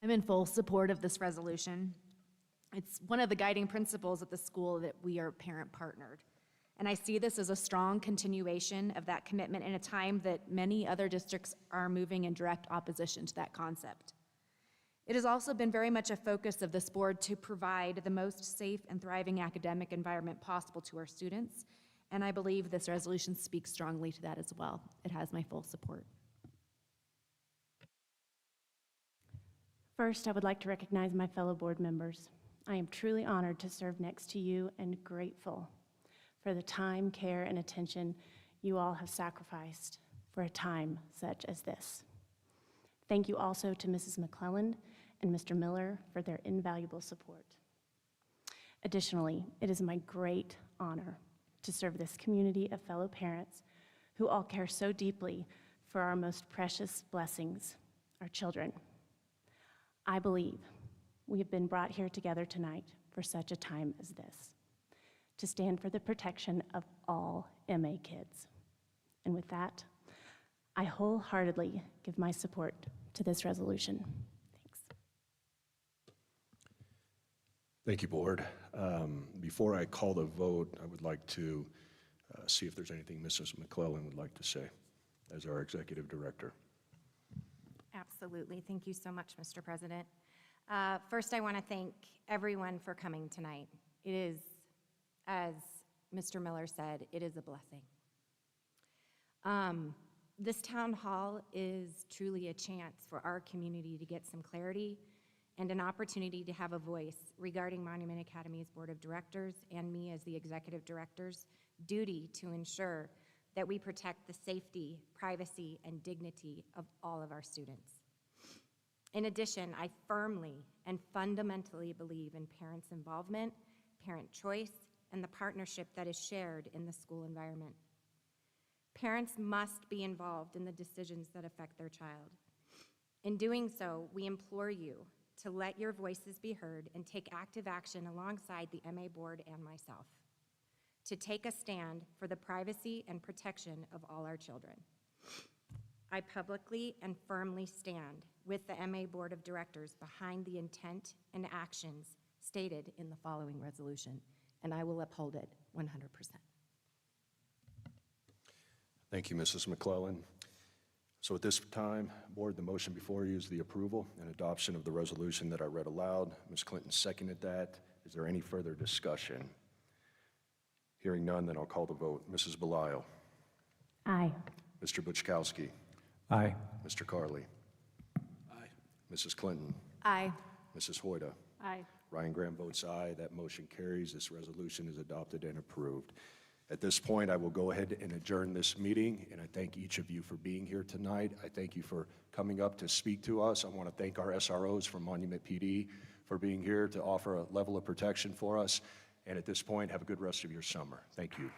I'm in full support of this resolution. It's one of the guiding principles at the school that we are parent-partnered. And I see this as a strong continuation of that commitment in a time that many other districts are moving in direct opposition to that concept. It has also been very much a focus of this board to provide the most safe and thriving academic environment possible to our students, and I believe this resolution speaks strongly to that as well. It has my full support. First, I would like to recognize my fellow board members. I am truly honored to serve next to you and grateful for the time, care, and attention you all have sacrificed for a time such as this. Thank you also to Mrs. McClellan and Mr. Miller for their invaluable support. Additionally, it is my great honor to serve this community of fellow parents who all care so deeply for our most precious blessings, our children. I believe we have been brought here together tonight for such a time as this, to stand for the protection of all MA kids. And with that, I wholeheartedly give my support to this resolution. Thanks. Thank you, Board. Before I call the vote, I would like to see if there's anything Mrs. McClellan would like to say as our Executive Director. Absolutely. Thank you so much, Mr. President. First, I want to thank everyone for coming tonight. It is, as Mr. Miller said, it is a blessing. This town hall is truly a chance for our community to get some clarity and an opportunity to have a voice regarding Monument Academy's Board of Directors and me as the Executive Director's duty to ensure that we protect the safety, privacy, and dignity of all of our students. In addition, I firmly and fundamentally believe in parents' involvement, parent choice, and the partnership that is shared in the school environment. Parents must be involved in the decisions that affect their child. In doing so, we implore you to let your voices be heard and take active action alongside the MA Board and myself to take a stand for the privacy and protection of all our children. I publicly and firmly stand with the MA Board of Directors behind the intent and actions stated in the following resolution, and I will uphold it 100%. Thank you, Mrs. McClellan. So at this time, Board, the motion before you is the approval and adoption of the resolution that I read aloud. Ms. Clinton seconded that. Is there any further discussion? Hearing none, then I'll call the vote. Mrs. Belisle. Aye. Mr. Buczkowski. Aye. Mr. Carley. Aye. Mrs. Clinton. Aye. Mrs. Hoyda. Aye. Ryan Graham votes aye. That motion carries. This resolution is adopted and approved. At this point, I will go ahead and adjourn this meeting, and I thank each of you for being here tonight. I thank you for coming up to speak to us. I want to thank our SROs from Monument PD for being here to offer a level of protection for us. And at this point, have a good rest of your summer. Thank you.